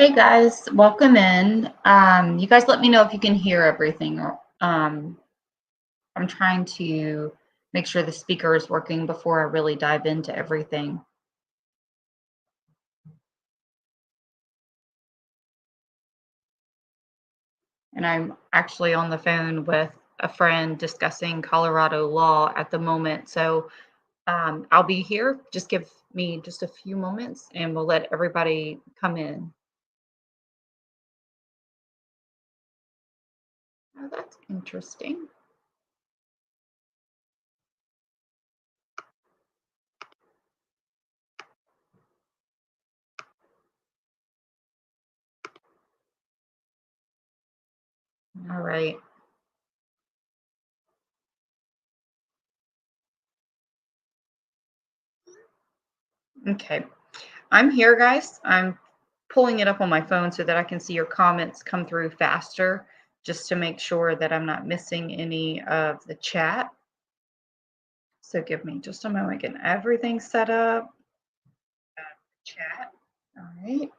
Hey guys, welcome in. You guys let me know if you can hear everything. I'm trying to make sure the speaker is working before I really dive into everything. And I'm actually on the phone with a friend discussing Colorado law at the moment. So I'll be here. Just give me just a few moments and we'll let everybody come in. Oh, that's interesting. All right. Okay. I'm here, guys. I'm pulling it up on my phone so that I can see your comments come through faster, just to make sure that I'm not missing any of the chat. So give me just a moment, getting everything set up. Chat. All right.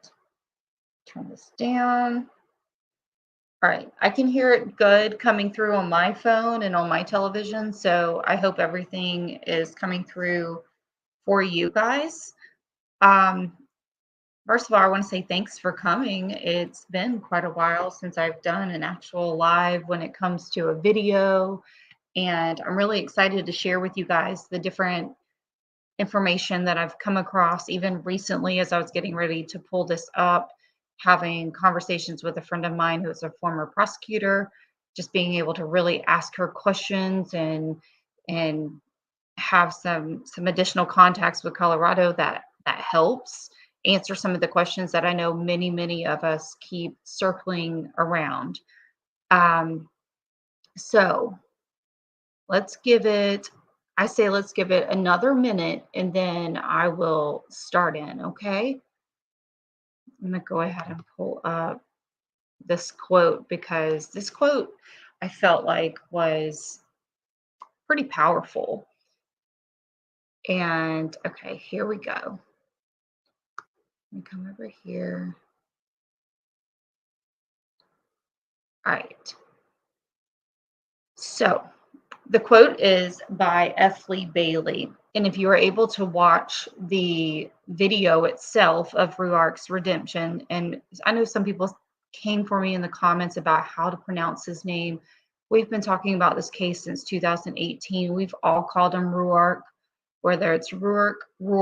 Turn this down. All right. I can hear it good coming through on my phone and on my television. So I hope everything is coming through for you guys. Um, First of all, I want to say thanks for coming. It's been quite a while since I've done an actual live when it comes to a video, and I'm really excited to share with you guys the different information that I've come across even recently as I was getting ready to pull this up, having conversations with a friend of mine who's a former prosecutor, just being able to really ask her questions and have some additional contacts with Colorado that helps answer some of the questions that I know many of us keep circling around. Um, so let's give it. I say let's give it another minute, and then I will start in. Okay, I'm gonna go ahead and pull up this quote because this quote I felt like was pretty powerful. And okay, here we go. Let me come over here. All right. So the quote is by F. Lee Bailey. And if you were able to watch the video itself of Ruark's redemption, and I know some people came for me in the comments about how to pronounce his name. We've been talking about this case since 2018. We've all called him Ruark, whether it's Ruark,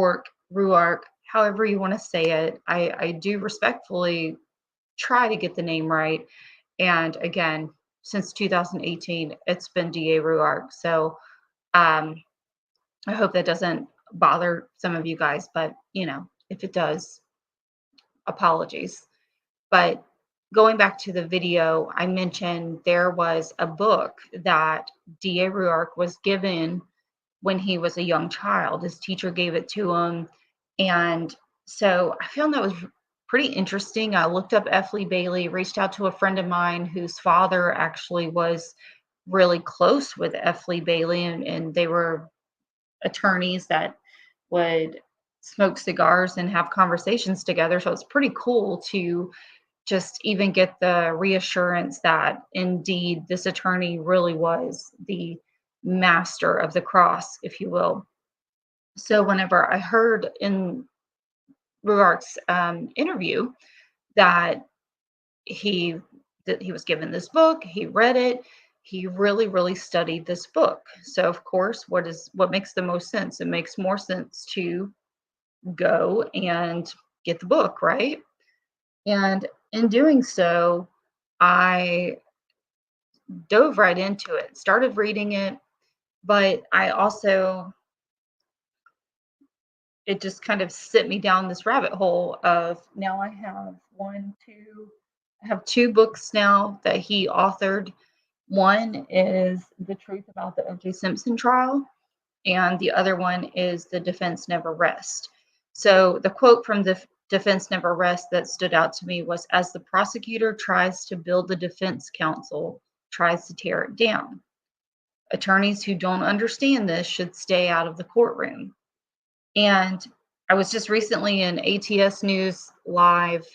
however you want to say it. I do respectfully try to get the name right. And again, since 2018, it's been DA Ruark. So um, I hope that doesn't bother some of you guys, but if it does, apologies. But going back to the video, I mentioned there was a book that DA Ruark was given when he was a young child. His teacher gave it to him. And so I found that was pretty interesting. I looked up F. Lee Bailey, reached out to a friend of mine whose father actually was really close with F. Lee Bailey, and they were attorneys that would smoke cigars and have conversations together. So it's pretty cool to just even get the reassurance that indeed this attorney really was the master of the cross, if you will. So whenever I heard in Ruark's interview that he he was given this book, he read it, he really studied this book. So of course, what makes the most sense? It makes more sense to go and get the book, right? And in doing so, I dove right into it, started reading it, but I also it just kind of sent me down this rabbit hole of now I have I have two books now that he authored. One is The Truth About the O.J. Simpson Trial, and the other one is The Defense Never Rest. So the quote from the Defense Never Rest that stood out to me was, as the prosecutor tries to build the defense counsel, tries to tear it down. Attorneys who don't understand this should stay out of the courtroom. And I was just recently in ATS News Live,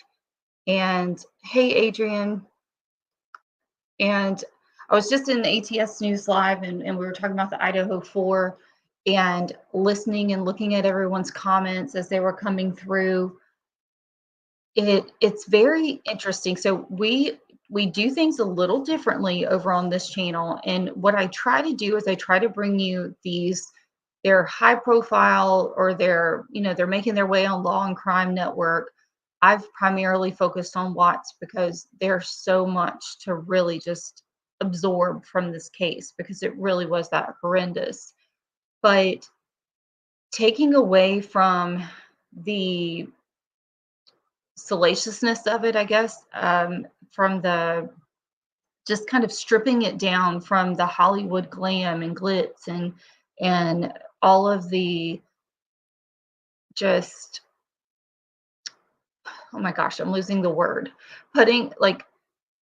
And hey, Adrian. And I was just in the ATS News Live, and we were talking about the Idaho 4 and listening and looking at everyone's comments as they were coming through. It's very interesting. So we do things a little differently over on this channel. And what I try to do is I try to bring you these, they're high profile, or they're making their way on Law and Crime Network. I've primarily focused on Watts because there's so much to really just absorb from this case, because it really was that horrendous. But taking away from the salaciousness of it, I guess, from the just kind of stripping it down from the Hollywood glam and glitz and all of the just, oh my gosh, I'm losing the word. Putting, like,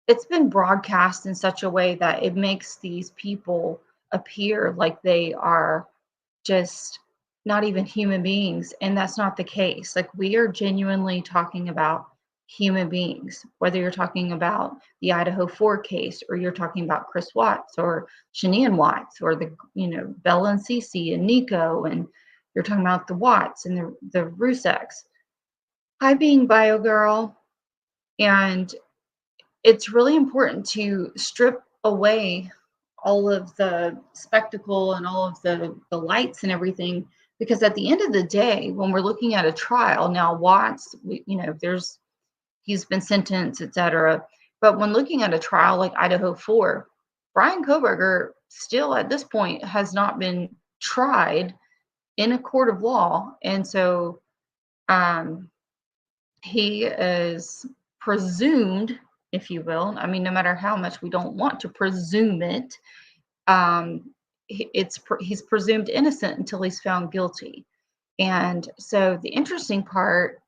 it's been broadcast in such a way that it makes these people appear like they are just not even human beings, and that's not the case. Like, we are genuinely talking about human beings, whether you're talking about the Idaho 4 case, or you're talking about Chris Watts or Shanian Watts, or Bella and Cece and Nico, and you're talking about the Watts and the Ruseks. Hi, being Bio Girl. And it's really important to strip away all of the spectacle and all of the lights and everything, because at the end of the day, when we're looking at a trial now, Watts, he's been sentenced, etc. But when looking at a trial like Idaho 4, Brian Koberger still at this point has not been tried in a court of law. And so he is presumed, if you will, I mean, no matter how much we don't want to presume it, he's presumed innocent until he's found guilty. And so the interesting part,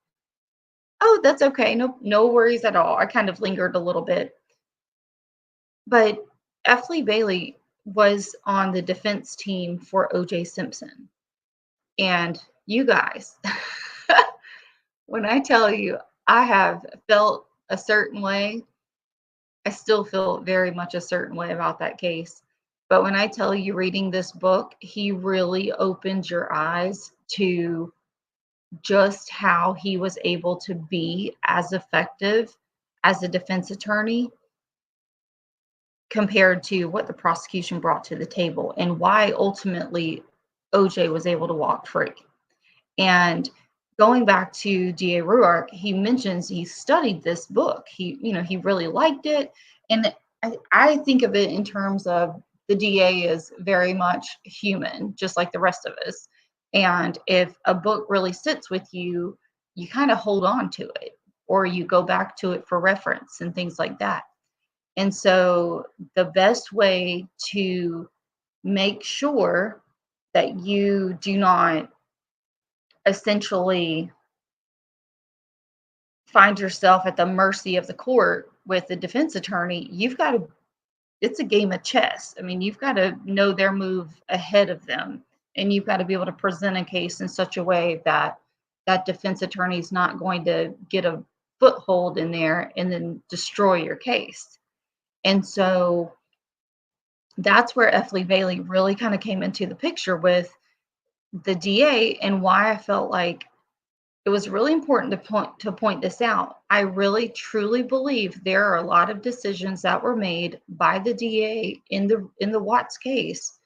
oh, that's okay, no worries at all. I kind of lingered a little bit, but F. Lee Bailey was on the defense team for O.J. Simpson, and you guys, when I tell you I have felt a certain way, I still feel very much a certain way about that case. But when I tell you, reading this book, he really opened your eyes to just how he was able to be as effective as a defense attorney compared to what the prosecution brought to the table, and why ultimately OJ was able to walk free. And going back to DA Ruark, he mentions he studied this book. He really liked it. And I think of it in terms of the DA is very much human, just like the rest of us. And if a book really sits with you, you kind of hold on to it, or you go back to it for reference and things like that. And so the best way to make sure that you do not essentially find yourself at the mercy of the court with the defense attorney, it's a game of chess. I mean, you've got to know their move ahead of them, and you've got to be able to present a case in such a way that that defense attorney is not going to get a foothold in there and then destroy your case. And so that's where F. Lee Bailey really kind of came into the picture with the DA, and why I felt like it was really important to point this out. I really truly believe there are a lot of decisions that were made by the DA in the Watts case,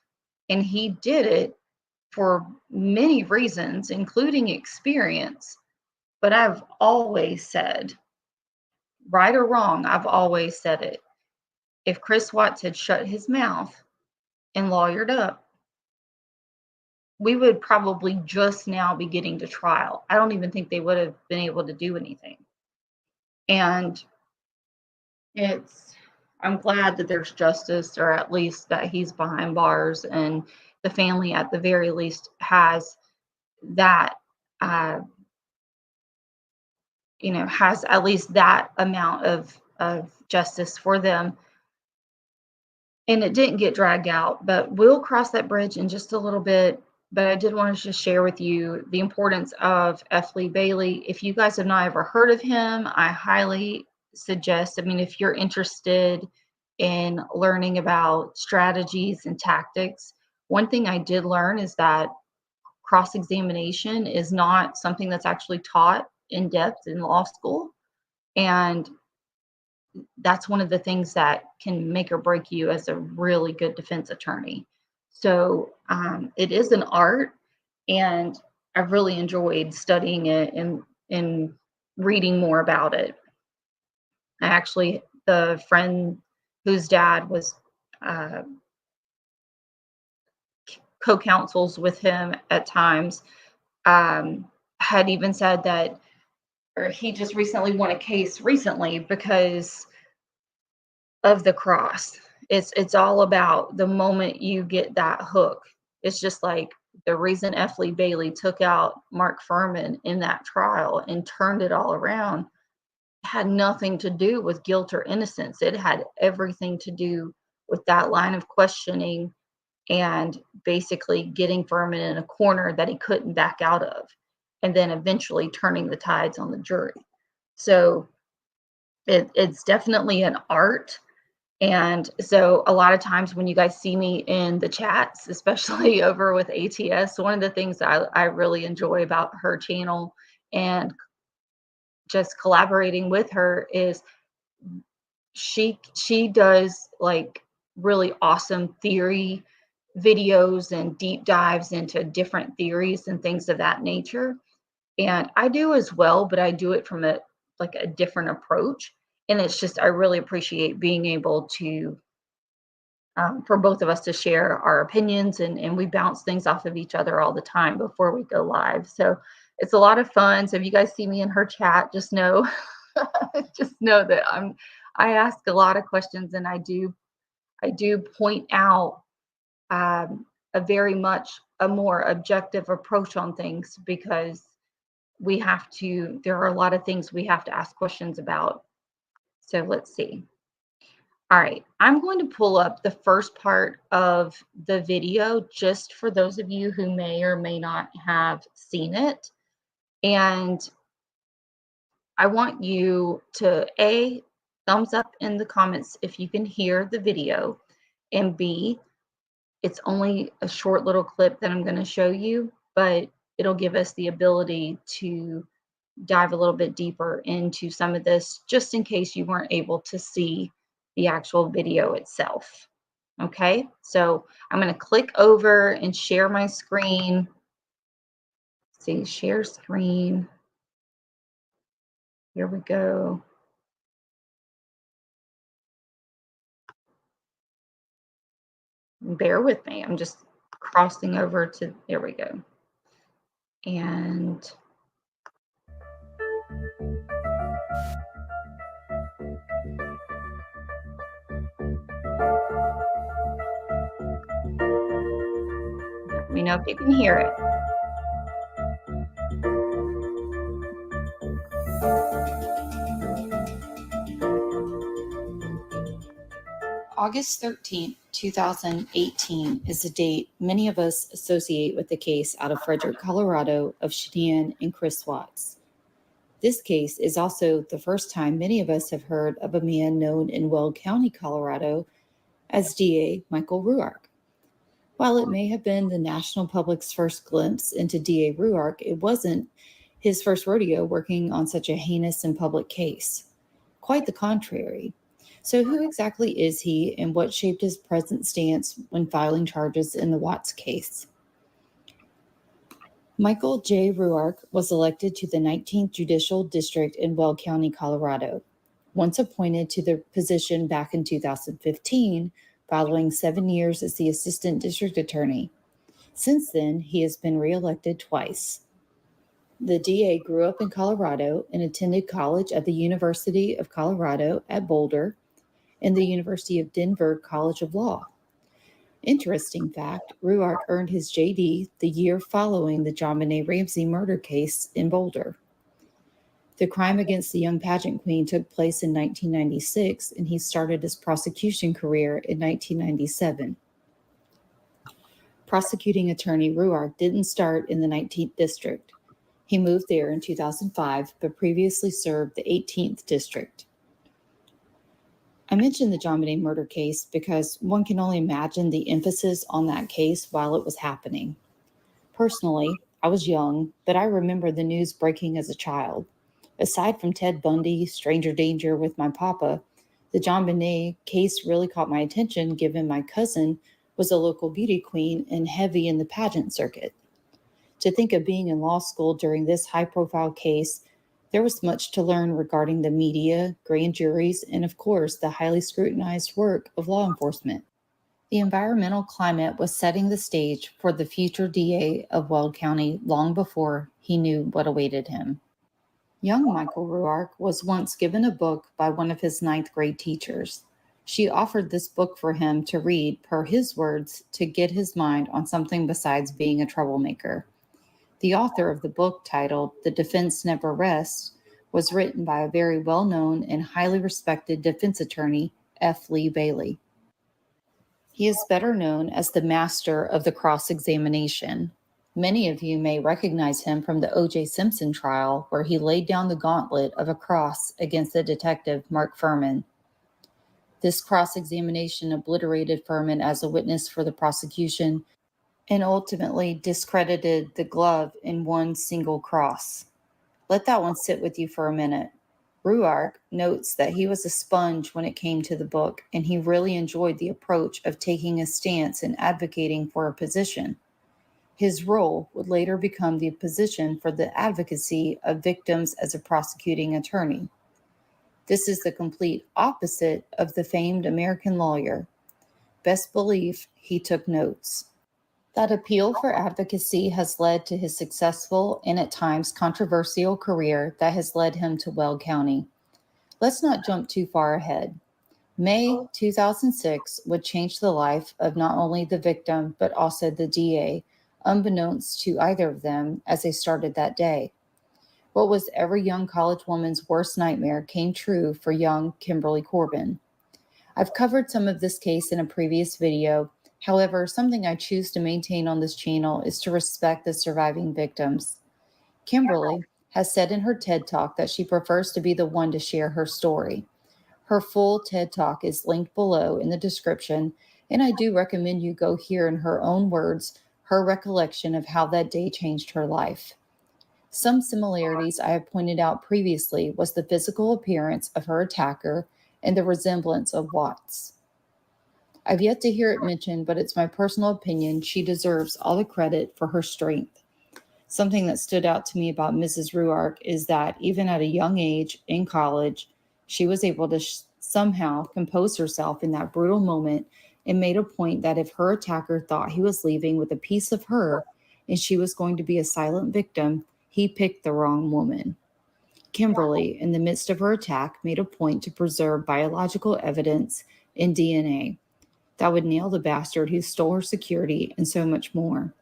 and he did it for many reasons, including experience. But I've always said, right or wrong, I've always said it. If Chris Watts had shut his mouth and lawyered up, we would probably just now be getting to trial. I don't even think they would have been able to do anything. And I'm glad that there's justice, or at least that he's behind bars, and the family at the very least has that, has at least that amount of justice for them. And it didn't get dragged out, but we'll cross that bridge in just a little bit. But I did want to just share with you the importance of F. Lee Bailey. If you guys have not ever heard of him, I highly suggest, I mean, if you're interested in learning about strategies and tactics, one thing I did learn is that cross-examination is not something that's actually taught in depth in law school. And that's one of the things that can make or break you as a really good defense attorney. So it is an art, and I've really enjoyed studying it and reading more about it. I actually, the friend whose dad was uh, co-counsels with him at times, had even said that, or he just recently won a case recently because of the cross. It's all about the moment you get that hook. It's just like the reason F. Lee Bailey took out Mark Furman in that trial and turned it all around had nothing to do with guilt or innocence. It had everything to do with that line of questioning and basically getting Furman in a corner that he couldn't back out of, and then eventually turning the tides on the jury. So it's definitely an art. And so a lot of times when you guys see me in the chats, especially over with ATS, one of the things that I really enjoy about her channel and just collaborating with her is she does like really awesome theory videos and deep dives into different theories and things of that nature. And I do as well, but I do it from a different approach. And it's just, I really appreciate being able to for both of us to share our opinions, and we bounce things off of each other all the time before we go live. So it's a lot of fun. So if you guys see me in her chat, just know just know that I ask a lot of questions, and I do point out a very much a more objective approach on things, because there are a lot of things we have to ask questions about. So let's see. All right, I'm going to pull up the first part of the video just for those of you who may or may not have seen it. And I want you to A, thumbs up in the comments if you can hear the video, and B, it's only a short little clip that I'm going to show you, but it'll give us the ability to dive a little bit deeper into some of this, just in case you weren't able to see the actual video itself. Okay, so I'm going to click over and share my screen. Let's see, share screen. Here we go. Bear with me. I'm just crossing over to, there we go. And let me know if you can hear it. August 13th, 2018 is a date many of us associate with the case out of Frederick, Colorado of Sheehan and Chris Watts. This case is also the first time many of us have heard of a man known in Weld County, Colorado as DA Michael Rourke. While it may have been the national public's first glimpse into DA Rourke, it wasn't his first rodeo working on such a heinous and public case. Quite the contrary. So who exactly is he, and what shaped his present stance when filing charges in the Watts case? Michael J. Rourke was elected to the 19th Judicial District in Weld County, Colorado. Once appointed to the position back in 2015, following 7 years as the Assistant District Attorney. Since then, he has been reelected twice. The DA grew up in Colorado and attended college at the University of Colorado at Boulder and the University of Denver College of Law. Interesting fact, Rourke earned his JD the year following the JonBenet Ramsey murder case in Boulder. The crime against the young pageant queen took place in 1996, and he started his prosecution career in 1997. Prosecuting attorney Rourke didn't start in the 19th District. He moved there in 2005, but previously served the 18th District. I mentioned the John Bonet murder case because one can only imagine the emphasis on that case while it was happening. Personally, I was young, but I remember the news breaking as a child. Aside from Ted Bundy, Stranger Danger with my papa, the John Bonet case really caught my attention given my cousin was a local beauty queen and heavy in the pageant circuit. To think of being in law school during this high profile case, there was much to learn regarding the media, grand juries, and of course, the highly scrutinized work of law enforcement. The environmental climate was setting the stage for the future DA of Weld County long before he knew what awaited him. Young Michael Rourke was once given a book by one of his ninth grade teachers. She offered this book for him to read, per his words, to get his mind on something besides being a troublemaker. The author of the book, titled The Defense Never Rests, was written by a very well known and highly respected defense attorney, F. Lee Bailey. He is better known as the master of the cross examination. Many of you may recognize him from the O.J. Simpson trial, where he laid down the gauntlet of a cross against the detective Mark Furman. This cross examination obliterated Furman as a witness for the prosecution and ultimately discredited the glove in one single cross. Let that one sit with you for a minute. Rourke notes that he was a sponge when it came to the book, and he really enjoyed the approach of taking a stance and advocating for a position. His role would later become the position for the advocacy of victims as a prosecuting attorney. This is the complete opposite of the famed American lawyer. Best believe he took notes. That appeal for advocacy has led to his successful and at times controversial career that has led him to Weld County. Let's not jump too far ahead. May 2006 would change the life of not only the victim but also the DA, unbeknownst to either of them as they started that day. What was every young college woman's worst nightmare came true for young Kimberly Corbin. I've covered some of this case in a previous video. However, something I choose to maintain on this channel is to respect the surviving victims. Kimberly has said in her TED Talk that she prefers to be the one to share her story. Her full TED Talk is linked below in the description, and I do recommend you go hear in her own words her recollection of how that day changed her life. Some similarities I have pointed out previously was the physical appearance of her attacker and the resemblance of Watts. I've yet to hear it mentioned, but it's my personal opinion she deserves all the credit for her strength. Something that stood out to me about Mrs. Rourke is that even at a young age in college, she was able to somehow compose herself in that brutal moment and made a point that if her attacker thought he was leaving with a piece of her and she was going to be a silent victim, he picked the wrong woman. Kimberly, in the midst of her attack, made a point to preserve biological evidence and DNA that would nail the bastard who stole her security and so much more.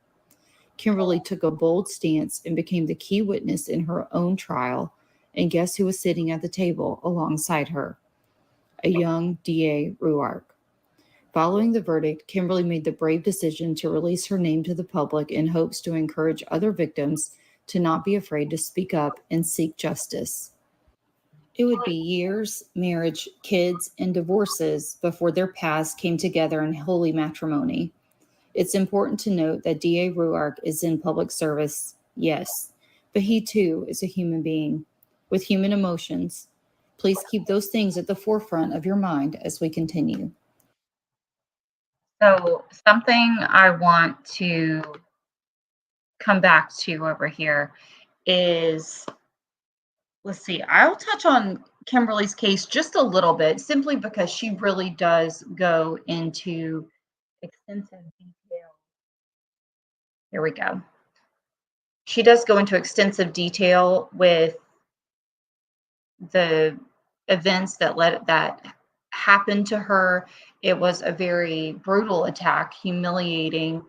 Kimberly took a bold stance and became the key witness in her own trial, and guess who was sitting at the table alongside her? A young DA Rourke. Following the verdict, Kimberly made the brave decision to release her name to the public in hopes to encourage other victims to not be afraid to speak up and seek justice. It would be years, marriage, kids, and divorces before their paths came together in holy matrimony. It's important to note that DA Rourke is in public service, yes, but he too is a human being with human emotions. Please keep those things at the forefront of your mind as we continue. So something I want to come back to over here is, let's see, I'll touch on Kimberly's case just a little bit, simply because she really does go into extensive detail. Here we go. She does go into extensive detail with the events that happened to her. It was a very brutal attack, humiliating,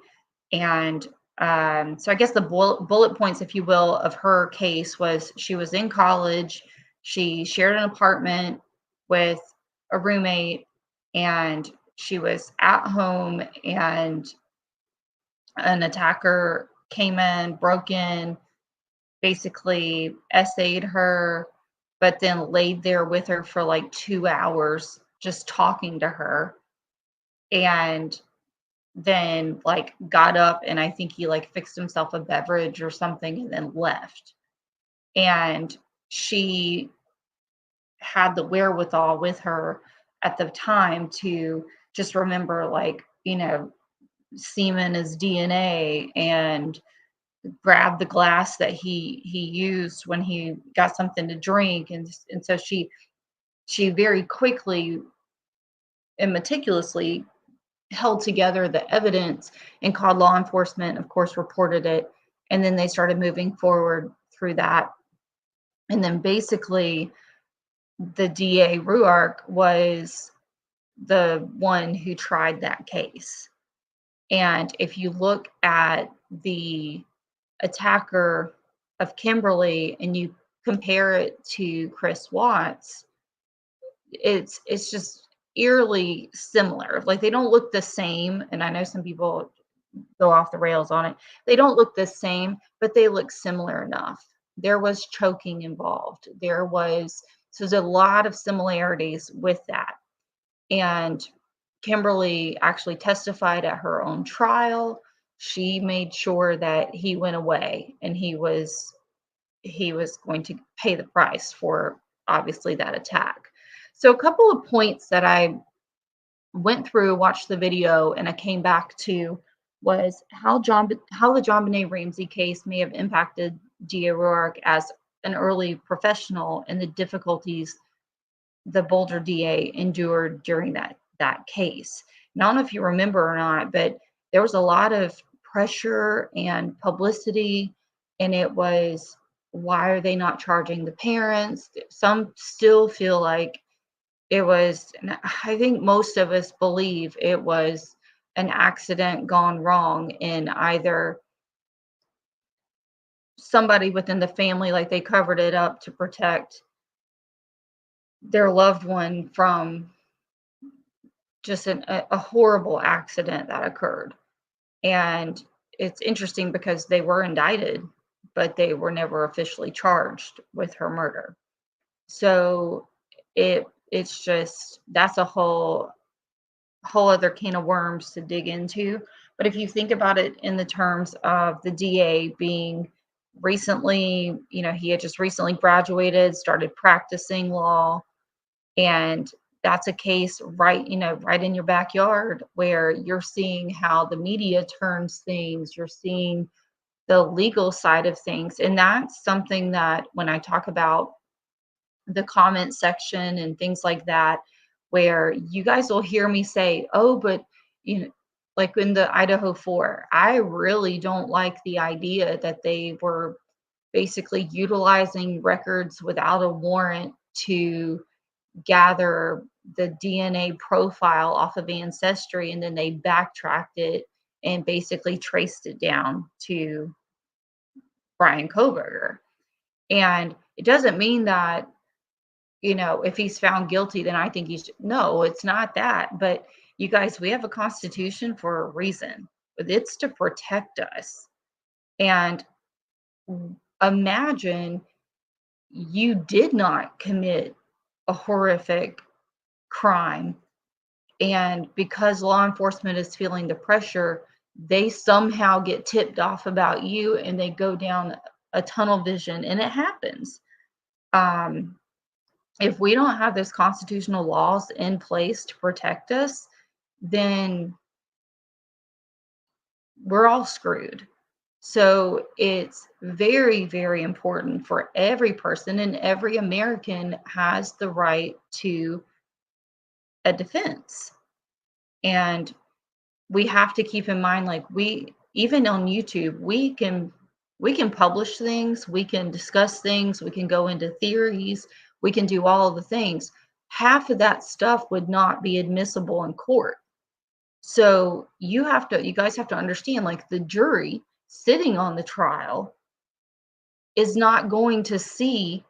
and so I guess the bullet points, if you will, of her case was she was in college, she shared an apartment with a roommate, and she was at home, and an attacker came in, broke in, basically essayed her, but then laid there with her for like 2 hours, just talking to her. And then like got up, and I think he like fixed himself a beverage or something and then left. And she had the wherewithal with her at the time to just remember, like, semen is DNA, and grab the glass that he used when he got something to drink. And so she very quickly and meticulously held together the evidence and called law enforcement, of course, reported it. And then they started moving forward through that. And then basically the DA Ruark was the one who tried that case. And if you look at the attacker of Kimberly and you compare it to Chris Watts, it's just eerily similar. Like, they don't look the same, and I know some people go off the rails on it. They don't look the same, but they look similar enough. There was choking involved. So there's a lot of similarities with that. And Kimberly actually testified at her own trial. She made sure that he went away, and he was going to pay the price for, obviously, that attack. So a couple of points that I went through, watched the video, and I came back to was how the JonBenet Ramsey case may have impacted DA Rourke as an early professional and the difficulties the Boulder DA endured during that case. And I don't know if you remember or not, but there was a lot of pressure and publicity, and it was, why are they not charging the parents? Some still feel like it was, and I think most of us believe it was an accident gone wrong in either somebody within the family, like they covered it up to protect their loved one from just a horrible accident that occurred. And it's interesting because they were indicted, but they were never officially charged with her murder. So it's just, that's a whole other can of worms to dig into. But if you think about it in the terms of the DA being recently, he had just recently graduated, started practicing law, and that's a case right in your backyard, where you're seeing how the media turns things, you're seeing the legal side of things. And that's something that, when I talk about the comment section and things like that, where you guys will hear me say, oh, but like in the Idaho 4, I really don't like the idea that they were basically utilizing records without a warrant to gather the DNA profile off of Ancestry, and then they backtracked it and basically traced it down to Brian Koberger. And it doesn't mean that, if he's found guilty, then I think no, it's not that. But you guys, we have a constitution for a reason. It's to protect us. And imagine you did not commit a horrific crime, and because law enforcement is feeling the pressure, they somehow get tipped off about you, and they go down a tunnel vision, and it happens. If we don't have those constitutional laws in place to protect us, then we're all screwed. So it's very, very important for every person, and every American has the right to a defense. And we have to keep in mind, like, even on YouTube, we can publish things, we can discuss things, we can go into theories, we can do all of the things. Half of that stuff would not be admissible in court. So you guys have to understand, like, the jury sitting on the trial is not going to see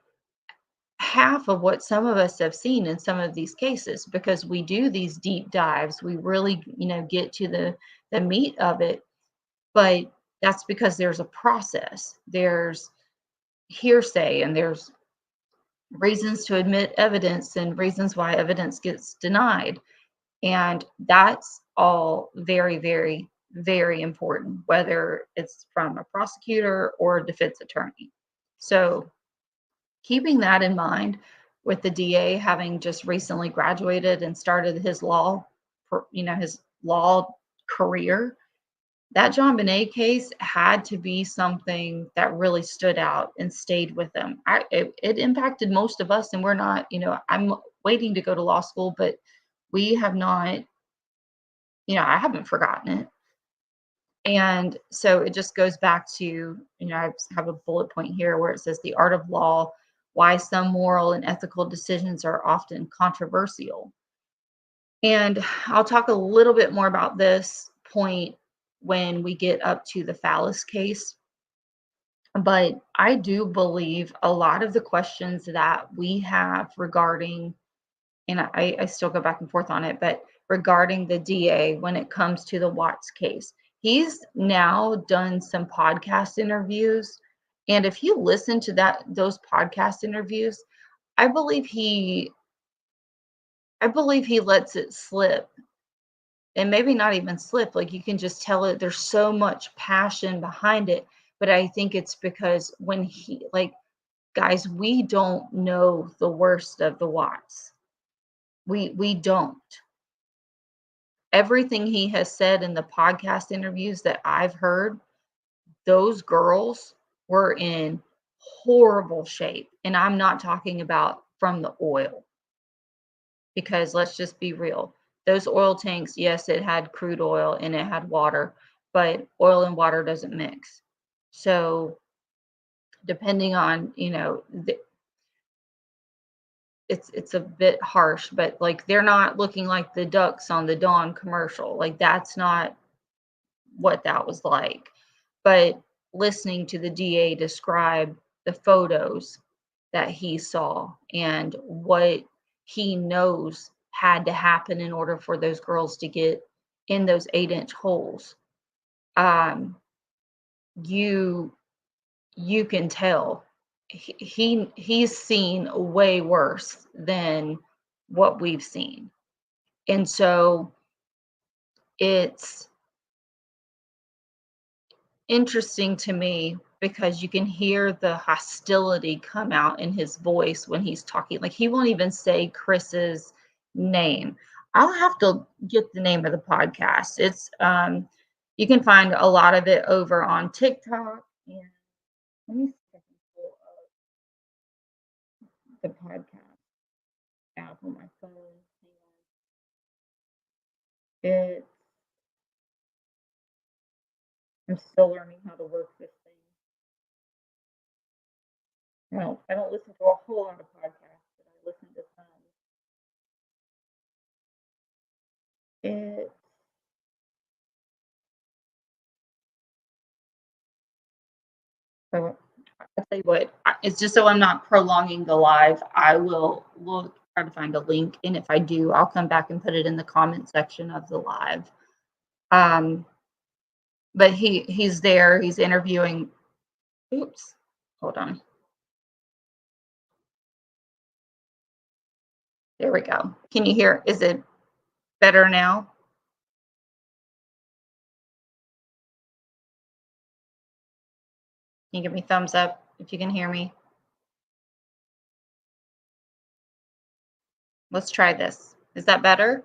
half of what some of us have seen in some of these cases, because we do these deep dives. We really, get to the meat of it. But that's because there's a process. There's hearsay and there's reasons to admit evidence and reasons why evidence gets denied. And that's all very, very, very important, whether it's from a prosecutor or a defense attorney. So, keeping that in mind, with the DA having just recently graduated and started his his law career, that John Bonet case had to be something that really stood out and stayed with him. It impacted most of us, and we're not, I'm waiting to go to law school, but we have not, I haven't forgotten it. And so it just goes back to, I have a bullet point here where it says the art of law, why some moral and ethical decisions are often controversial. And I'll talk a little bit more about this point when we get up to the phallus case. But I do believe a lot of the questions that we have regarding, and I still go back and forth on it, but regarding the DA when it comes to the Watts case, he's now done some podcast interviews. And if you listen to those podcast interviews, I believe he lets it slip, and maybe not even slip. Like, you can just tell it, there's so much passion behind it. But I think it's because when guys, we don't know the worst of the Watts. We don't. Everything he has said in the podcast interviews that I've heard, those girls were in horrible shape. And I'm not talking about from the oil, because let's just be real. Those oil tanks, yes, it had crude oil and it had water, but oil and water doesn't mix. So depending on, it's a bit harsh, but like, they're not looking like the ducks on the Dawn commercial. Like, that's not what that was like. But listening to the DA describe the photos that he saw and what he knows had to happen in order for those girls to get in those 8-inch holes, um, you you can tell he's seen way worse than what we've seen. And so it's interesting to me because you can hear the hostility come out in his voice when he's talking. Like, he won't even say Chris's name. I'll have to get the name of the podcast. It's you can find a lot of it over on TikTok. And let me see if I can pull up the podcast app on my phone. It I'm still learning how to work this thing. I don't listen to a whole lot of podcasts, but I listen to some. It So I'll tell you what, it's just so I'm not prolonging the live. I will try to find a link, and if I do, I'll come back and put it in the comment section of the live. Um, but he's there. He's interviewing. Oops, hold on. There we go. Can you hear? Is it better now? Can you give me thumbs up if you can hear me? Let's try this. Is that better?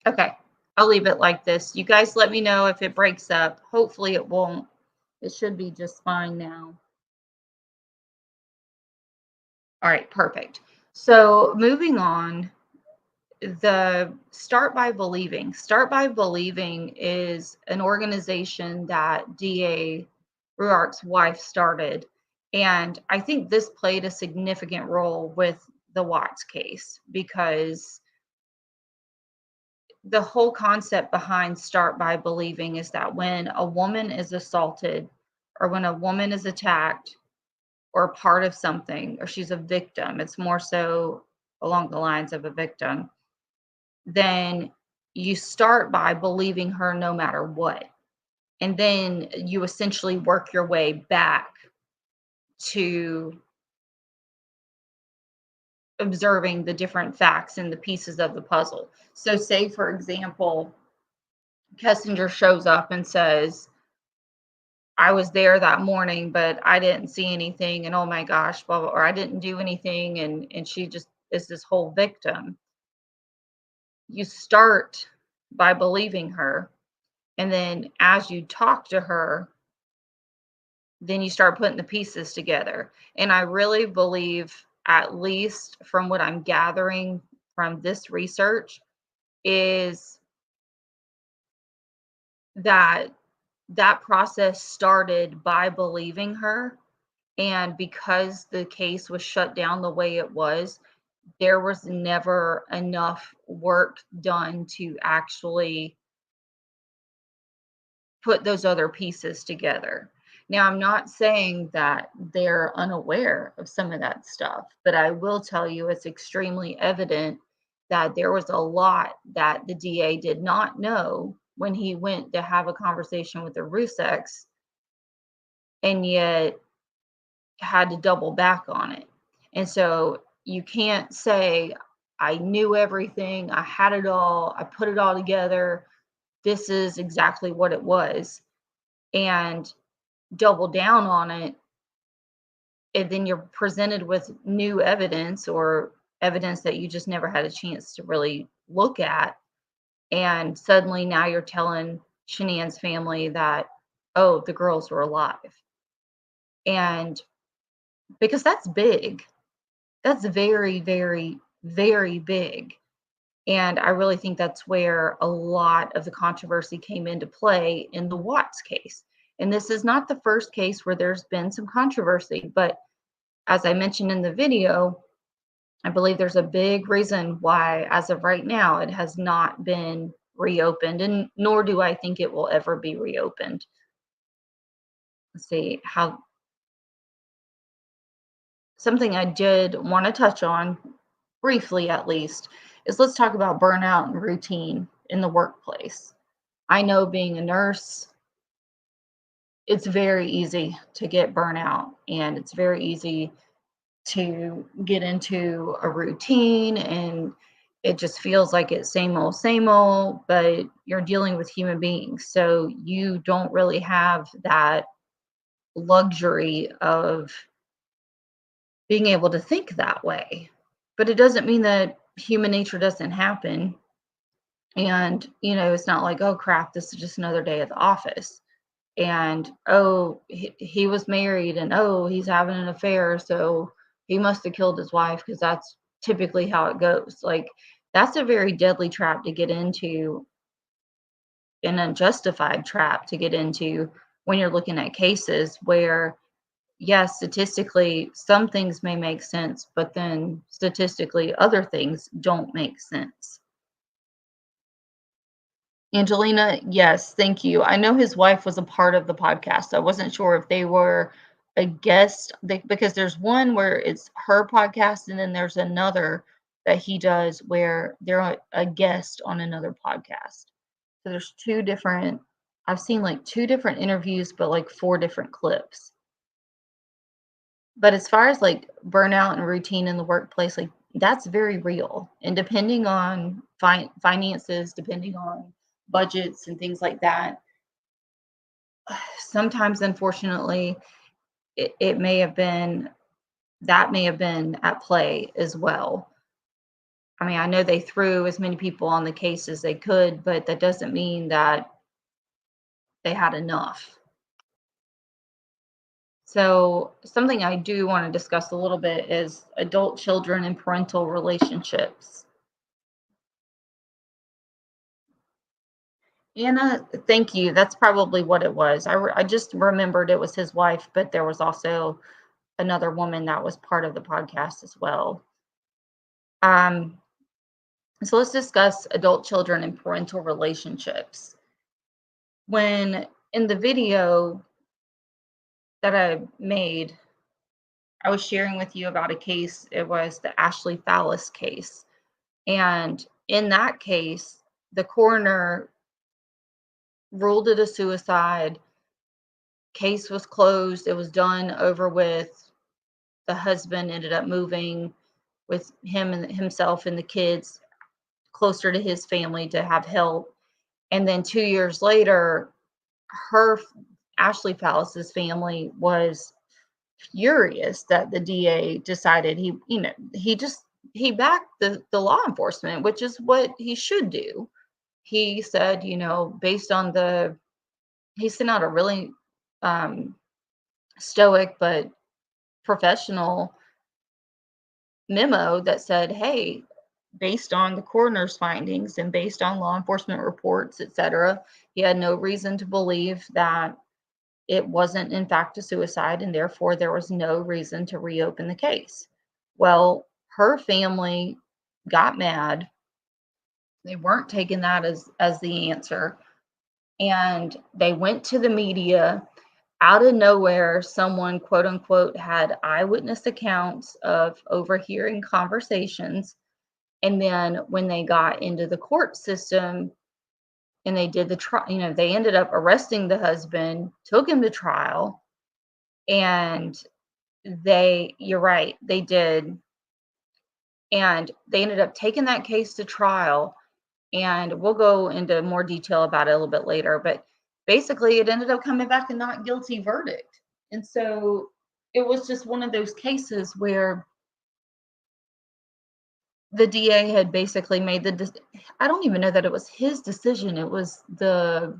Okay, I'll leave it like this. You guys let me know if it breaks up. Hopefully it won't. It should be just fine now. All right, perfect. So moving on, the Start by Believing. Start by Believing is an organization that DA Ruark's wife started. And I think this played a significant role with the Watts case, because the whole concept behind Start by Believing is that when a woman is assaulted or when a woman is attacked, or a part of something, or she's a victim, it's more so along the lines of a victim, then you start by believing her no matter what. And then you essentially work your way back to observing the different facts and the pieces of the puzzle. So, say, for example, Kessinger shows up and says, I was there that morning, but I didn't see anything. And oh my gosh, blah, blah, or I didn't do anything. And she just is this whole victim. You start by believing her. And then as you talk to her, then you start putting the pieces together. And I really believe, at least from what I'm gathering from this research, is that that process started by believing her. And because the case was shut down the way it was, there was never enough work done to actually put those other pieces together. Now, I'm not saying that they're unaware of some of that stuff, but I will tell you it's extremely evident that there was a lot that the DA did not know when he went to have a conversation with the Ruseks, and yet had to double back on it. And so you can't say, I knew everything, I had it all, I put it all together, this is exactly what it was, and double down on it. And then you're presented with new evidence, or evidence that you just never had a chance to really look at. And suddenly now you're telling Shanann's family that, oh, the girls were alive. And because that's big. That's very, very, very big. And I really think that's where a lot of the controversy came into play in the Watts case. And this is not the first case where there's been some controversy, but as I mentioned in the video, I believe there's a big reason why, as of right now, it has not been reopened, and nor do I think it will ever be reopened. Let's see how something I did want to touch on briefly, at least, is let's talk about burnout and routine in the workplace. I know, being a nurse, it's very easy to get burnout, and it's very easy to get into a routine, and it just feels like it's same old, but you're dealing with human beings. So you don't really have that luxury of being able to think that way. But it doesn't mean that human nature doesn't happen. And, it's not like, oh crap, this is just another day at the office. And, oh, he was married, and oh, he's having an affair. So he must have killed his wife, because that's typically how it goes. Like, that's a very deadly trap to get into, an unjustified trap to get into, when you're looking at cases where, yes, statistically, some things may make sense, but then statistically, other things don't make sense. Angelina, yes, thank you. I know his wife was a part of the podcast. I wasn't sure if they were a guest, because there's one where it's her podcast, and then there's another that he does where they're a guest on another podcast. So there's two different, I've seen like two different interviews, but like four different clips. But as far as like burnout and routine in the workplace, like that's very real. And depending on finances, depending on budgets and things like that, sometimes unfortunately it may have been, that may have been at play as well. I mean, I know they threw as many people on the case as they could, but that doesn't mean that they had enough. So something I do want to discuss a little bit is adult children and parental relationships. Anna, thank you. That's probably what it was. I just remembered it was his wife, but there was also another woman that was part of the podcast as well. So let's discuss adult children and parental relationships. When in the video that I made, I was sharing with you about a case. It was the Ashley Fallis case. And in that case, the coroner ruled it a suicide. Case was closed. It was done, over with. The husband ended up moving with him and himself and the kids closer to his family to have help. And then 2 years later, her Ashley Fallis's family was furious that the DA decided he backed the law enforcement, which is what he should do. He said, based on he sent out a really um, stoic but professional memo that said, hey, based on the coroner's findings and based on law enforcement reports, etc., he had no reason to believe that it wasn't in fact a suicide, and therefore there was no reason to reopen the case. Well, her family got mad. They weren't taking that as the answer, and they went to the media. Out of nowhere, someone, quote unquote, had eyewitness accounts of overhearing conversations. And then when they got into the court system and they did the trial, they ended up arresting the husband, took him to trial, and you're right, they did. And they ended up taking that case to trial. And we'll go into more detail about it a little bit later. But basically, it ended up coming back a not guilty verdict. And so it was just one of those cases where the DA had basically made I don't even know that it was his decision. It was the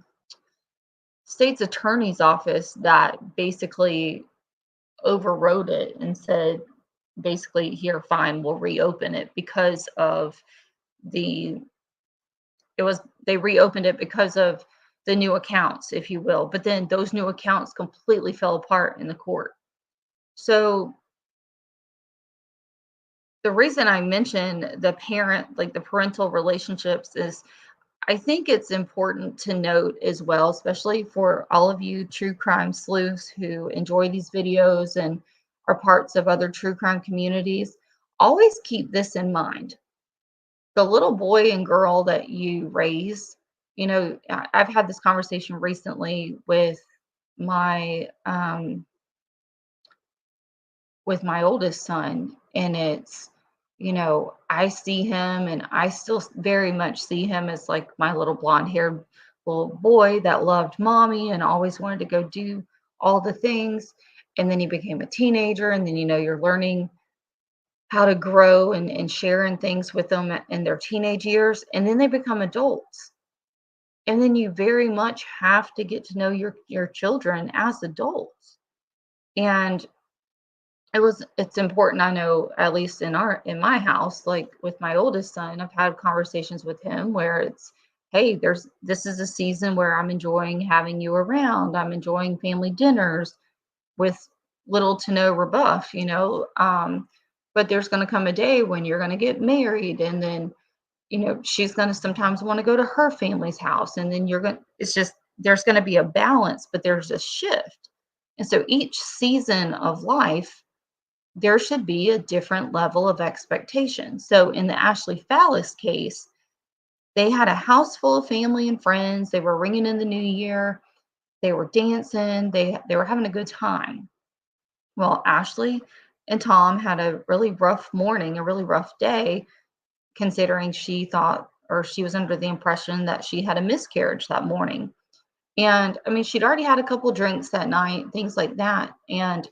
state's attorney's office that basically overrode it and said, basically, here, fine, we'll reopen it because of the they reopened it because of the new accounts, if you will. But then those new accounts completely fell apart in the court. So the reason I mention the parental relationships is I think it's important to note as well, especially for all of you true crime sleuths who enjoy these videos and are parts of other true crime communities. Always keep this in mind. The little boy and girl that you raise, I've had this conversation recently my um, with my oldest son, and it's, I see him and I still very much see him as like my little blonde haired little boy that loved mommy and always wanted to go do all the things. And then he became a teenager, and then, you're learning how to grow and share in things with them in their teenage years. And then they become adults. And then you very much have to get to know your children as adults. And it's important. I know, at least in my house, like with my oldest son, I've had conversations with him where it's, hey, this is a season where I'm enjoying having you around. I'm enjoying family dinners with little to no rebuff, but there's going to come a day when you're going to get married, and then, she's going to sometimes want to go to her family's house, and then it's just, there's going to be a balance, but there's a shift. And so each season of life, there should be a different level of expectation. So in the Ashley Fallis case, they had a house full of family and friends. They were ringing in the new year. They were dancing. They were having a good time. Well, Ashley and Tom had a really rough morning, a really rough day, considering she thought, or she was under the impression that she had a miscarriage that morning. And I mean, she'd already had a couple drinks that night, things like that. And,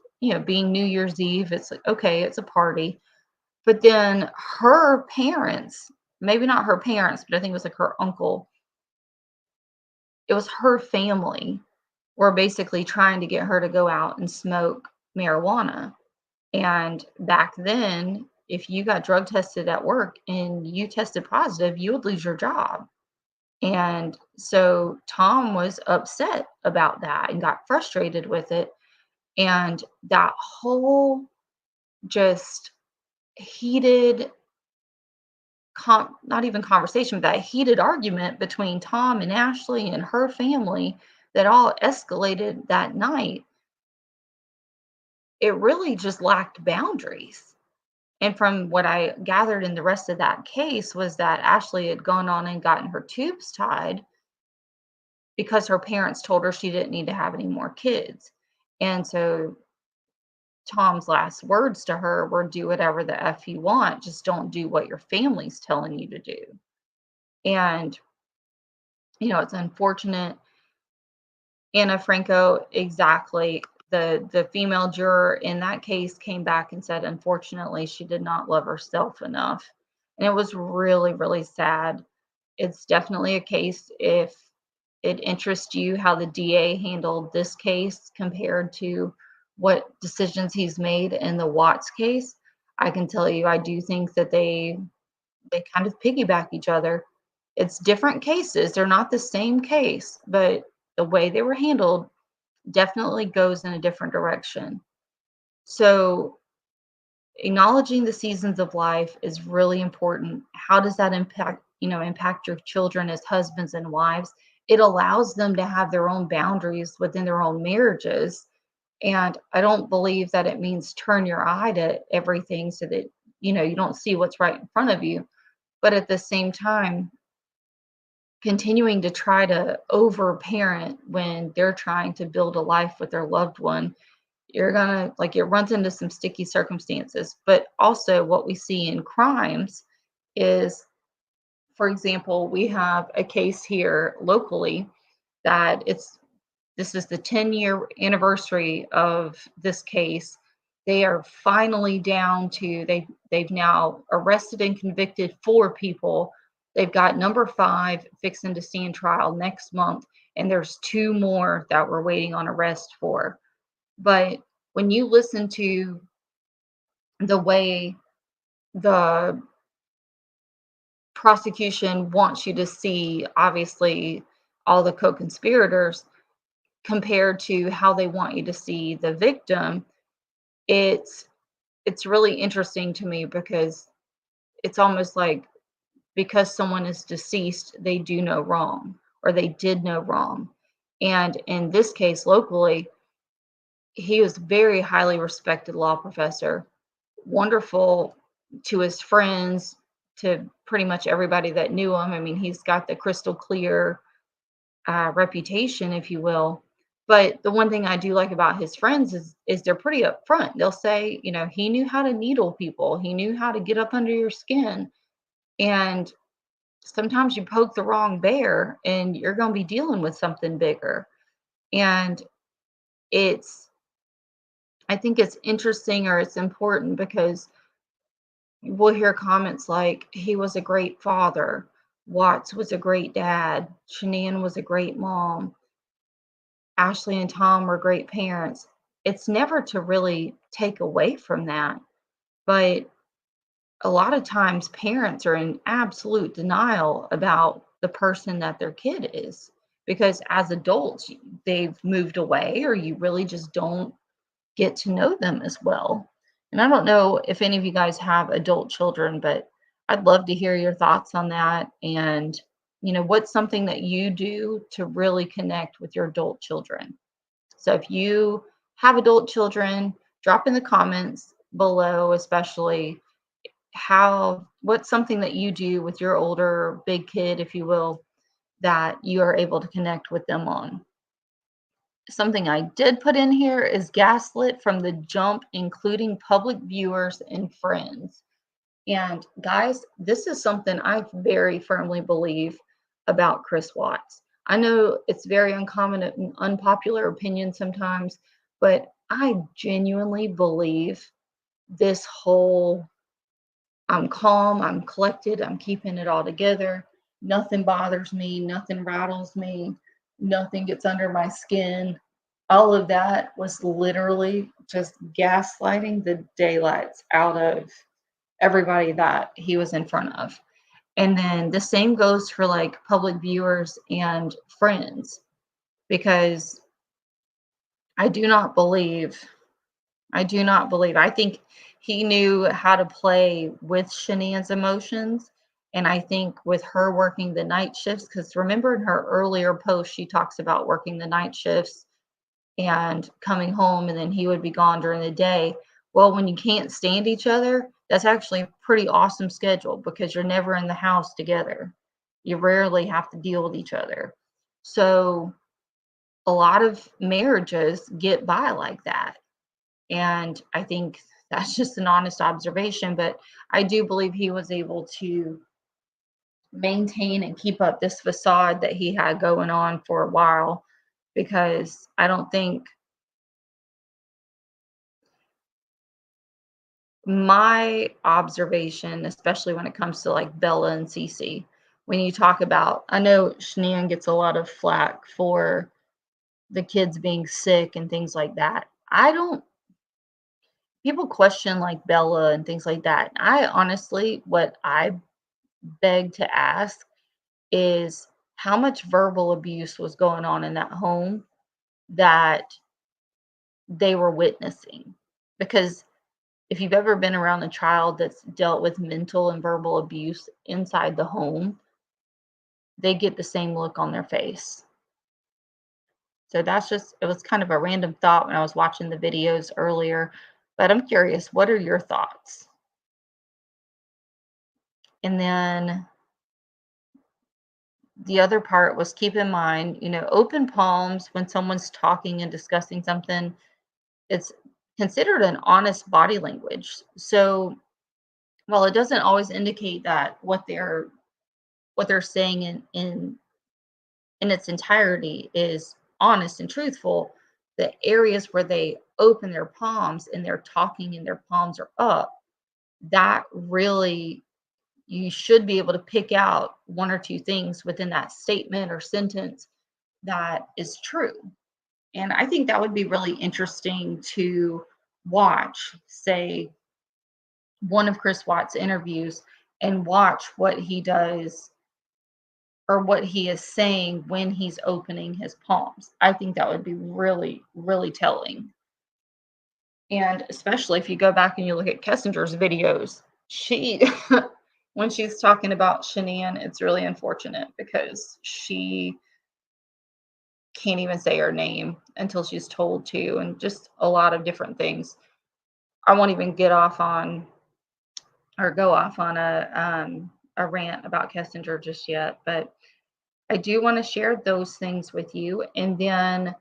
being New Year's Eve, it's like, okay, it's a party. But then her parents, maybe not her parents, but I think it was like her uncle, it was her family, were basically trying to get her to go out and smoke marijuana. And back then, if you got drug tested at work and you tested positive, you would lose your job. And so Tom was upset about that and got frustrated with it. And that whole just heated, not even conversation, but that heated argument between Tom and Ashley and her family that all escalated that night, it really just lacked boundaries. And from what I gathered in the rest of that case was that Ashley had gone on and gotten her tubes tied because her parents told her she didn't need to have any more kids. And so Tom's last words to her were, do whatever the F you want, just don't do what your family's telling you to do. And, it's unfortunate. Anna Franco, exactly. The female juror in that case came back and said, unfortunately, she did not love herself enough. And it was really, really sad. It's definitely a case, if it interests you how the DA handled this case compared to what decisions he's made in the Watts case, I can tell you, I do think that they kind of piggyback each other. It's different cases. They're not the same case, but the way they were handled definitely goes in a different direction. So acknowledging the seasons of life is really important. How does that impact your children as husbands and wives? It allows them to have their own boundaries within their own marriages. And I don't believe that it means turn your eye to everything so that, you don't see what's right in front of you. But at the same time, continuing to try to over-parent when they're trying to build a life with their loved one, you're gonna it runs into some sticky circumstances. But also what we see in crimes is, for example, we have a case here locally that this is the 10-year anniversary of this case. They are finally down to they've now arrested and convicted 4 people. They've got number 5 fixing to stand trial next month, and there's 2 more that we're waiting on arrest for. But when you listen to the way the prosecution wants you to see, obviously, all the co-conspirators compared to how they want you to see the victim, it's it's really interesting to me because it's almost like because someone is deceased, they do no wrong or they did no wrong. And in this case, locally, he was a very highly respected law professor, wonderful to his friends, to pretty much everybody that knew him. I mean, he's got the crystal clear reputation, if you will. But the one thing I do like about his friends is they're pretty upfront. They'll say, he knew how to needle people. He knew how to get up under your skin. And sometimes you poke the wrong bear and you're going to be dealing with something bigger. And it's I think it's interesting, or it's important, because we'll hear comments like, he was a great father, Watts was a great dad, Shanann was a great mom, Ashley and Tom were great parents. It's never to really take away from that, but a lot of times parents are in absolute denial about the person that their kid is, because as adults, they've moved away, or you really just don't get to know them as well. And I don't know if any of you guys have adult children, but I'd love to hear your thoughts on that. And, what's something that you do to really connect with your adult children? So if you have adult children, drop in the comments below, especially what's something that you do with your older big kid, if you will, that you are able to connect with them on. Something I did put in here is gaslit from the jump, including public viewers and friends. And guys, this is something I very firmly believe about Chris Watts. I know it's very uncommon and unpopular opinion sometimes, but I genuinely believe this whole, I'm calm, I'm collected, I'm keeping it all together. Nothing bothers me, nothing rattles me, nothing gets under my skin. All of that was literally just gaslighting the daylights out of everybody that he was in front of. And then the same goes for public viewers and friends, because I do not believe I think he knew how to play with Shanann's emotions. And I think with her working the night shifts, because remember in her earlier post, she talks about working the night shifts and coming home, and then he would be gone during the day. Well, when you can't stand each other, that's actually a pretty awesome schedule because you're never in the house together. You rarely have to deal with each other. So a lot of marriages get by like that. And I think that's just an honest observation. But I do believe he was able to maintain and keep up this facade that he had going on for a while, because I don't think, my observation, especially when it comes to like Bella and Cece, when you talk about, I know Shanann gets a lot of flack for the kids being sick and things like that. I don't, people question like Bella and things like that. I honestly, what I beg to ask is how much verbal abuse was going on in that home that they were witnessing. Because if you've ever been around a child that's dealt with mental and verbal abuse inside the home, they get the same look on their face. So that's just, it was kind of a random thought when I was watching the videos earlier. But I'm curious, what are your thoughts? And then the other part was, keep in mind, open palms when someone's talking and discussing something, it's considered an honest body language. So while it doesn't always indicate that what they're saying in its entirety is honest and truthful, the areas where they open their palms and they're talking and their palms are up, that really, you should be able to pick out one or two things within that statement or sentence that is true. And I think that would be really interesting to watch, say, one of Chris Watts' interviews, and watch what he does or what he is saying when he's opening his palms. I think that would be really, really telling. And especially if you go back and you look at Kessinger's videos, she, when she's talking about Shanann, it's really unfortunate because she can't even say her name until she's told to, and just a lot of different things. I won't even get off on or go off on a rant about Kessinger just yet, but I do want to share those things with you. And then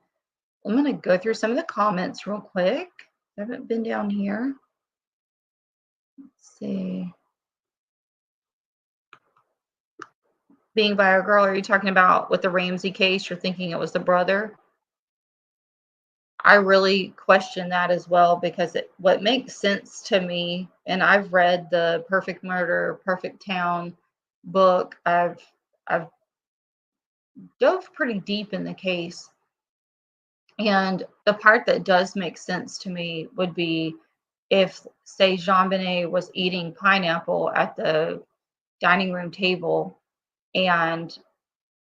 I'm going to go through some of the comments real quick. I haven't been down here. Let's see. Being by a girl, are you talking about with the Ramsey case? You're thinking it was the brother? I really question that as well, because what makes sense to me, and I've read the Perfect Murder, Perfect Town book. I've dove pretty deep in the case. And the part that does make sense to me would be if, say, JonBenet was eating pineapple at the dining room table and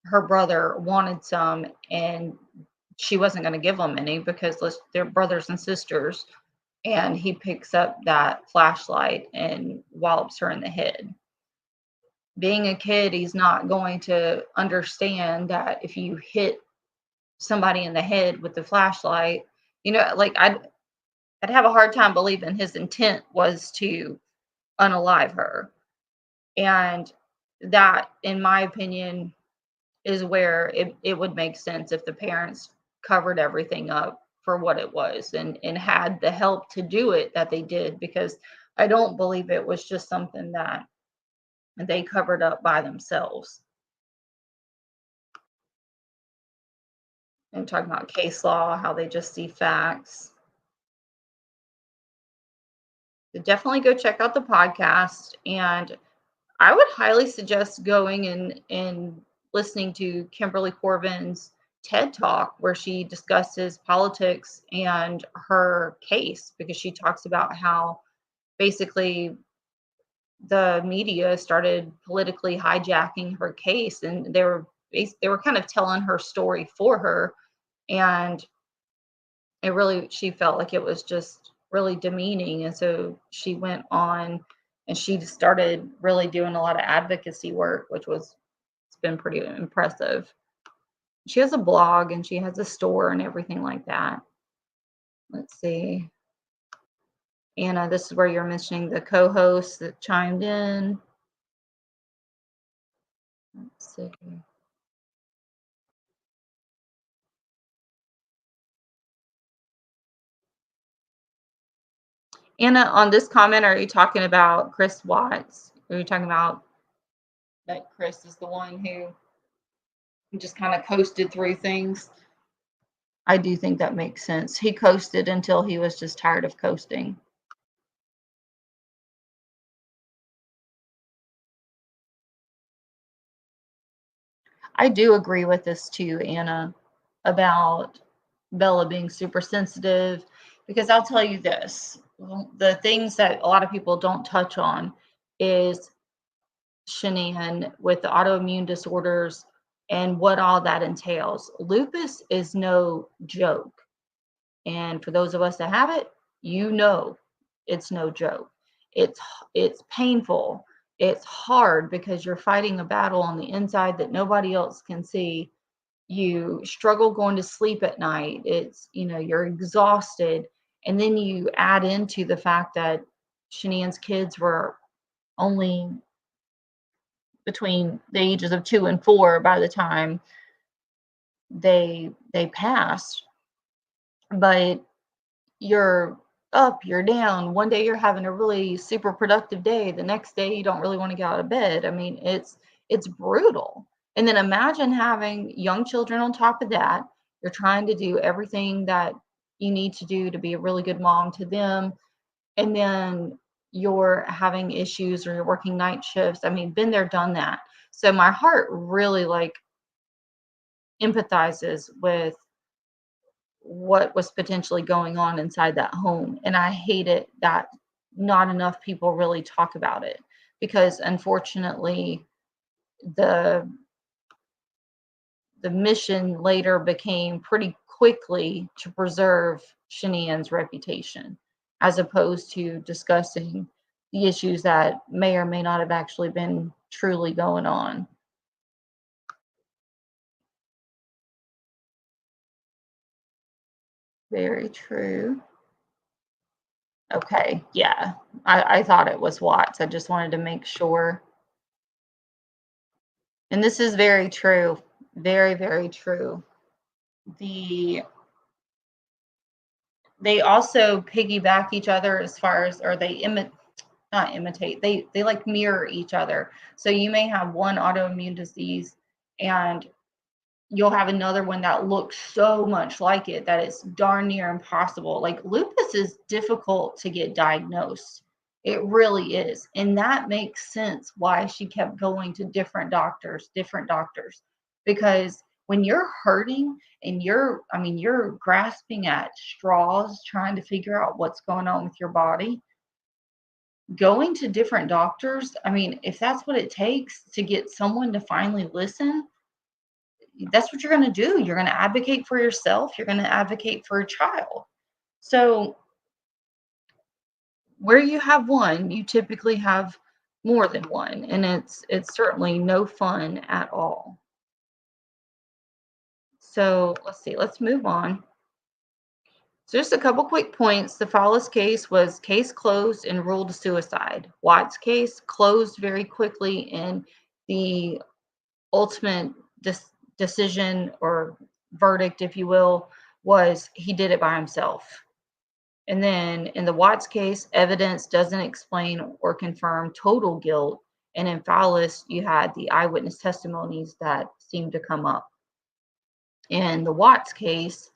her brother wanted some, and she wasn't going to give him any because they're brothers and sisters. And he picks up that flashlight and wallops her in the head. Being a kid, he's not going to understand that if you hit somebody in the head with the flashlight, like I'd have a hard time believing his intent was to unalive her. And that, in my opinion, is where it would make sense if the parents covered everything up for what it was, and had the help to do it that they did, because I don't believe it was just something that they covered up by themselves. And talking about case law, how they just see facts. So definitely go check out the podcast, and I would highly suggest going and listening to Kimberly Corbin's TED Talk, where she discusses politics and her case, because she talks about how basically the media started politically hijacking her case, and they were kind of telling her story for her, and she felt like it was just really demeaning. And so she went on and she started really doing a lot of advocacy work, which was, it's been pretty impressive. She has a blog and she has a store and everything like that. Let's see. Anna, this is where you're mentioning the co-host that chimed in. Let's see. Anna, on this comment, are you talking about Chris Watts? Are you talking about that Chris is the one who just kind of coasted through things? I do think that makes sense. He coasted until he was just tired of coasting. I do agree with this too, Anna, about Bella being super sensitive, because I'll tell you this, the things that a lot of people don't touch on is Shanann with the autoimmune disorders and what all that entails. Lupus is no joke. And for those of us that have it, you know it's no joke. It's it's painful. It's hard because you're fighting a battle on the inside that nobody else can see. You struggle going to sleep at night. It's, you're exhausted. And then you add into the fact that Shanann's kids were only between the ages of 2 and 4 by the time they passed. But you're up, you're down. One day you're having a really super productive day. The next day you don't really want to get out of bed. I mean, it's brutal. And then imagine having young children on top of that. You're trying to do everything that you need to do to be a really good mom to them. And then you're having issues or you're working night shifts. I mean, been there, done that. So my heart really like empathizes with what was potentially going on inside that home. And I hate it that not enough people really talk about it, because unfortunately the the mission later became pretty quickly to preserve Shanann's reputation, as opposed to discussing the issues that may or may not have actually been truly going on. Very true. Okay, yeah. I thought it was Watts. I just wanted to make sure. And this is very true. Very, very true. The they also piggyback each other as far as, or they not imitate. They like mirror each other. So you may have one autoimmune disease and you'll have another one that looks so much like it that it's darn near impossible. Like lupus is difficult to get diagnosed. It really is. And that makes sense why she kept going to different doctors. Because when you're hurting and you're grasping at straws trying to figure out what's going on with your body, going to different doctors, I mean, if that's what it takes to get someone to finally listen, that's what you're going to do. You're going to advocate for yourself. You're going to advocate for a child. So where you have one, you typically have more than one, and it's certainly no fun at all. So let's see. Let's move on. So just a couple quick points. The Fowles case was case closed and ruled a suicide. Watts case closed very quickly, and the ultimate decision or verdict, if you will, was he did it by himself. And then in the Watts case, evidence doesn't explain or confirm total guilt. And in Fowles, you had the eyewitness testimonies that seemed to come up. In the Watts case,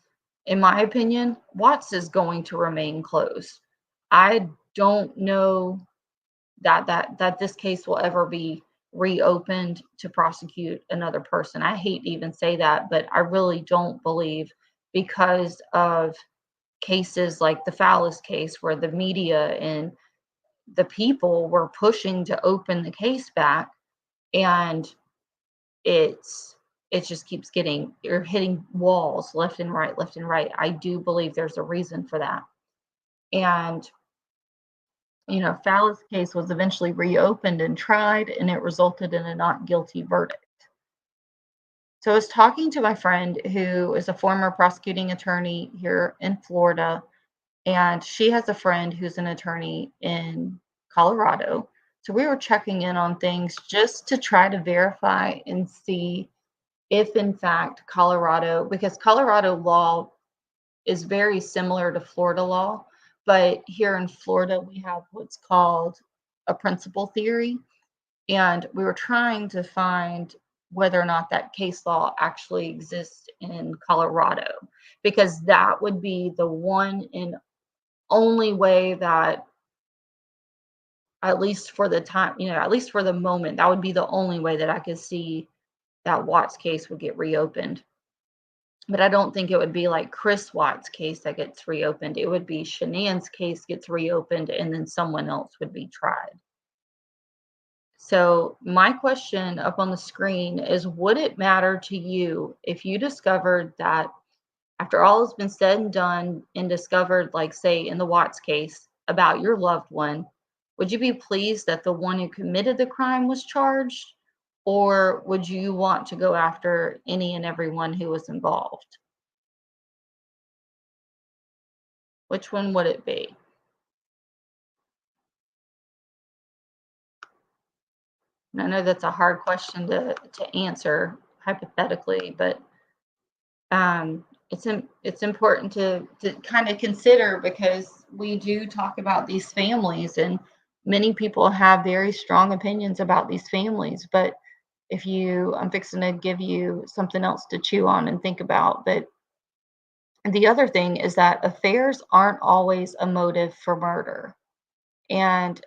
in my opinion, Watts is going to remain closed. I don't know that this case will ever be reopened to prosecute another person. I hate to even say that, but I really don't believe, because of cases like the Fowles case where the media and the people were pushing to open the case back, and it just keeps getting, you're hitting walls left and right, left and right. I do believe there's a reason for that. And Fowles case was eventually reopened and tried, and it resulted in a not guilty verdict. So I was talking to my friend who is a former prosecuting attorney here in Florida, and she has a friend who's an attorney in Colorado. So we were checking in on things just to try to verify and see if, in fact, Colorado, because Colorado law is very similar to Florida law, but here in Florida, we have what's called a principal theory. And we were trying to find whether or not that case law actually exists in Colorado, because that would be the one and only way that, at least for the time, at least for the moment, that would be the only way that I could see that Watts case would get reopened. But I don't think it would be like Chris Watts' case that gets reopened. It would be Shanann's case gets reopened and then someone else would be tried. So my question up on the screen is, would it matter to you if you discovered that after all has been said and done and discovered, like say in the Watts case, about your loved one, would you be pleased that the one who committed the crime was charged? Or would you want to go after any and everyone who was involved? Which one would it be? And I know that's a hard question to answer hypothetically, but it's important to kind of consider, because we do talk about these families, and many people have very strong opinions about these families. But I'm fixing to give you something else to chew on and think about. But the other thing is that affairs aren't always a motive for murder, and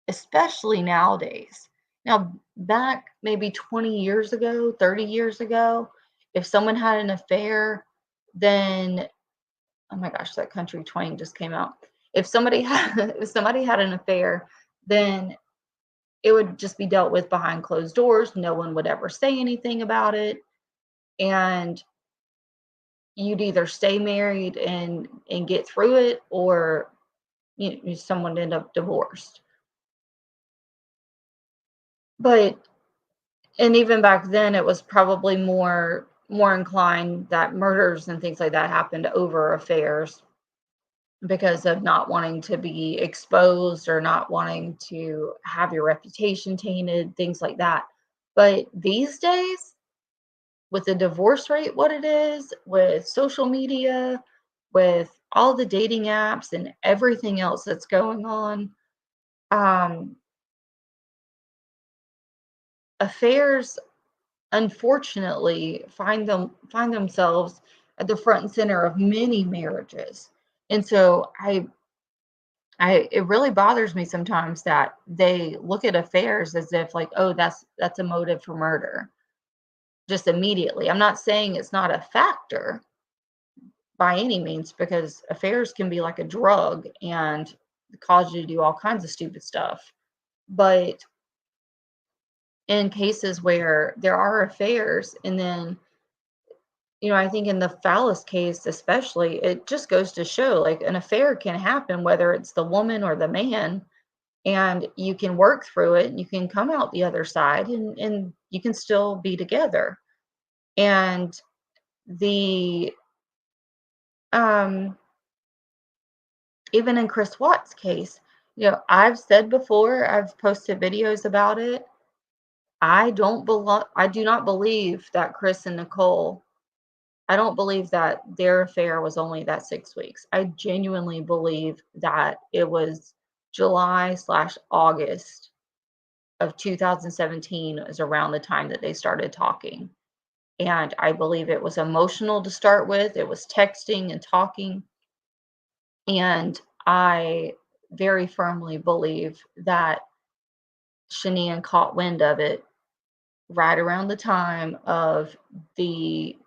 especially nowadays. Now, back maybe 20 years ago, 30 years ago, if someone had an affair, then oh my gosh, that country twang just came out. If somebody had an affair, then it would just be dealt with behind closed doors. No one would ever say anything about it, and you'd either stay married and get through it, or someone would end up divorced. But and even back then, it was probably more inclined that murders and things like that happened over affairs, because of not wanting to be exposed or not wanting to have your reputation tainted, things like that. But these days, with the divorce rate what it is, with social media, with all the dating apps and everything else that's going on, um, affairs unfortunately find themselves at the front and center of many marriages. And so I it really bothers me sometimes that they look at affairs as if like, oh, that's a motive for murder, just immediately. I'm not saying it's not a factor by any means, because affairs can be like a drug and cause you to do all kinds of stupid stuff. But in cases where there are affairs, and then I think in the Phallus case especially, it just goes to show, like, an affair can happen whether it's the woman or the man, and you can work through it and you can come out the other side, and you can still be together. And the um even in Chris Watts case, I've said before, I've posted videos about it. I do not believe that Chris and Nicole, I don't believe that their affair was only that 6 weeks. I genuinely believe that it was July/August of 2017 is around the time that they started talking. And I believe it was emotional to start with. It was texting and talking. And I very firmly believe that Shanann caught wind of it right around the time of the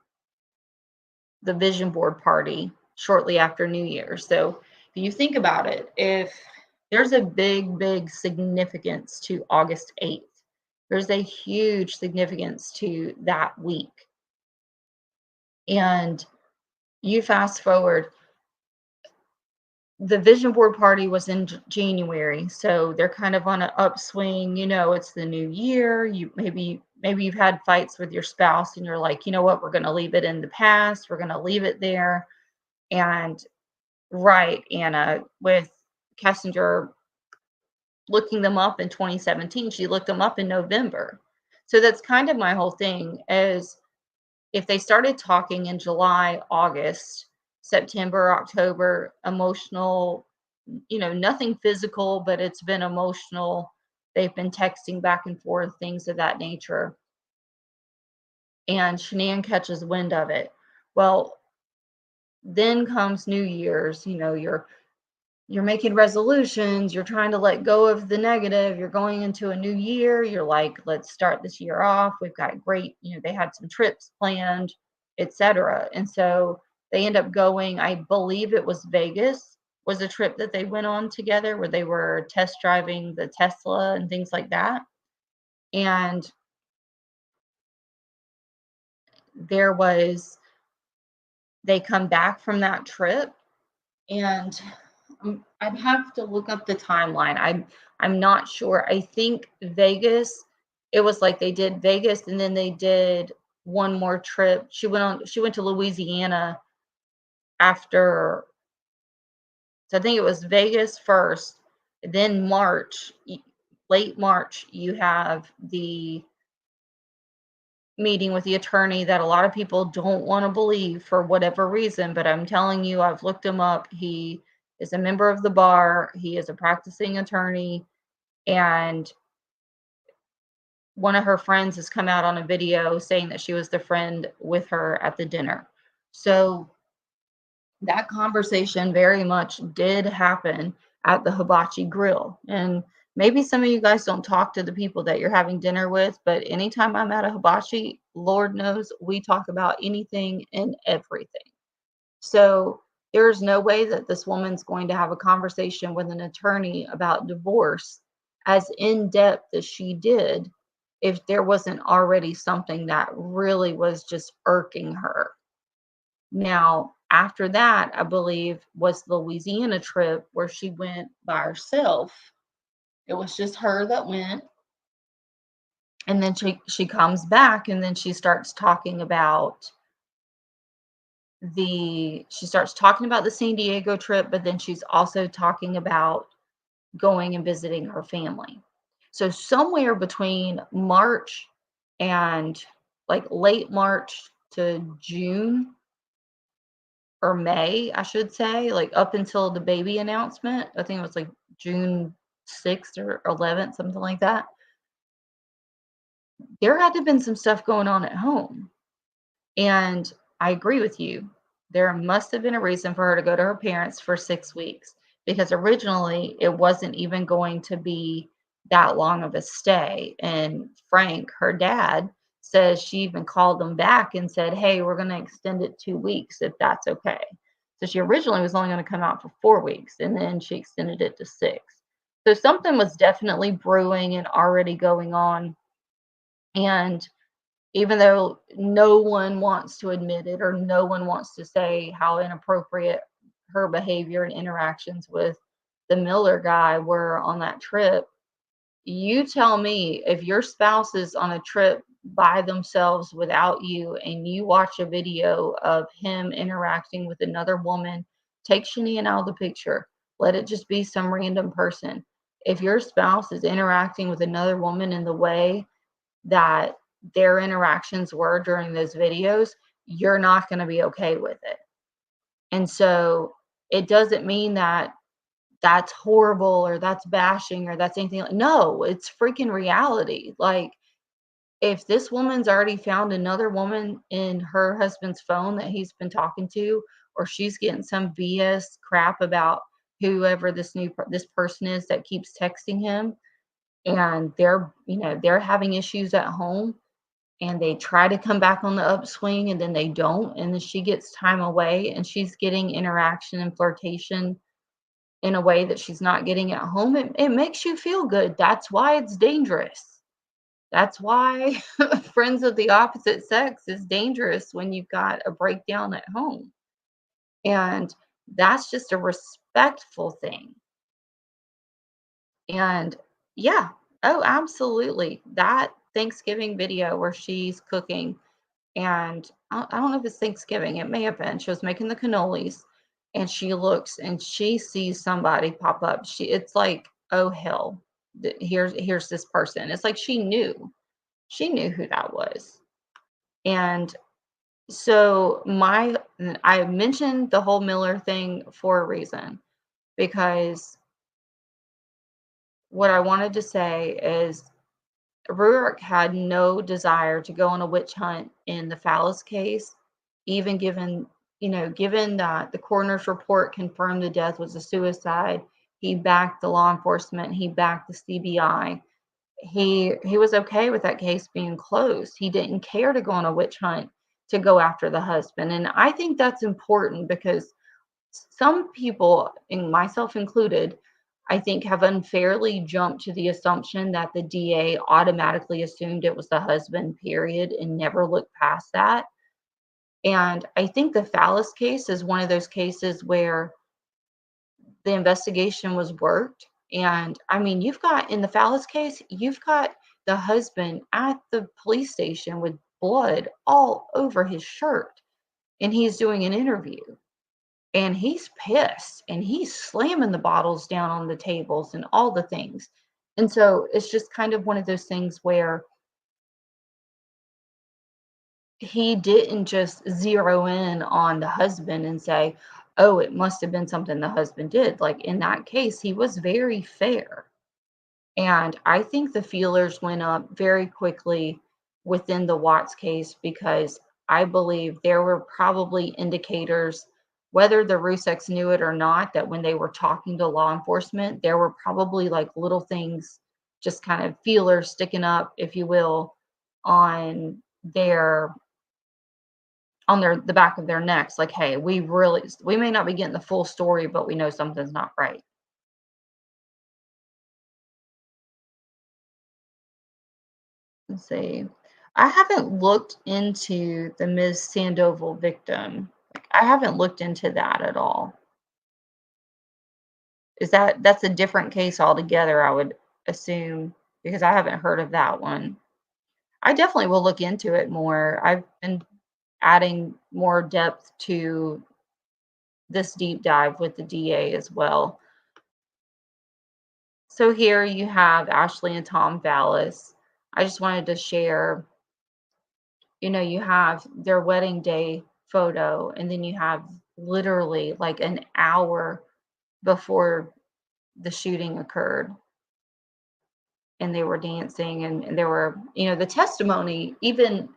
the vision board party shortly after New Year's. So if you think about it, if there's a big significance to August 8th, there's a huge significance to that week. And you fast forward, the vision board party was in January, so they're kind of on an upswing. It's the new year. You maybe maybe you've had fights with your spouse and you're like, you know what, we're going to leave it in the past. We're going to leave it there. And right, Anna, with Kessinger looking them up in 2017, she looked them up in November. So that's kind of my whole thing is if they started talking in July, August, September, October, emotional, nothing physical, but it's been emotional. They've been texting back and forth, things of that nature. And Shanann catches wind of it. Well, then comes New Year's, you're making resolutions, you're trying to let go of the negative, you're going into a new year, you're like, let's start this year off. We've got great, they had some trips planned, etc. And so they end up going, I believe it was Vegas, was a trip that they went on together where they were test driving the Tesla and things like that. And there was, they come back from that trip and I'd have to look up the timeline. I'm not sure. I think Vegas, it was like they did Vegas and then they did one more trip. She went to Louisiana after, so I think it was Vegas first, then March, late March, you have the meeting with the attorney that a lot of people don't want to believe for whatever reason, but I'm telling you, I've looked him up. He is a member of the bar. He is a practicing attorney, and one of her friends has come out on a video saying that she was the friend with her at the dinner. So that conversation very much did happen at the Hibachi Grill. And maybe some of you guys don't talk to the people that you're having dinner with, but anytime I'm at a hibachi, Lord knows we talk about anything and everything. So there's no way that this woman's going to have a conversation with an attorney about divorce as in depth as she did if there wasn't already something that really was just irking her. Now, after that, I believe was the Louisiana trip where she went by herself. It was just her that went. And then she comes back and then she starts talking about the San Diego trip, but then she's also talking about going and visiting her family. So somewhere between March and like late March to June or May, I should say, like up until the baby announcement. I think it was like June 6th or 11th, something like that. There had to have been some stuff going on at home. And I agree with you. There must have been a reason for her to go to her parents for 6 weeks because originally it wasn't even going to be that long of a stay. And Frank, her dad, says she even called them back and said, hey, we're going to extend it 2 weeks if that's okay. So she originally was only going to come out for 4 weeks and then she extended it to 6. So something was definitely brewing and already going on. And even though no one wants to admit it or no one wants to say how inappropriate her behavior and interactions with the Miller guy were on that trip, you tell me if your spouse is on a trip by themselves without you and you watch a video of him interacting with another woman, take Shania out of the picture. Let it just be some random person. If your spouse is interacting with another woman in the way that their interactions were during those videos, you're not going to be okay with it. And so it doesn't mean that that's horrible or that's bashing or that's anything. No, it's freaking reality. Like, if this woman's already found another woman in her husband's phone that he's been talking to, or she's getting some BS crap about whoever this person is that keeps texting him, and they're having issues at home, and they try to come back on the upswing and then they don't, and then she gets time away and she's getting interaction and flirtation in a way that she's not getting at home, it makes you feel good. That's why it's dangerous. That's why friends of the opposite sex is dangerous when you've got a breakdown at home. And that's just a respectful thing. And yeah, oh, absolutely. That Thanksgiving video where she's cooking, and I don't know if it's Thanksgiving, it may have been. She was making the cannolis, and she looks and she sees somebody pop up. It's like, oh hell, here's this person. It's like she knew who that was. And so I mentioned the whole Miller thing for a reason, because what I wanted to say is Ruark had no desire to go on a witch hunt in the Fallis case, even given that the coroner's report confirmed the death was a suicide. He backed the law enforcement, he backed the CBI. He was okay with that case being closed. He didn't care to go on a witch hunt to go after the husband. And I think that's important because some people, and myself included, I think have unfairly jumped to the assumption that the DA automatically assumed it was the husband, period, and never looked past that. And I think the Fallis case is one of those cases where the investigation was worked. And I mean, you've got in the Fallis case, you've got the husband at the police station with blood all over his shirt, and he's doing an interview. And he's pissed and he's slamming the bottles down on the tables and all the things. And so it's just kind of one of those things where he didn't just zero in on the husband and say, oh, it must have been something the husband did. Like in that case, he was very fair. And I think the feelers went up very quickly within the Watts case because I believe there were probably indicators, whether the Ruseks knew it or not, that when they were talking to law enforcement, there were probably like little things, just kind of feelers sticking up, if you will, on the back of their necks. Like, hey, we may not be getting the full story, but we know something's not right. Let's see. I haven't looked into the Ms. Sandoval victim. Like, I haven't looked into that at all. That's a different case altogether, I would assume, because I haven't heard of that one. I definitely will look into it more. I've been adding more depth to this deep dive with the DA as well. So here you have Ashley and Tom Vallis. I just wanted to share, you have their wedding day photo, and then you have literally like an hour before the shooting occurred, and they were dancing, and there were, the testimony, even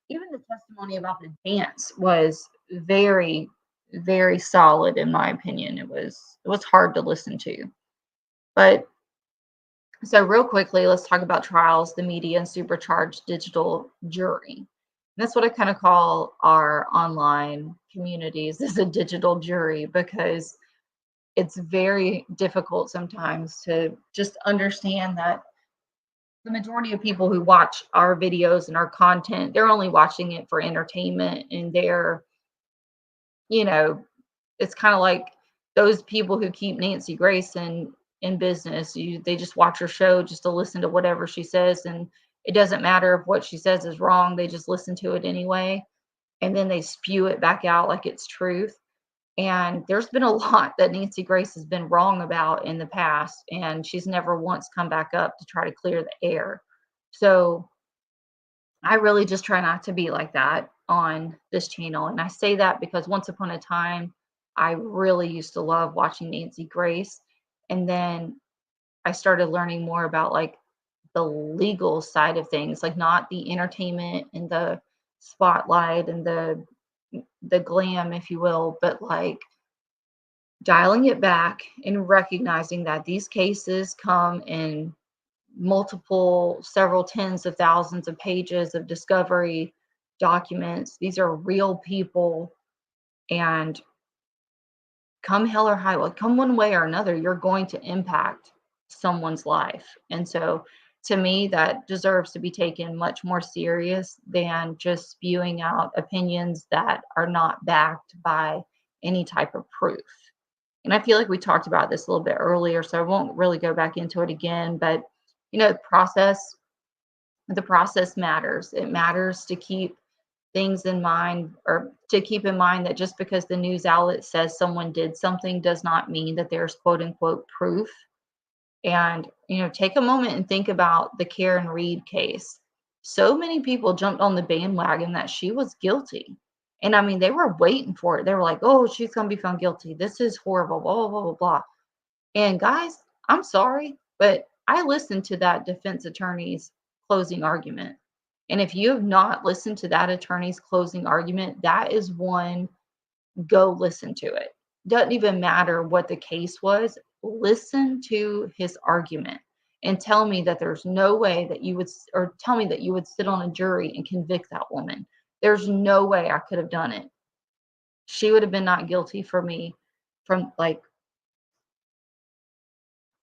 the testimony about the dance was very, very solid in my opinion. It was hard to listen to. But so real quickly, let's talk about trials, the media, and supercharged digital jury. That's what I kind of call our online communities as a digital jury, because it's very difficult sometimes to just understand that the majority of people who watch our videos and our content, they're only watching it for entertainment, and you know, it's kind of like those people who keep Nancy Grace in business. They just watch her show just to listen to whatever she says, and it doesn't matter if what she says is wrong. They just listen to it anyway, and then they spew it back out like it's truth. And there's been a lot that Nancy Grace has been wrong about in the past, and she's never once come back up to try to clear the air. So I really just try not to be like that on this channel. And I say that because once upon a time, I really used to love watching Nancy Grace. And then I started learning more about like the legal side of things, like not the entertainment and the spotlight and the glam, if you will, but like dialing it back and recognizing that these cases come in several tens of thousands of pages of discovery documents. These are real people, and come hell or high, well, come one way or another, you're going to impact someone's life. And so to me, that deserves to be taken much more serious than just spewing out opinions that are not backed by any type of proof. And I feel like we talked about this a little bit earlier, so I won't really go back into it again. But, the process The process matters. It matters to keep things in mind, or to keep in mind that just because the news outlet says someone did something does not mean that there's quote unquote proof. And, take a moment and think about the Karen Reed case. So many people jumped on the bandwagon that she was guilty. And I mean, they were waiting for it. They were like, oh, she's going to be found guilty. This is horrible, blah, blah, blah, blah, blah. And guys, I'm sorry, but I listened to that defense attorney's closing argument. And if you have not listened to that attorney's closing argument, that is one, go listen to it. Doesn't even matter what the case was. Listen to his argument and tell me that there's no way that you would, or tell me that you would sit on a jury and convict that woman. There's no way I could have done it. She would have been not guilty for me from, like,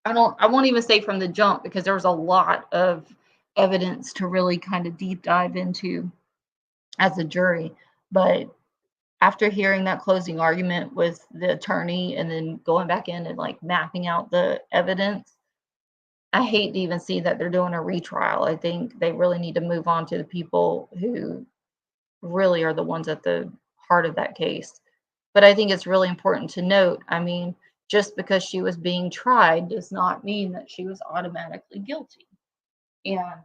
I won't even say from the jump, because there was a lot of evidence to really kind of deep dive into as a jury. But after hearing that closing argument with the attorney and then going back in and like mapping out the evidence, I hate to even see that they're doing a retrial. I think they really need to move on to the people who really are the ones at the heart of that case. But I think it's really important to note, I mean, just because she was being tried does not mean that she was automatically guilty. And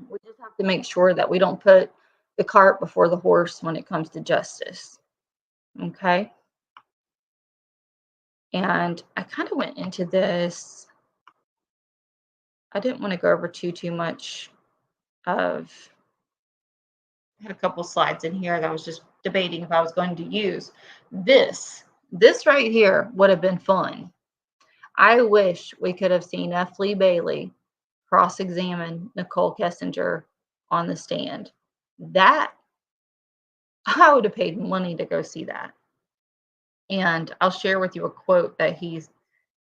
we just have to make sure that we don't put the cart before the horse when it comes to justice. Okay. And I kind of went into this. I didn't want to go over too much of, I had a couple slides in here that I was just debating if I was going to use. This right here would have been fun. I wish we could have seen F. Lee Bailey cross-examine Nicole Kessinger on the stand. That, I would have paid money to go see that. And I'll share with you a quote that he's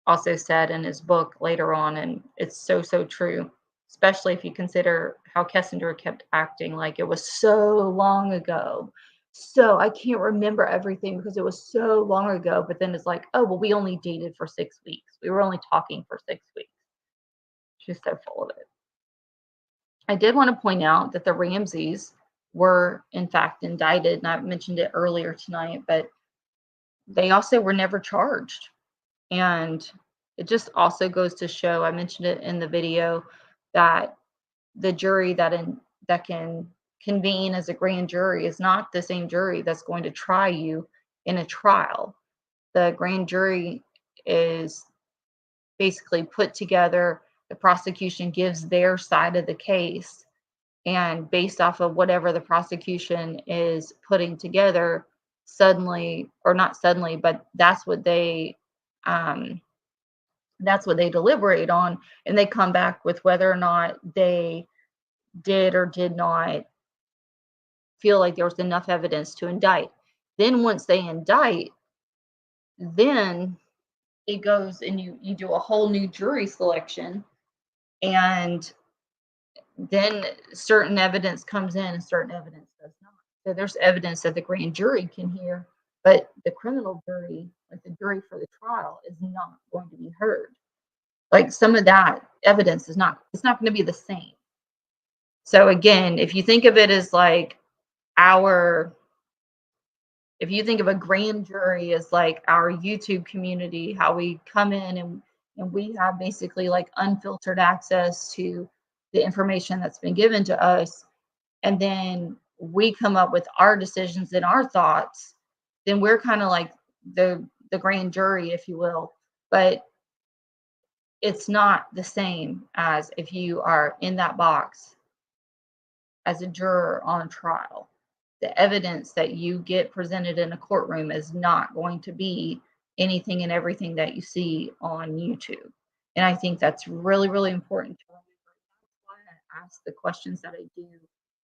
also said in his book later on, and it's so, so true, especially if you consider how Kessinger kept acting like it was so long ago. So I can't remember everything because it was so long ago, but then it's like, oh, well, we only dated for 6 weeks. We were only talking for 6 weeks. She's so full of it. I did want to point out that the Ramseys were, in fact, indicted, and I mentioned it earlier tonight, but they also were never charged. And it just also goes to show, I mentioned it in the video, that the jury that can convene as a grand jury is not the same jury that's going to try you in a trial. The grand jury is basically put together, the prosecution gives their side of the case, and based off of whatever the prosecution is putting together, suddenly, or not suddenly, but um, that's what they deliberate on, and they come back with whether or not they did or did not feel like there was enough evidence to indict. Then once they indict, then it goes and you do a whole new jury selection, and then certain evidence comes in and certain evidence does not. So there's evidence that the grand jury can hear, but the criminal jury, like the jury for the trial, is not going to be heard. Like, some of that evidence is not, it's not going to be the same. So again, if you think of it as like our, if you think of a grand jury as like our YouTube community, how we come in and we have basically like unfiltered access to the information that's been given to us, and then we come up with our decisions and our thoughts, then we're kind of like the grand jury, if you will. But it's not the same as if you are in that box as a juror on a trial. The evidence that you get presented in a courtroom is not going to be anything and everything that you see on YouTube. And I think that's really, really important to remember. That's why I ask the questions that I do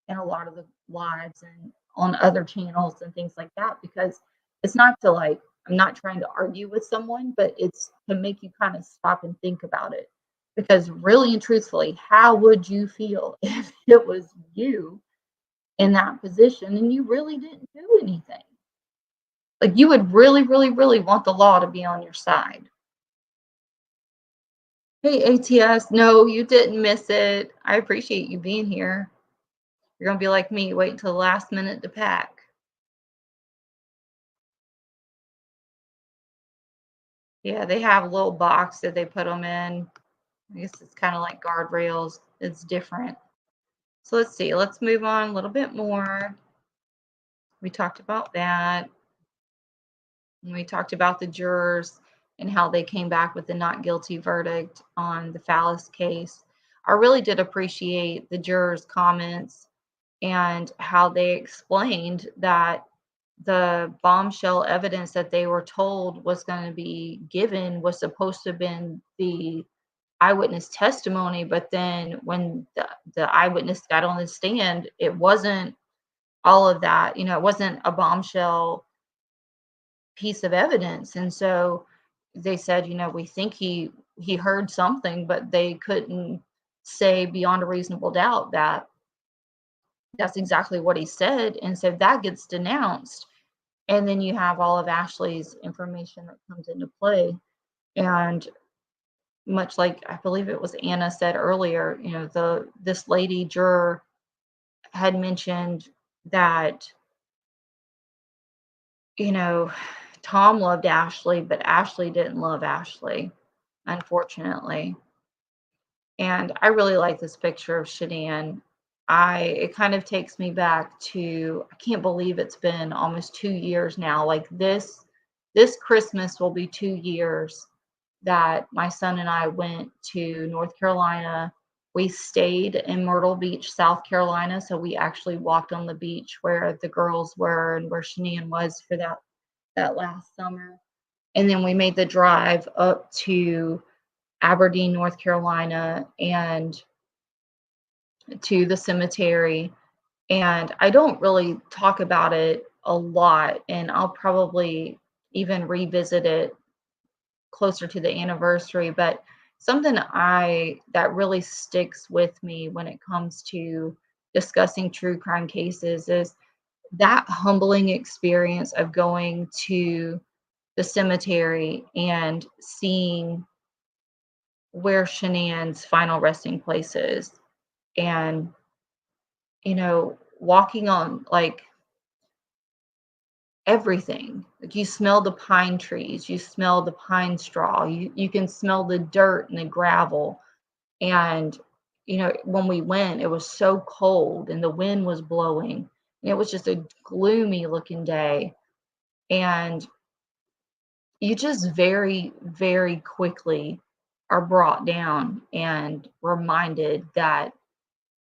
in a lot of the lives and on other channels and things like that, because it's not to like, I'm not trying to argue with someone, but it's to make you kind of stop and think about it. Because really and truthfully, how would you feel if it was you in that position and you really didn't do anything? Like, you would really, really, really want the law to be on your side. Hey, ATS. No, you didn't miss it. I appreciate you being here. You're gonna be like me, wait until the last minute to pack. Yeah, they have a little box that they put them in. I guess it's kind of like guardrails. It's different. So let's see. Let's move on a little bit more. We talked about that. And we talked about the jurors and how they came back with the not guilty verdict on the Fallis case. I really did appreciate the jurors' comments and how they explained that the bombshell evidence that they were told was going to be given was supposed to have been the eyewitness testimony, but then when the eyewitness got on the stand, it wasn't all of that. It wasn't a bombshell piece of evidence. And so they said, we think he heard something, but they couldn't say beyond a reasonable doubt that that's exactly what he said. And so that gets denounced. And then you have all of Ashley's information that comes into play. And much like I believe it was Anna said earlier, this lady juror had mentioned that, you know, Tom loved Ashley, but Ashley didn't love Ashley, unfortunately. And I really like this picture of Shanann. It kind of takes me back to, I can't believe it's been almost 2 years now. Like this Christmas will be 2 years that my son and I went to North Carolina. We stayed in Myrtle Beach, South Carolina. So we actually walked on the beach where the girls were and where Shanann was for that last summer. And then we made the drive up to Aberdeen, North Carolina, and to the cemetery. And I don't really talk about it a lot, and I'll probably even revisit it closer to the anniversary. But something that really sticks with me when it comes to discussing true crime cases is that humbling experience of going to the cemetery and seeing where Shanann's final resting place is. And, walking on like everything. Like you smell the pine trees, you smell the pine straw, you can smell the dirt and the gravel. And, when we went, it was so cold and the wind was blowing. And it was just a gloomy looking day. And you just very, very quickly are brought down and reminded that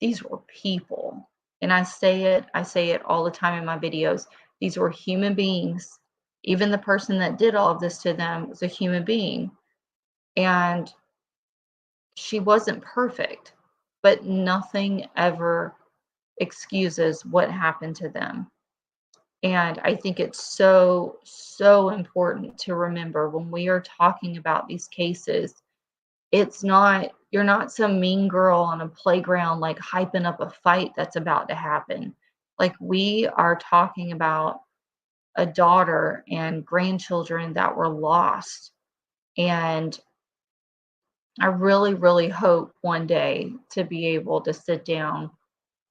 these were people. And I say it all the time in my videos. These were human beings. Even the person that did all of this to them was a human being. And she wasn't perfect, but nothing ever excuses what happened to them. And I think it's so, so important to remember when we are talking about these cases, you're not some mean girl on a playground, like hyping up a fight that's about to happen. Like we are talking about a daughter and grandchildren that were lost. And I really, really hope one day to be able to sit down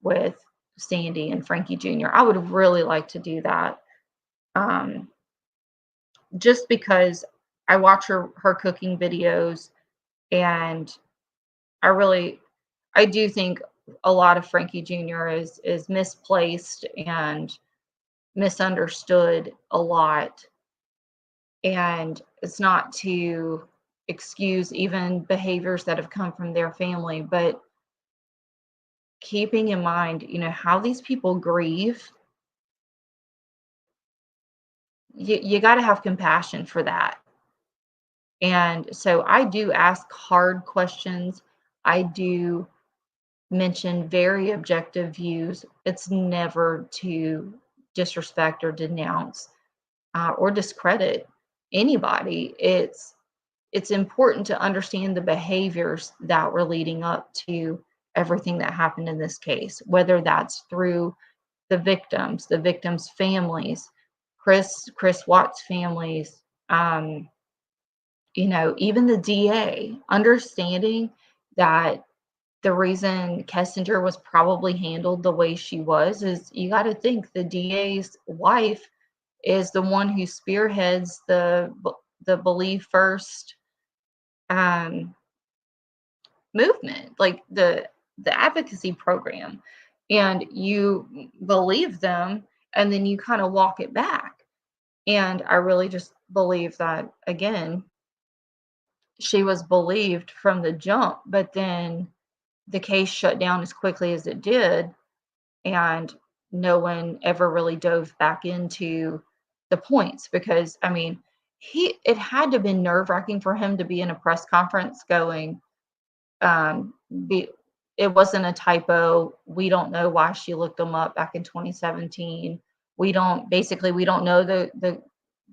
with Sandy and Frankie Jr. I would really like to do that. Um, just because I watch her cooking videos, and I really I do think a lot of Frankie Jr. is misplaced and misunderstood a lot. And it's not to excuse even behaviors that have come from their family, but keeping in mind, how these people grieve, you got to have compassion for that. And so I do ask hard questions. I do mention very objective views. It's never to disrespect or denounce or discredit anybody. It's important to understand the behaviors that were leading up to everything that happened in this case, whether that's through the victims' families, Chris Watts' families, Even the DA understanding that the reason Kessinger was probably handled the way she was is you got to think the DA's wife is the one who spearheads the Believe First um, movement, like the advocacy program, and you believe them, and then you kind of walk it back. And I really just believe that again, she was believed from the jump, but then the case shut down as quickly as it did, and no one ever really dove back into the points because I mean, it had to have been nerve-wracking for him to be in a press conference going, be it wasn't a typo. We don't know why she looked them up back in 2017. We don't know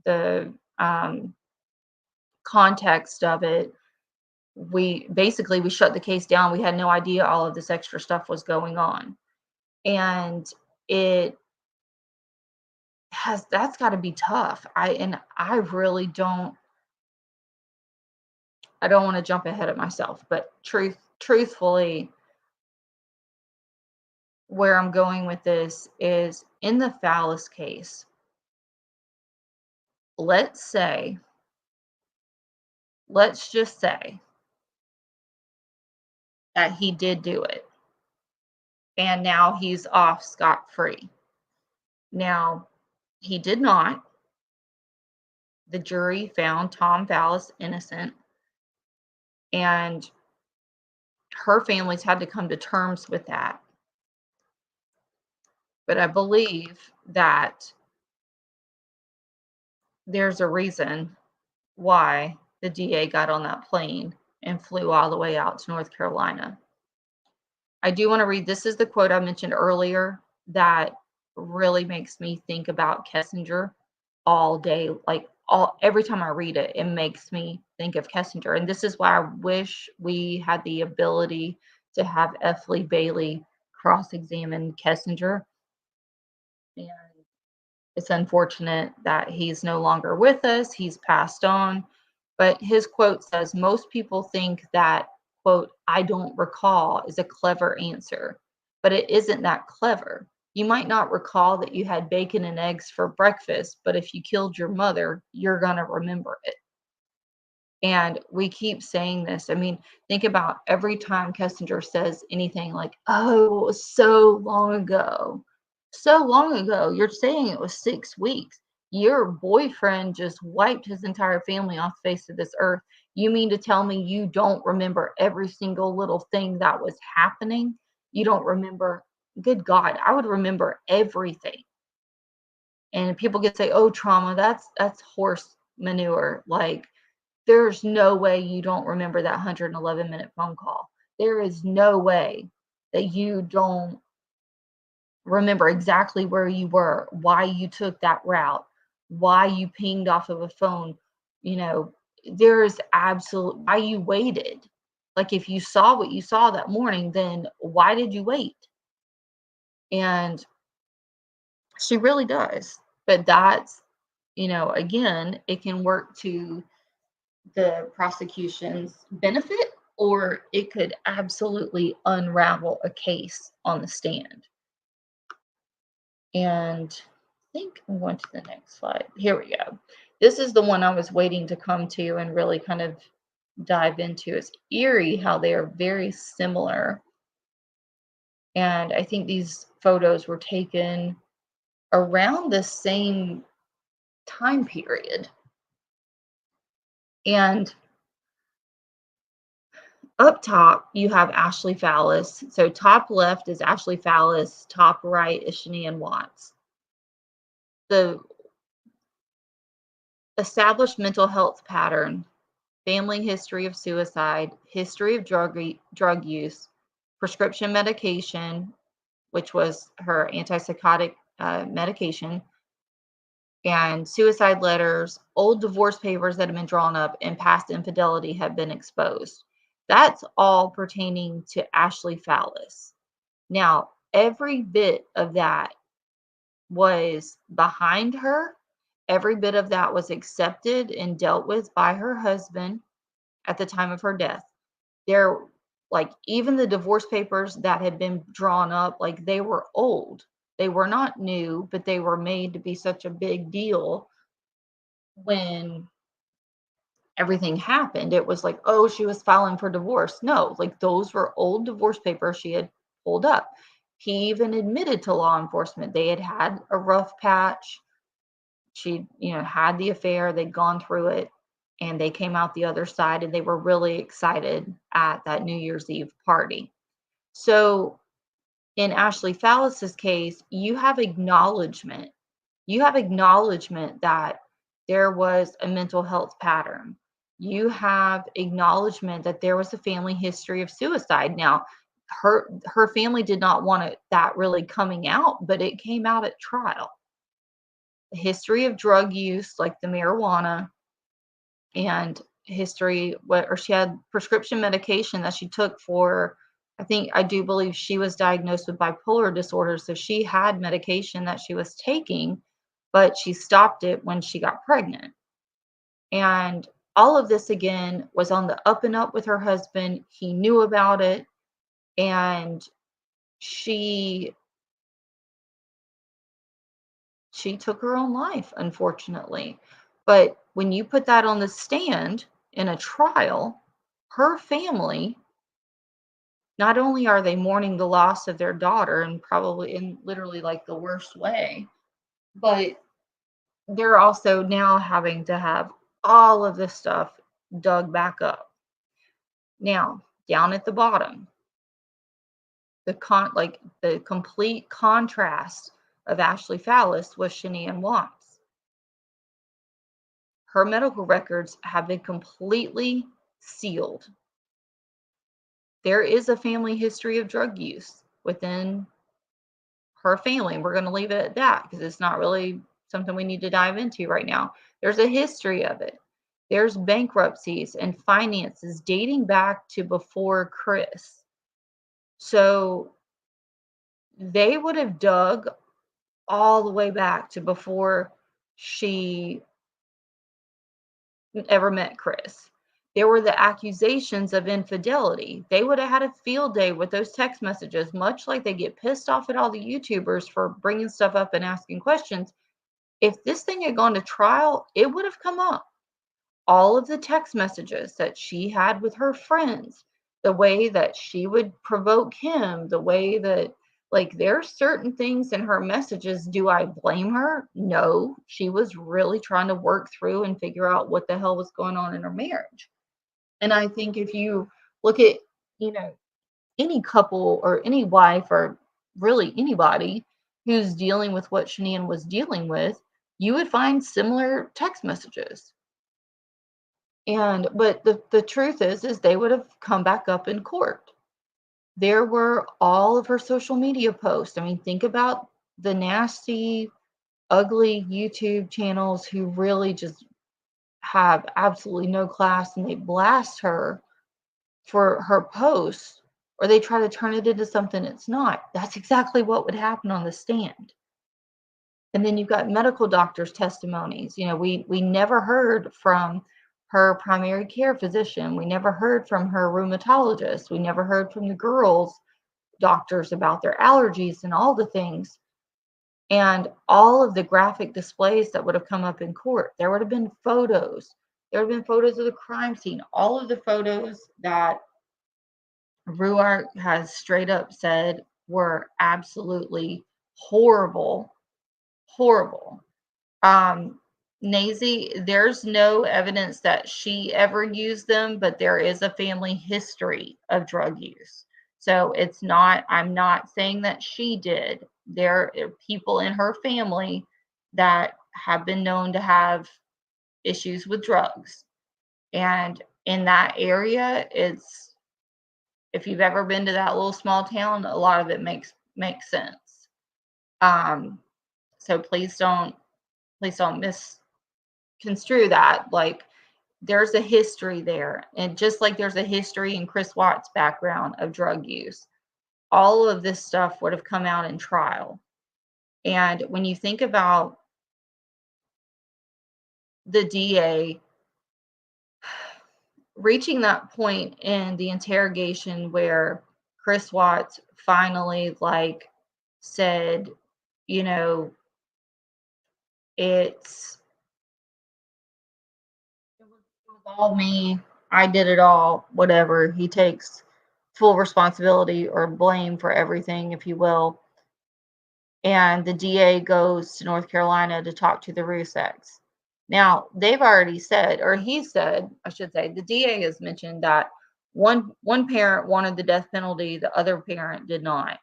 the context of it. We shut the case down. We had no idea all of this extra stuff was going on. And it that's got to be tough. I really don't want to jump ahead of myself, but truthfully, where I'm going with this is in the Phallus case. Let's say, let's just say that he did do it and now he's off scot-free. Now, he did not. The jury found Tom Phallus innocent, and her family's had to come to terms with that. But I believe that there's a reason why the DA got on that plane and flew all the way out to North Carolina. I do want to read, this is the quote I mentioned earlier that really makes me think about Kessinger all day. Like every time I read it, it makes me think of Kessinger. And this is why I wish we had the ability to have F. Lee Bailey cross-examine Kessinger. And it's unfortunate that he's no longer with us. He's passed on. But his quote says, most people think that, quote, I don't recall is a clever answer, but it isn't that clever. You might not recall that you had bacon and eggs for breakfast, but if you killed your mother, you're going to remember it. And we keep saying this. I mean, think about every time Kessinger says anything like, oh, it was so long ago. So long ago. You're saying it was 6 weeks. Your boyfriend just wiped his entire family off the face of this earth. You mean to tell me you don't remember every single little thing that was happening? You don't remember? Good God, I would remember everything. And people get say, oh, trauma, that's horse manure. Like, there's no way you don't remember that 111-minute phone call. There is no way that you don't remember exactly where you were, why you took that route, why you pinged off of a phone. There's absolute why you waited. Like if you saw what you saw that morning, then why did you wait? And she really does. But that's, again, it can work to the prosecution's benefit, or it could absolutely unravel a case on the stand. And I think I'm going to the next slide. Here we go. This is the one I was waiting to come to and really kind of dive into. It's eerie how they are very similar. And I think these photos were taken around the same time period. And up top, you have Ashley Phallus. So top left is Ashley Phallus, top right is Shanae Watts. The established mental health pattern, family history of suicide, history of drug use, prescription medication, which was her antipsychotic medication, and suicide letters, old divorce papers that have been drawn up, and past infidelity have been exposed. That's all pertaining to Ashley Phallus. Now, every bit of that was behind her Every bit of that was accepted and dealt with by her husband at the time of her death. There, like, even the divorce papers that had been drawn up, like, they were old. They were not new, but they were made to be such a big deal when everything happened. It was like, oh, she was filing for divorce. No, like, those were old divorce papers she had pulled up. He even admitted to law enforcement they had had a rough patch. She, had the affair, they'd gone through it, and they came out the other side, and they were really excited at that New Year's Eve party. So in Ashley Fallis's case, you have acknowledgement. You have acknowledgement that there was a mental health pattern. You have acknowledgement that there was a family history of suicide. Now, her family did not want that really coming out, but it came out at trial. A history of drug use, like the marijuana, and or she had prescription medication that she took for, I do believe she was diagnosed with bipolar disorder. So she had medication that she was taking, but she stopped it when she got pregnant. And all of this again was on the up and up with her husband. He knew about it, and she took her own life, unfortunately. But when you put that on the stand in a trial, her family, not only are they mourning the loss of their daughter, and probably in literally like the worst way, but they're also now having to have all of this stuff dug back up. Now, down at the bottom, the complete contrast of Ashley Fallis was Shanian Watts. Her medical records have been completely sealed. There is a family history of drug use within her family. We're going to leave it at that because it's not really something we need to dive into right now. There's a history of it. There's bankruptcies and finances dating back to before Chris. So they would have dug all the way back to before she ever met Chris. There were the accusations of infidelity. They would have had a field day with those text messages, much like they get pissed off at all the YouTubers for bringing stuff up and asking questions. If this thing had gone to trial, it would have come up. All of the text messages that she had with her friends, the way that she would provoke him, the way that, like, there are certain things in her messages. Do I blame her? No, she was really trying to work through and figure out what the hell was going on in her marriage. And I think if you look at, any couple or any wife or really anybody who's dealing with what Shanian was dealing with, you would find similar text messages. But the truth is they would have come back up in court. There were all of her social media posts. I mean, think about the nasty, ugly YouTube channels who really just have absolutely no class, and they blast her for her posts, or they try to turn it into something it's not. That's exactly what would happen on the stand. And then you've got medical doctors' testimonies. We never heard from her primary care physician. We never heard from her rheumatologist. We never heard from the girls' doctors about their allergies and all the things. And all of the graphic displays that would have come up in court. There would have been photos. There would have been photos of the crime scene. All of the photos that Ruark has straight up said were absolutely horrible, horrible. Nazy, there's no evidence that she ever used them, but there is a family history of drug use. So I'm not saying that she did. There are people in her family that have been known to have issues with drugs. And in that area, if you've ever been to that little small town, a lot of it makes sense. So please don't misconstrue that. Like, there's a history there, and just like there's a history in Chris Watts' background of drug use, all of this stuff would have come out in trial. And when you think about the DA reaching that point in the interrogation where Chris Watts finally like said, you know, it's it was all me. I did it all, whatever. He takes full responsibility or blame for everything, if you will. And the DA goes to North Carolina to talk to the Ruseks. Now, they've already said, or he said, I should say, the DA has mentioned that one parent wanted the death penalty, the other parent did not.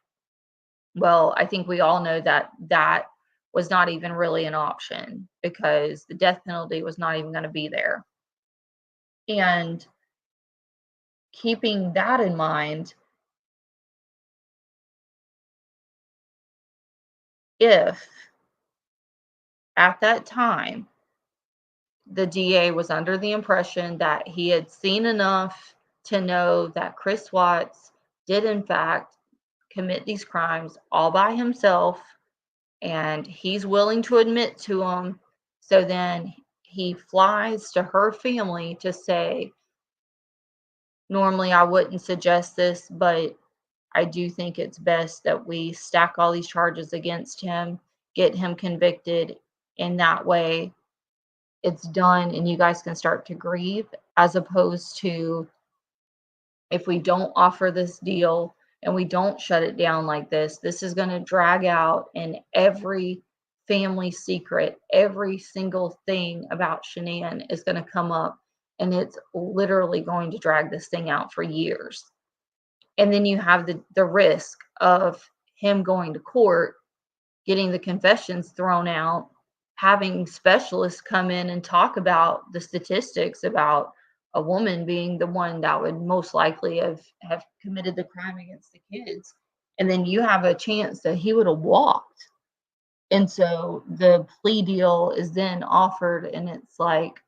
Well, I think we all know that that was not even really an option because the death penalty was not even going to be there. And keeping that in mind, if at that time the DA was under the impression that he had seen enough to know that Chris Watts did, in fact, commit these crimes all by himself, and he's willing to admit to them. So then he flies to her family to say, normally I wouldn't suggest this, but I do think it's best that we stack all these charges against him, get him convicted, in that way it's done and you guys can start to grieve, as opposed to if we don't offer this deal and we don't shut it down like this is going to drag out, and every family secret, every single thing about Shanann is going to come up, and it's literally going to drag this thing out for years. And then you have the risk of him going to court, getting the confessions thrown out, having specialists come in and talk about the statistics about a woman being the one that would most likely have committed the crime against the kids. And then you have a chance that he would have walked. And so the plea deal is then offered, and it's like,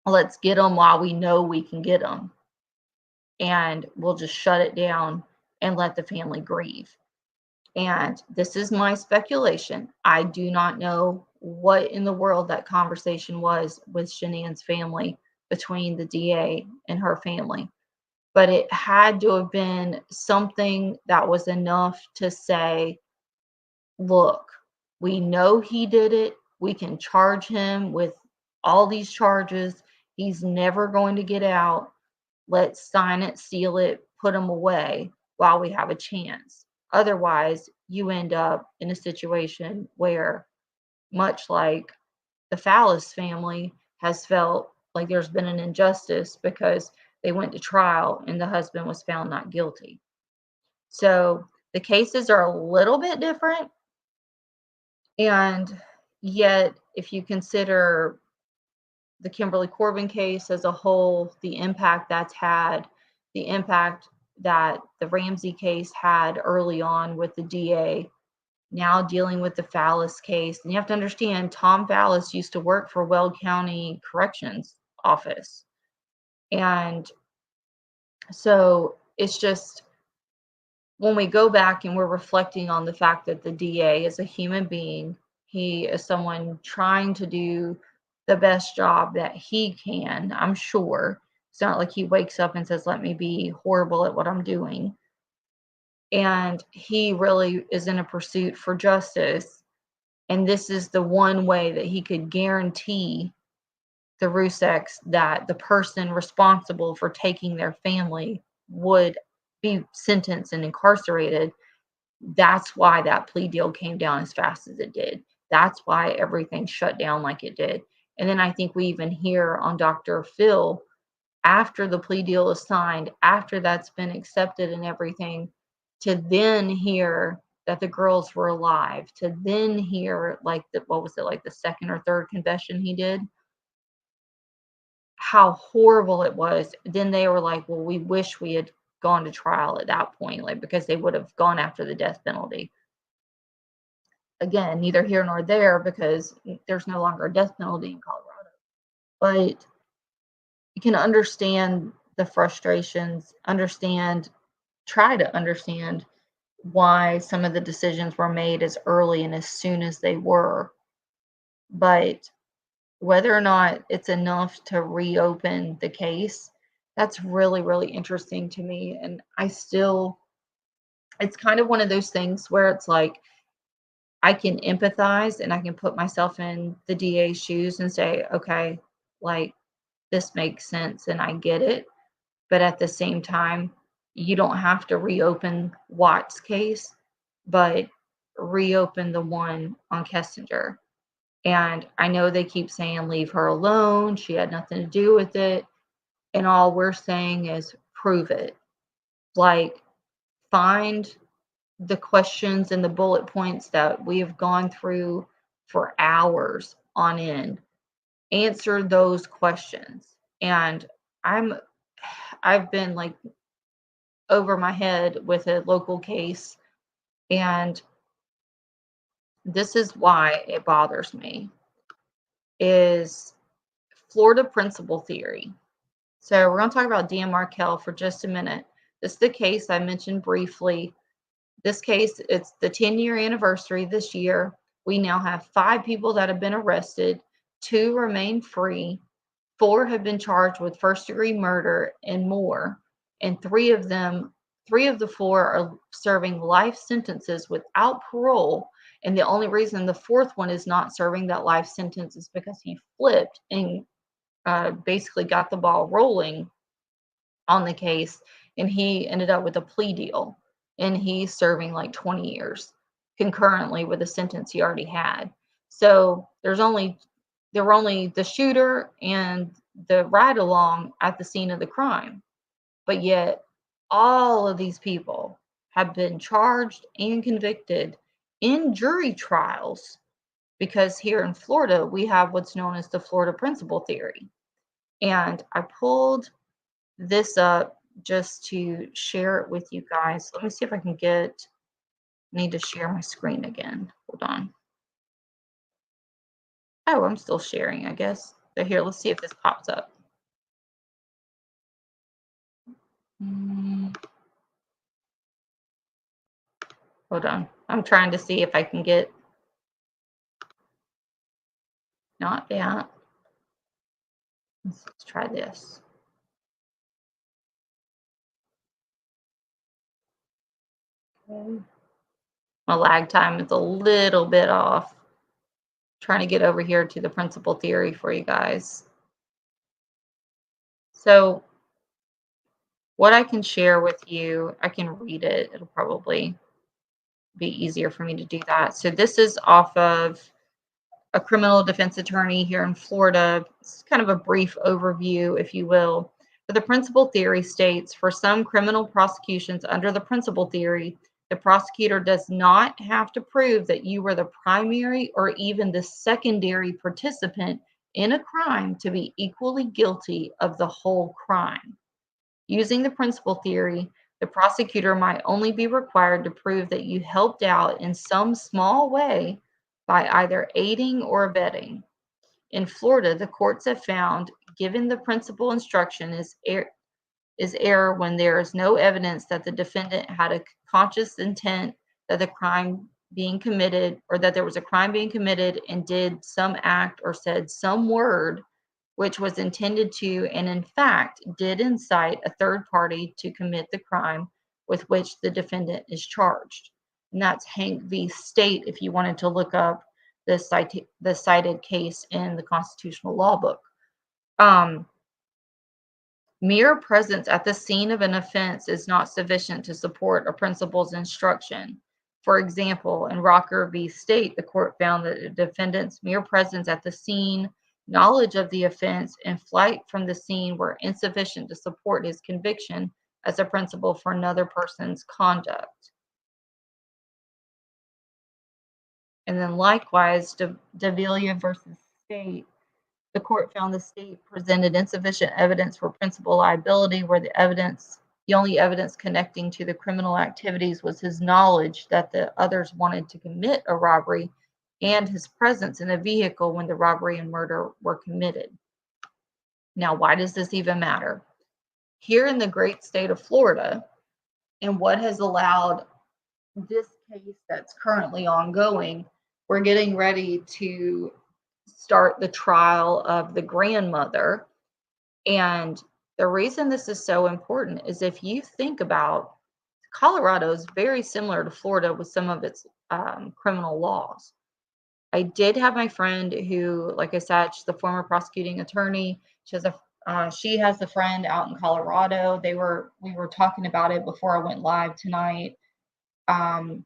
let's get him while we know we can get him. And we'll just shut it down and let the family grieve. And this is my speculation. I do not know what in the world that conversation was with Shanann's family, between the DA and her family. But it had to have been something that was enough to say, look, we know he did it. We can charge him with all these charges. He's never going to get out. Let's sign it, seal it, put him away while we have a chance. Otherwise, you end up in a situation where, much like the Fallis family has felt like there's been an injustice because they went to trial and the husband was found not guilty. So the cases are a little bit different. And yet, if you consider the Kimberly Corbin case as a whole, the impact that's had, the impact that the Ramsey case had early on with the DA, now dealing with the Fallis case. And you have to understand, Tom Fallis used to work for Weld County Corrections Office. And so it's just, when we go back and we're reflecting on the fact that the DA is a human being, he is someone trying to do the best job that he can, I'm sure. It's not like he wakes up and says, let me be horrible at what I'm doing. And he really is in a pursuit for justice. And this is the one way that he could guarantee the Ruseks that the person responsible for taking their family would be sentenced and incarcerated. That's why that plea deal came down as fast as it did. That's why everything shut down like it did. And then I think we even hear on Dr. Phil, after the plea deal is signed, after that's been accepted and everything, to then hear that the girls were alive, to then hear like what was it, like the second or third confession he did, how horrible it was. Then they were like, well, we wish we had gone to trial at that point, like, because they would have gone after the death penalty. Again, neither here nor there, because there's no longer a death penalty in Colorado. But you can understand the frustrations, try to understand why some of the decisions were made as early and as soon as they were. But whether or not it's enough to reopen the case, that's really, really interesting to me. And it's kind of one of those things where it's like I can empathize and I can put myself in the DA's shoes and say, okay, like this makes sense and I get it. But at the same time, you don't have to reopen Watt's case, but reopen the one on Kessinger. And I know they keep saying, leave her alone. She had nothing to do with it. And all we're saying is prove it. Like, find the questions and the bullet points that we have gone through for hours on end. Answer those questions. And I'm I've been like over my head with a local case, and this is why it bothers me, is Florida principal theory. So we're going to talk about Dan Markell for just a minute. This is the case I mentioned briefly. This case, it's the 10-year anniversary this year. We now have 5 people that have been arrested, 2 remain free, 4 have been charged with first-degree murder and more, and 3 of the 4 are serving life sentences without parole. And the only reason the 4th one is not serving that life sentence is because he flipped and basically got the ball rolling on the case, and he ended up with a plea deal, and he's serving like 20 years concurrently with the sentence he already had. So there were only the shooter and the ride along at the scene of the crime, but yet all of these people have been charged and convicted in jury trials, because here in Florida we have what's known as the Florida principal theory. And I pulled this up just to share it with you guys. Let me see if I can need to share my screen again. Hold on. Oh, I'm still sharing, I guess. So here, let's see if this pops up. Hold on. I'm trying to see if I can get, not that. Let's try this. Okay. My lag time is a little bit off. Trying to get over here to the principal theory for you guys. So what I can share with you, I can read it. It'll probably be easier for me to do that. So this is off of a criminal defense attorney here in Florida. It's kind of a brief overview, if you will. But the principal theory states, for some criminal prosecutions under the principal theory, the prosecutor does not have to prove that you were the primary or even the secondary participant in a crime to be equally guilty of the whole crime. Using the principal theory, the prosecutor might only be required to prove that you helped out in some small way by either aiding or abetting. In Florida, the courts have found, given the principal instruction is error when there is no evidence that the defendant had a conscious intent that the crime being committed, or that there was a crime being committed and did some act or said some word which was intended to, and in fact did incite a third party to commit the crime with which the defendant is charged. And that's Hank v. State, if you wanted to look up the cited case in the constitutional law book. Mere presence at the scene of an offense is not sufficient to support a principal's instruction. For example, in Rocker v. State, the court found that the defendant's mere presence at the scene, knowledge of the offense, and flight from the scene were insufficient to support his conviction as a principal for another person's conduct. And then likewise, Davila versus State, the court found the state presented insufficient evidence for principal liability, where the only evidence connecting to the criminal activities was his knowledge that the others wanted to commit a robbery and his presence in the vehicle when the robbery and murder were committed. Now, why does this even matter? Here in the great state of Florida, and what has allowed this case that's currently ongoing, we're getting ready to start the trial of the grandmother. And the reason this is so important is if you think about Colorado is very similar to Florida with some of its criminal laws. I did have my friend who, like I said, she's the former prosecuting attorney. She has a friend out in Colorado. We were talking about it before I went live tonight, um,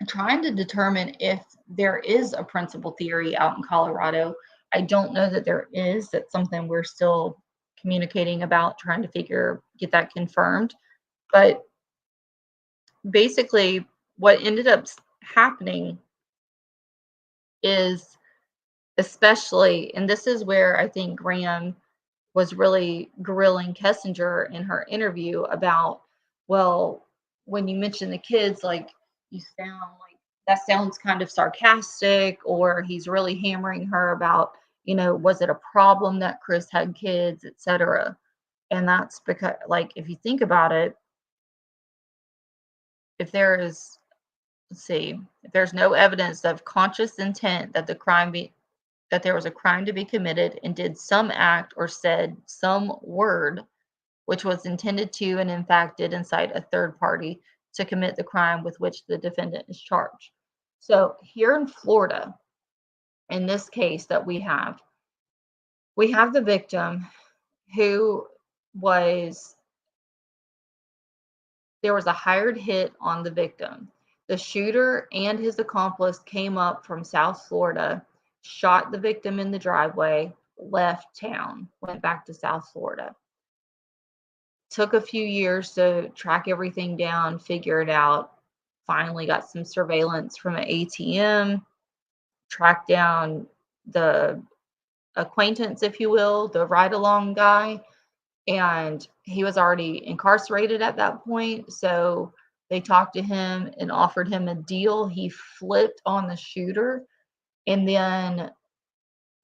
trying to determine if there is a principal theory out in Colorado. I don't know that there is. That's something we're still communicating about, trying to get that confirmed. But basically, what ended up happening is, especially, and this is where I think Graham was really grilling Kessinger in her interview about, well, when you mention the kids, like, you sound like that sounds kind of sarcastic, or he's really hammering her about, was it a problem that Chris had kids, etc. And that's because, like, if you think about it, if there is, let's see, if there's no evidence of conscious intent that there was a crime to be committed and did some act or said some word which was intended to and in fact did incite a third party to commit the crime with which the defendant is charged. So here in Florida, in this case that we have the victim who was there was a hired hit on the victim. The shooter and his accomplice came up from South Florida, shot the victim in the driveway, left town, went back to South Florida. Took a few years to track everything down, figure it out. Finally got some surveillance from an ATM, tracked down the acquaintance, if you will, the ride-along guy, and he was already incarcerated at that point. So they talked to him and offered him a deal. He flipped on the shooter, and then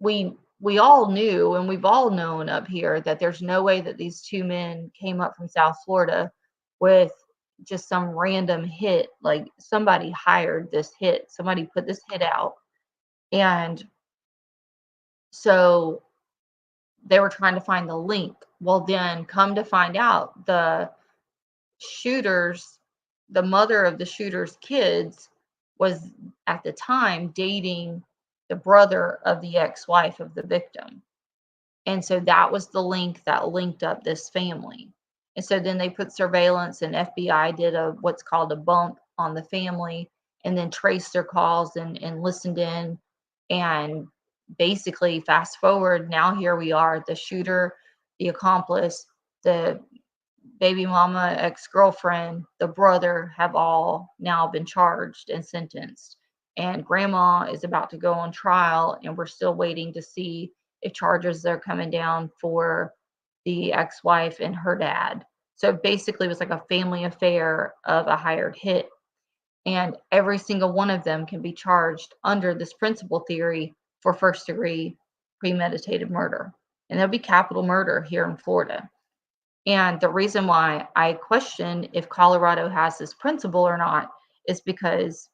we all knew, and we've all known up here, that there's no way that these two men came up from South Florida with just some random hit. Like, somebody hired this hit, somebody put this hit out, and so they were trying to find the link. Well, then come to find out, shooters, the mother of the shooter's kids was at the time dating the brother of the ex-wife of the victim. And so that was the link that linked up this family. And so then they put surveillance, and FBI did what's called a bump on the family, and then traced their calls and listened in. And basically, fast forward, now here we are, the shooter, the accomplice, the baby mama, ex-girlfriend, the brother have all now been charged and sentenced. And grandma is about to go on trial, and we're still waiting to see if charges are coming down for the ex-wife and her dad. So basically, it was like a family affair of a hired hit. And every single one of them can be charged under this principal theory for first degree premeditated murder. And there'll be capital murder here in Florida. And the reason why I question if Colorado has this principle or not is because,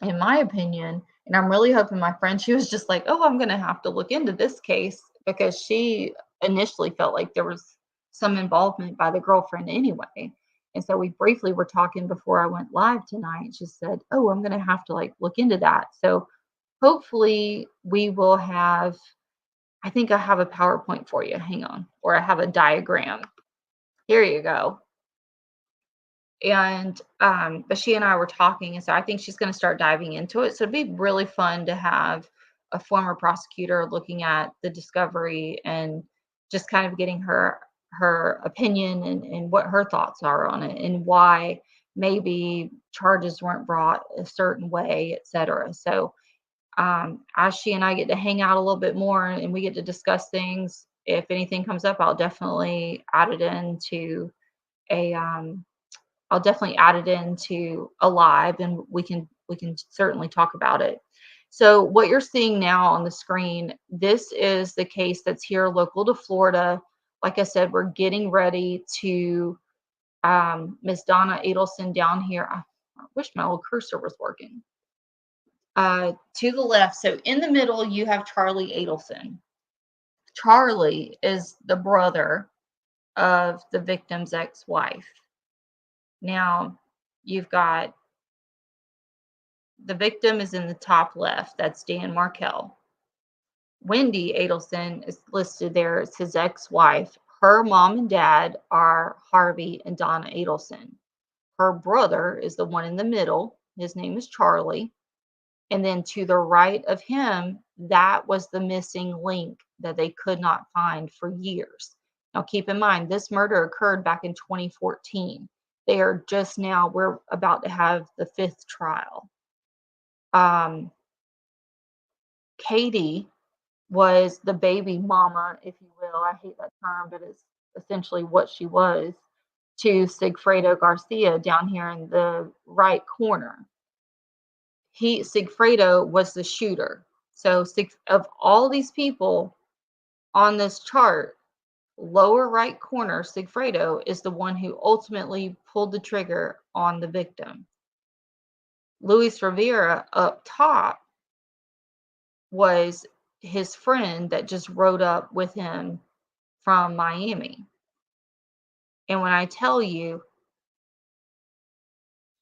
in my opinion, and I'm really hoping my friend, she was just like, oh, I'm going to have to look into this case, because she initially felt like there was some involvement by the girlfriend anyway. And so we briefly were talking before I went live tonight. She said, oh, I'm going to have to look into that. So hopefully we will have, I think I have a PowerPoint for you. Hang on. Or I have a diagram. Here you go. And but she and I were talking, and so I think she's going to start diving into it. So it'd be really fun to have a former prosecutor looking at the discovery and just kind of getting her opinion and what her thoughts are on it, and why maybe charges weren't brought a certain way, etc. So as she and I get to hang out a little bit more and we get to discuss things, if anything comes up, I'll definitely add it into a live, and we can certainly talk about it. So what you're seeing now on the screen, this is the case that's here local to Florida. Like I said, we're getting ready to Miss Donna Adelson down here. I wish my old cursor was working. To the left, so in the middle, you have Charlie Adelson. Charlie is the brother of the victim's ex-wife. Now, you've got the victim is in the top left. That's Dan Markell. Wendy Adelson is listed there as his ex-wife. Her mom and dad are Harvey and Donna Adelson. Her brother is the one in the middle. His name is Charlie. And then to the right of him, that was the missing link that they could not find for years. Now, keep in mind, this murder occurred back in 2014. They are just now, we're about to have the 5th trial. Katie was the baby mama, if you will. I hate that term, but it's essentially what she was to Sigfredo Garcia down here in the right corner. Sigfredo was the shooter. So of all these people on this chart, lower right corner, Sigfredo is the one who ultimately pulled the trigger on the victim. Luis Rivera up top was his friend that just rode up with him from Miami. And when I tell you,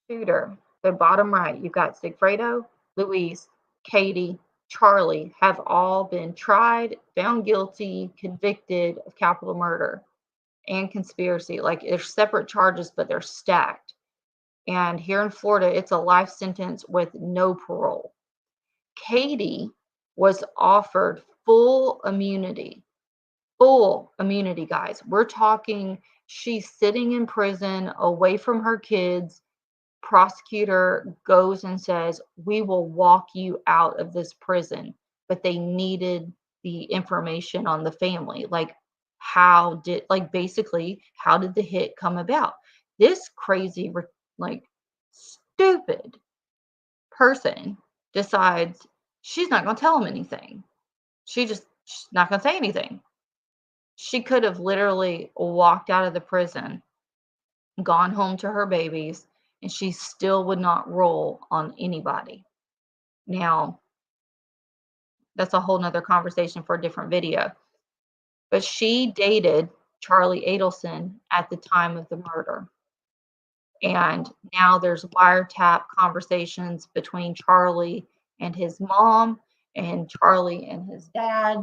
shooter, the bottom right, you've got Sigfredo, Luis, Katie, Charlie have all been tried, found guilty, convicted of capital murder and conspiracy. Like, they're separate charges, but they're stacked. And here in Florida, it's a life sentence with no parole. Katie was offered full immunity, guys. We're talking, she's sitting in prison away from her kids. Prosecutor goes and says, we will walk you out of this prison. But they needed the information on the family. Like, basically, how did the hit come about? This crazy, like, stupid person decides she's not going to tell him anything. She's not going to say anything. She could have literally walked out of the prison, gone home to her babies, and she still would not roll on anybody. Now, that's a whole nother conversation for a different video. But she dated Charlie Adelson at the time of the murder. And now there's wiretap conversations between Charlie and his mom and Charlie and his dad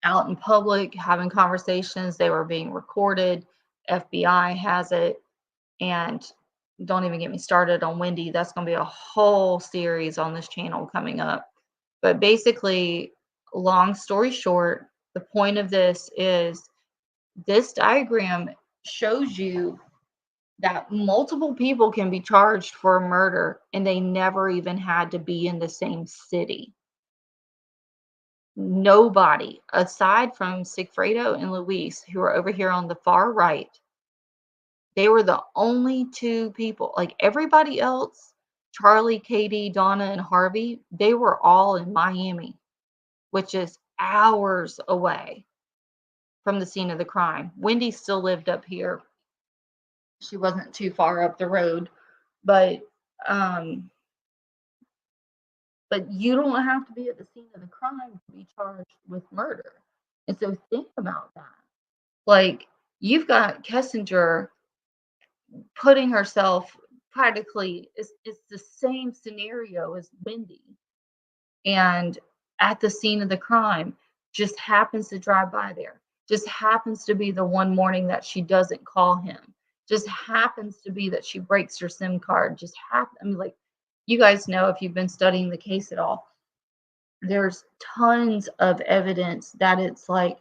out in public having conversations. They were being recorded. FBI has it. And don't even get me started on Wendy. That's going to be a whole series on this channel coming up. But basically, long story short, the point of this is this diagram shows you that multiple people can be charged for a murder and they never even had to be in the same city. Nobody, aside from Sigfredo and Luis, who are over here on the far right, they were the only 2 people. Like, everybody else, Charlie, Katie, Donna, and Harvey, they were all in Miami, which is hours away from the scene of the crime. Wendy still lived up here. She wasn't too far up the road, but you don't have to be at the scene of the crime to be charged with murder. And so think about that. Like, you've got Kessinger putting herself practically, it's the same scenario as Wendy. And at the scene of the crime, just happens to drive by there. Just happens to be the one morning that she doesn't call him. Just happens to be that she breaks her SIM card. I mean, like, you guys know, if you've been studying the case at all, there's tons of evidence that it's like,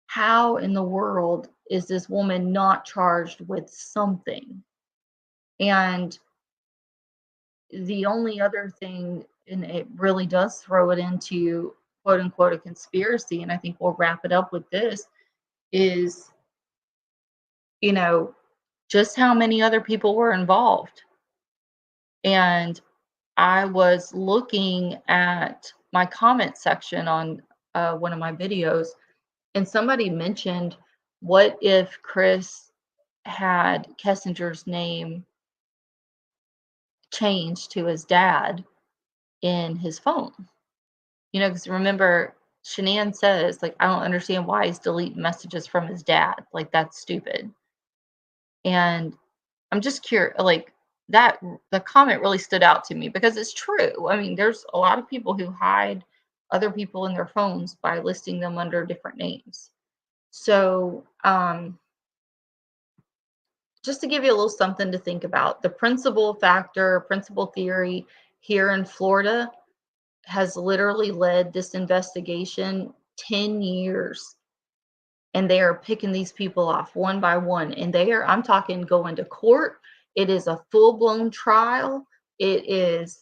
how in the world is this woman not charged with something? And the only other thing, and it really does throw it into quote unquote a conspiracy, and I think we'll wrap it up with this, is, just how many other people were involved. And I was looking at my comment section on one of my videos, and somebody mentioned, what if Chris had Kessinger's name changed to his dad in his phone. Because remember, Shanann says, like, I don't understand why he's deleting messages from his dad. Like, that's stupid. And I'm just curious, like, that the comment really stood out to me because it's true. I mean, there's a lot of people who hide other people in their phones by listing them under different names. So, just to give you a little something to think about, the principal theory here in Florida has literally led this investigation 10 years. And they are picking these people off one by one. And I'm talking going to court. It is a full blown trial. It is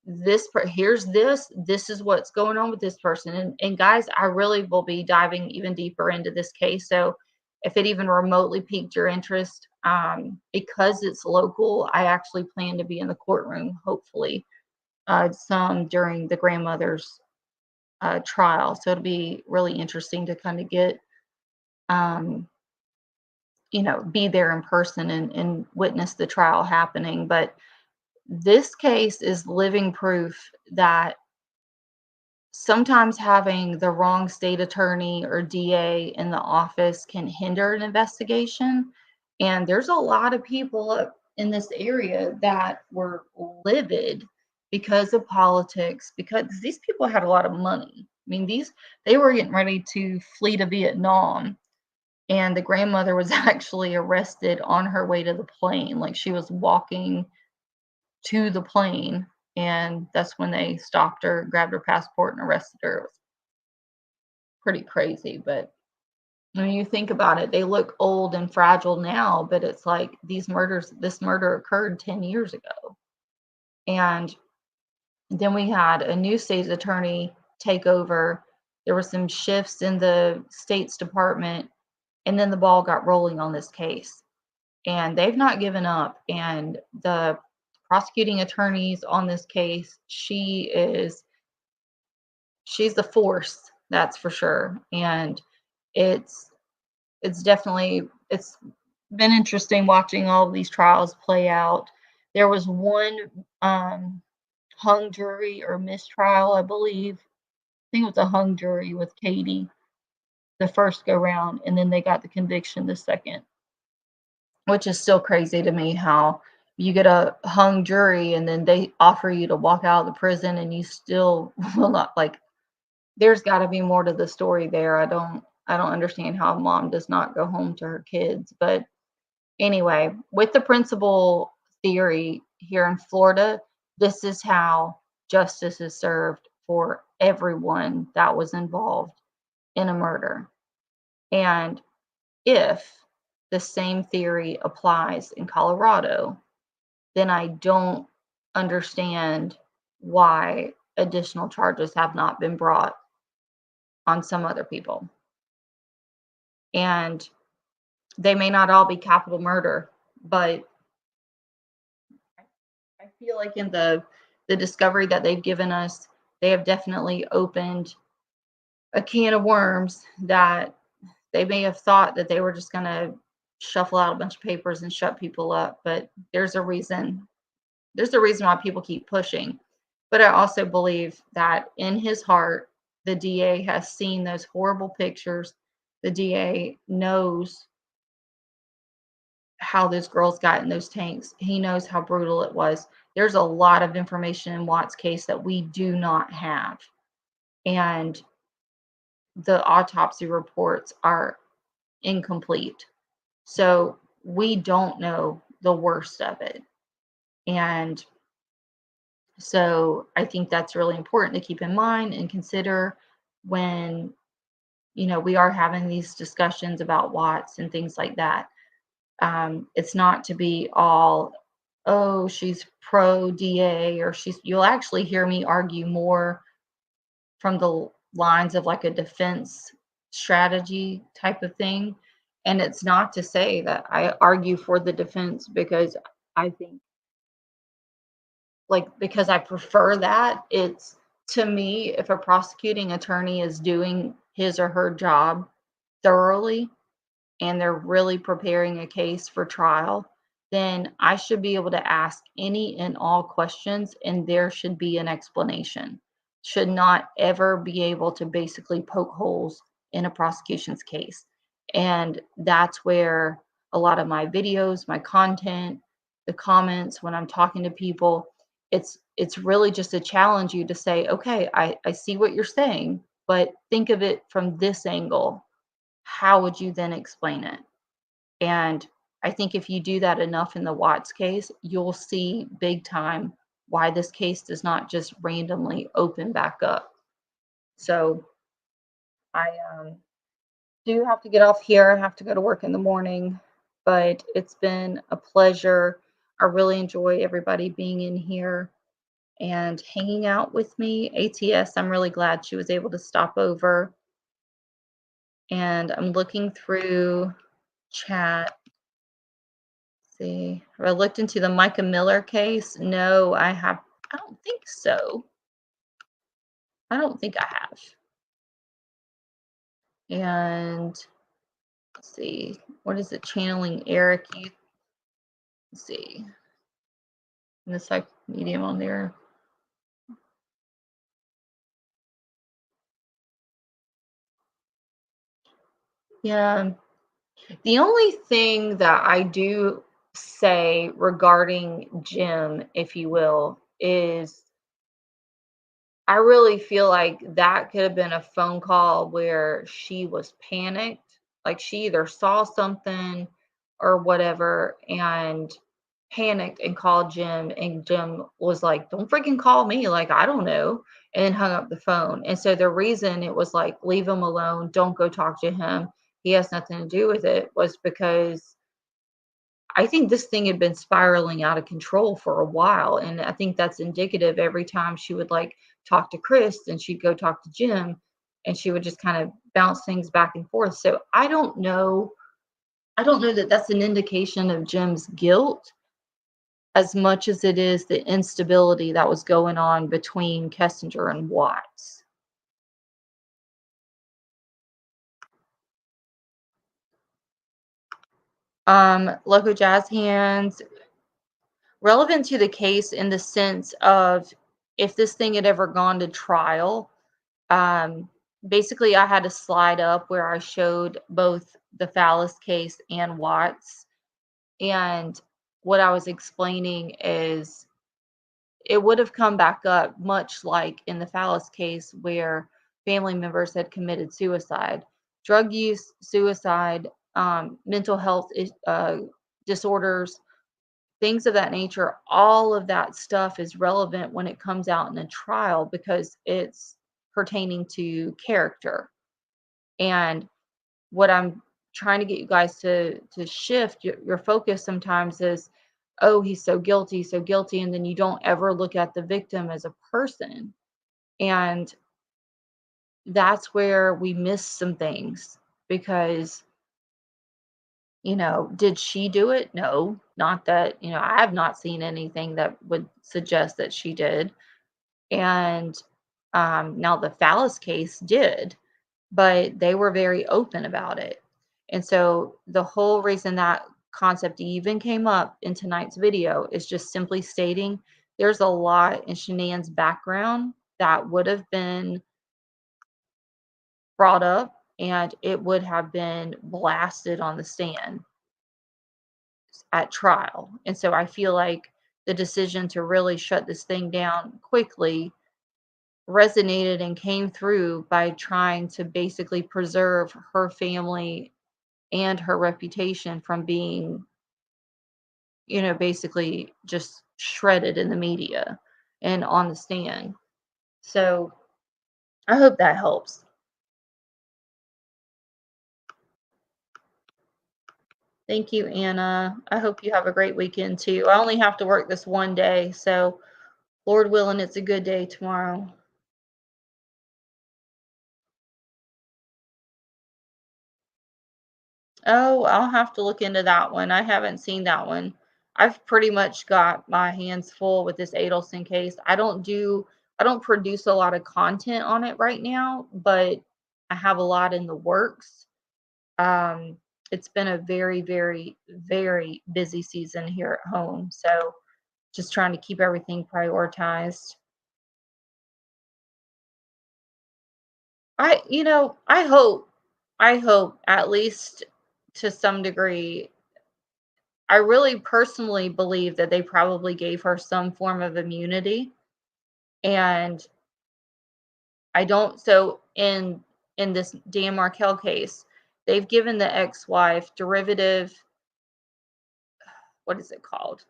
here's this is what's going on with this person. And guys, I really will be diving even deeper into this case. So if it even remotely piqued your interest, because it's local, I actually plan to be in the courtroom, hopefully, some during the grandmother's trial. So it'll be really interesting to kind of get, um, be there in person and witness the trial happening. But this case is living proof that sometimes having the wrong state attorney or DA in the office can hinder an investigation. And there's a lot of people up in this area that were livid because of politics, because these people had a lot of money. I mean, they were getting ready to flee to Vietnam, and the grandmother was actually arrested on her way to the plane. Like, she was walking to the plane, and that's when they stopped her, grabbed her passport, and arrested her. It was pretty crazy. But when you think about it, they look old and fragile now, but it's like this murder occurred 10 years ago. And then we had a new state's attorney take over. There were some shifts in the state's department, and then the ball got rolling on this case. And they've not given up. And the prosecuting attorneys on this case, she's the force, that's for sure. And it's it's been interesting watching all of these trials play out. There was one hung jury or mistrial, I believe. I think it was a hung jury with Katie the first go round, and then they got the conviction the second, which is still crazy to me how you get a hung jury and then they offer you to walk out of the prison and you still will not. Like, there's got to be more to the story there. I don't understand how a mom does not go home to her kids. But anyway, with the principal theory here in Florida, this is how justice is served for everyone that was involved in a murder. And if the same theory applies in Colorado, then I don't understand why additional charges have not been brought on some other people. And they may not all be capital murder, but I feel like in the discovery that they've given us, they have definitely opened a can of worms that they may have thought that they were just going to shuffle out a bunch of papers and shut people up, but there's a reason. There's a reason why people keep pushing. But I also believe that in his heart, the DA has seen those horrible pictures. The DA knows how those girls got in those tanks. He knows how brutal it was. There's a lot of information in Watt's case that we do not have. And the autopsy reports are incomplete. So we don't know the worst of it. And so I think that's really important to keep in mind and consider when, we are having these discussions about Watts and things like that. It's not to be all, oh, she's pro DA, or you'll actually hear me argue more from the lines of like a defense strategy type of thing. And it's not to say that I argue for the defense because I think, like, because I prefer that. It's, to me, if a prosecuting attorney is doing his or her job thoroughly and they're really preparing a case for trial, then I should be able to ask any and all questions, and there should be an explanation. Should not ever be able to basically poke holes in a prosecution's case. And that's where a lot of my videos, my content, the comments when I'm talking to people, it's really just to challenge you to say, okay, I see what you're saying, but think of it from this angle. How would you then explain it? And I think if you do that enough in the Watts case, you'll see big time why this case does not just randomly open back up. So I do have to get off here. I have to go to work in the morning, but it's been a pleasure. I really enjoy everybody being in here and hanging out with me. ATS, I'm really glad she was able to stop over. And I'm looking through chat. See, have I looked into the Micah Miller case? No, I don't think so. I don't think I have. And let's see, what is it? Channeling Eric. Let's see, in the psych medium on there. Yeah. The only thing that I do say regarding Jim, if you will, is I really feel like that could have been a phone call where she was panicked, like she either saw something or whatever and panicked and called Jim, and Jim was like, "Don't freaking call me, like I don't know," and then hung up the phone. And so the reason it was like, "Leave him alone, don't go talk to him. He has nothing to do with it," was because I think this thing had been spiraling out of control for a while, and I think that's indicative every time she would, like, talk to Chris, and she'd go talk to Jim, and she would just kind of bounce things back and forth. So I don't know that that's an indication of Jim's guilt as much as it is the instability that was going on between Kessinger and Watts. Loco Jazz Hands, relevant to the case in the sense of if this thing had ever gone to trial. Um, Basically, I had a slide up where I showed both the Fallis case and Watts. And what I was explaining is it would have come back up much like in the Fallis case where family members had committed suicide. Drug use, suicide, mental health disorders, things of that nature, all of that stuff is relevant when it comes out in a trial because it's pertaining to character. And what I'm trying to get you guys to shift your focus sometimes is, oh, he's so guilty, and then you don't ever look at the victim as a person. And that's where we miss some things because did she do it? No, not that, I have not seen anything that would suggest that she did. And now the Fallis case did, but they were very open about it. And so the whole reason that concept even came up in tonight's video is just simply stating there's a lot in Shanann's background that would have been brought up and it would have been blasted on the stand at trial. And so I feel like the decision to really shut this thing down quickly resonated and came through by trying to basically preserve her family and her reputation from being, basically just shredded in the media and on the stand. So I hope that helps. Thank you, Anna. I hope you have a great weekend too. I only have to work this one day, so Lord willing, it's a good day tomorrow. Oh, I'll have to look into that one. I haven't seen that one. I've pretty much got my hands full with this Adelson case. I don't produce a lot of content on it right now, but I have a lot in the works. It's been a very, very, very busy season here at home. So just trying to keep everything prioritized. I hope at least to some degree, I really personally believe that they probably gave her some form of immunity. And I don't, so in this Dan Markel case, they've given the ex-wife derivative, what is it called?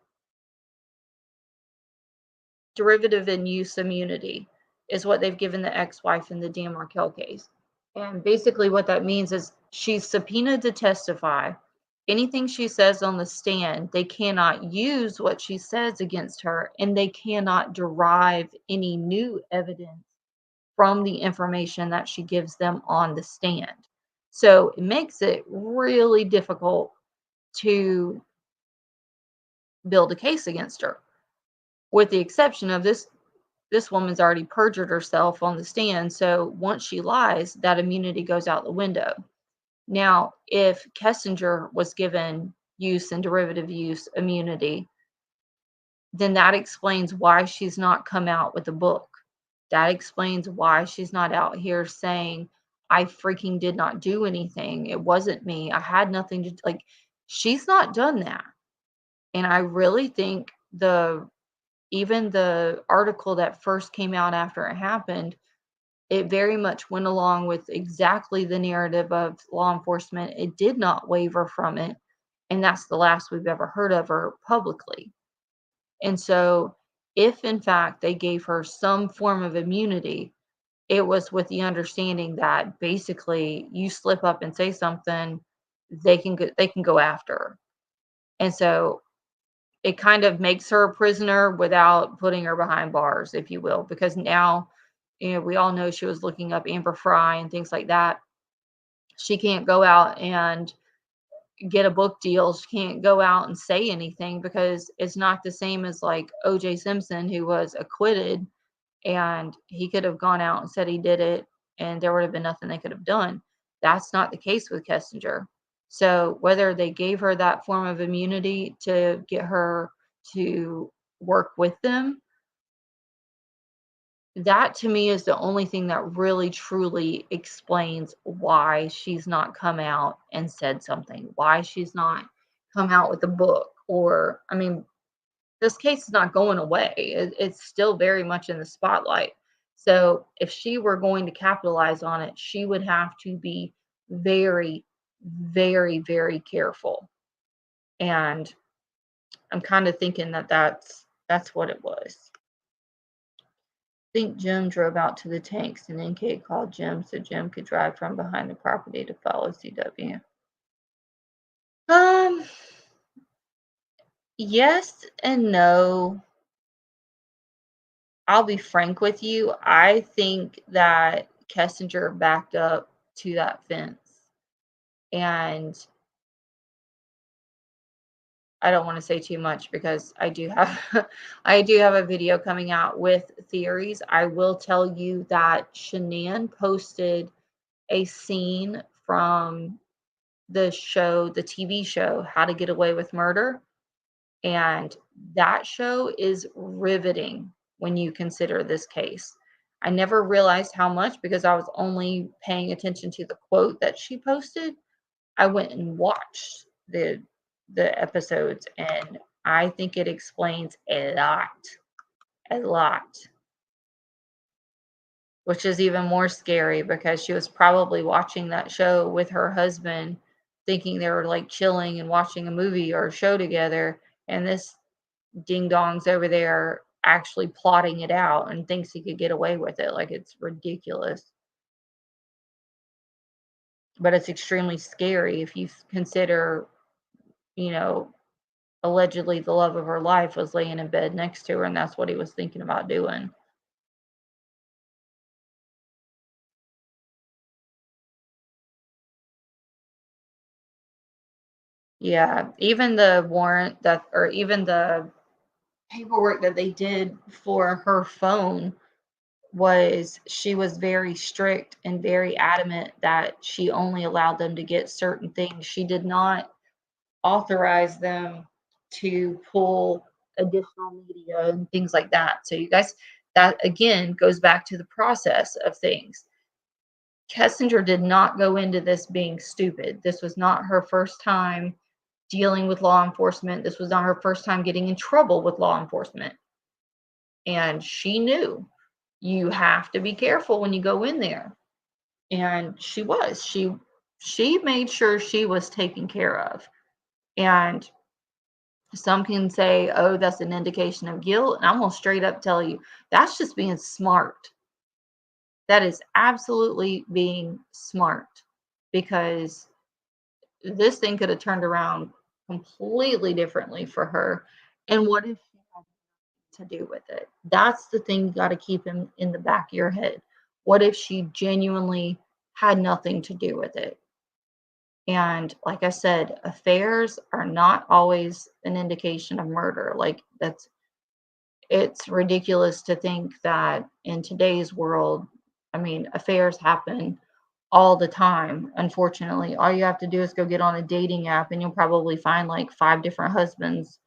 Derivative in use immunity is what they've given the ex-wife in the Dan Markel case. And basically what that means is she's subpoenaed to testify. Anything she says on the stand, they cannot use what she says against her, and they cannot derive any new evidence from the information that she gives them on the stand. So it makes it really difficult to build a case against her, with the exception of this woman's already perjured herself on the stand. So once she lies, that immunity goes out the window. Now, if Kessinger was given use and derivative use immunity, then that explains why she's not come out with a book. That explains why she's not out here saying, I freaking did not do anything. It wasn't me. I had nothing to like. She's not done that. And I really think even the article that first came out after it happened, it very much went along with exactly the narrative of law enforcement. It did not waver from it. And that's the last we've ever heard of her publicly. And so, if in fact they gave her some form of immunity, it was with the understanding that basically you slip up and say something, they can go after her. And so it kind of makes her a prisoner without putting her behind bars, if you will, because now, we all know she was looking up Amber Fry and things like that. She can't go out and get a book deal. She can't go out and say anything because it's not the same as like OJ Simpson, who was acquitted, and he could have gone out and said he did it, and there would have been nothing they could have done. That's not the case with Kessinger. So whether they gave her that form of immunity to get her to work with them, that to me is the only thing that really truly explains why she's not come out and said something, why she's not come out with a book. Or, I mean, this case is not going away. It's still very much in the spotlight. So if she were going to capitalize on it, she would have to be very, very, very careful. And I'm kind of thinking that that's what it was. I think Jim drove out to the tanks and then Kate called Jim so Jim could drive from behind the property to follow CW. Um, yes and no. I'll be frank with you. I think that Kessinger backed up to that fence. And I don't want to say too much because I do have I do have a video coming out with theories. I will tell you that Shanann posted a scene from the TV show, How to Get Away with Murder. And that show is riveting when you consider this case. I never realized how much because I was only paying attention to the quote that she posted. I went and watched the episodes, and I think it explains a lot, which is even more scary because she was probably watching that show with her husband, thinking they were like chilling and watching a movie or a show together, and this ding dongs over there actually plotting it out and thinks he could get away with it. Like, it's ridiculous. But it's extremely scary if you consider, you know, allegedly the love of her life was laying in bed next to her and that's what he was thinking about doing. Yeah, even the warrant that, or even the paperwork that they did for her phone, was she was very strict and very adamant that she only allowed them to get certain things. She did not authorize them to pull additional media and things like that. So you guys, that again goes back to the process of things. Kessinger did not go into this being stupid. This was not her first time dealing with law enforcement. This was not her first time getting in trouble with law enforcement. And she knew you have to be careful when you go in there. And she was. She made sure she was taken care of. And some can say, oh, that's an indication of guilt. And I'm going to straight up tell you, that's just being smart. That is absolutely being smart, because this thing could have turned around completely differently for her. And what if she had to do with it? That's the thing you got to keep in the back of your head. What if she genuinely had nothing to do with it? And like I said, affairs are not always an indication of murder. Like, it's ridiculous to think that in today's world, I mean, affairs happen all the time. Unfortunately, all you have to do is go get on a dating app and you'll probably find like 5 different husbands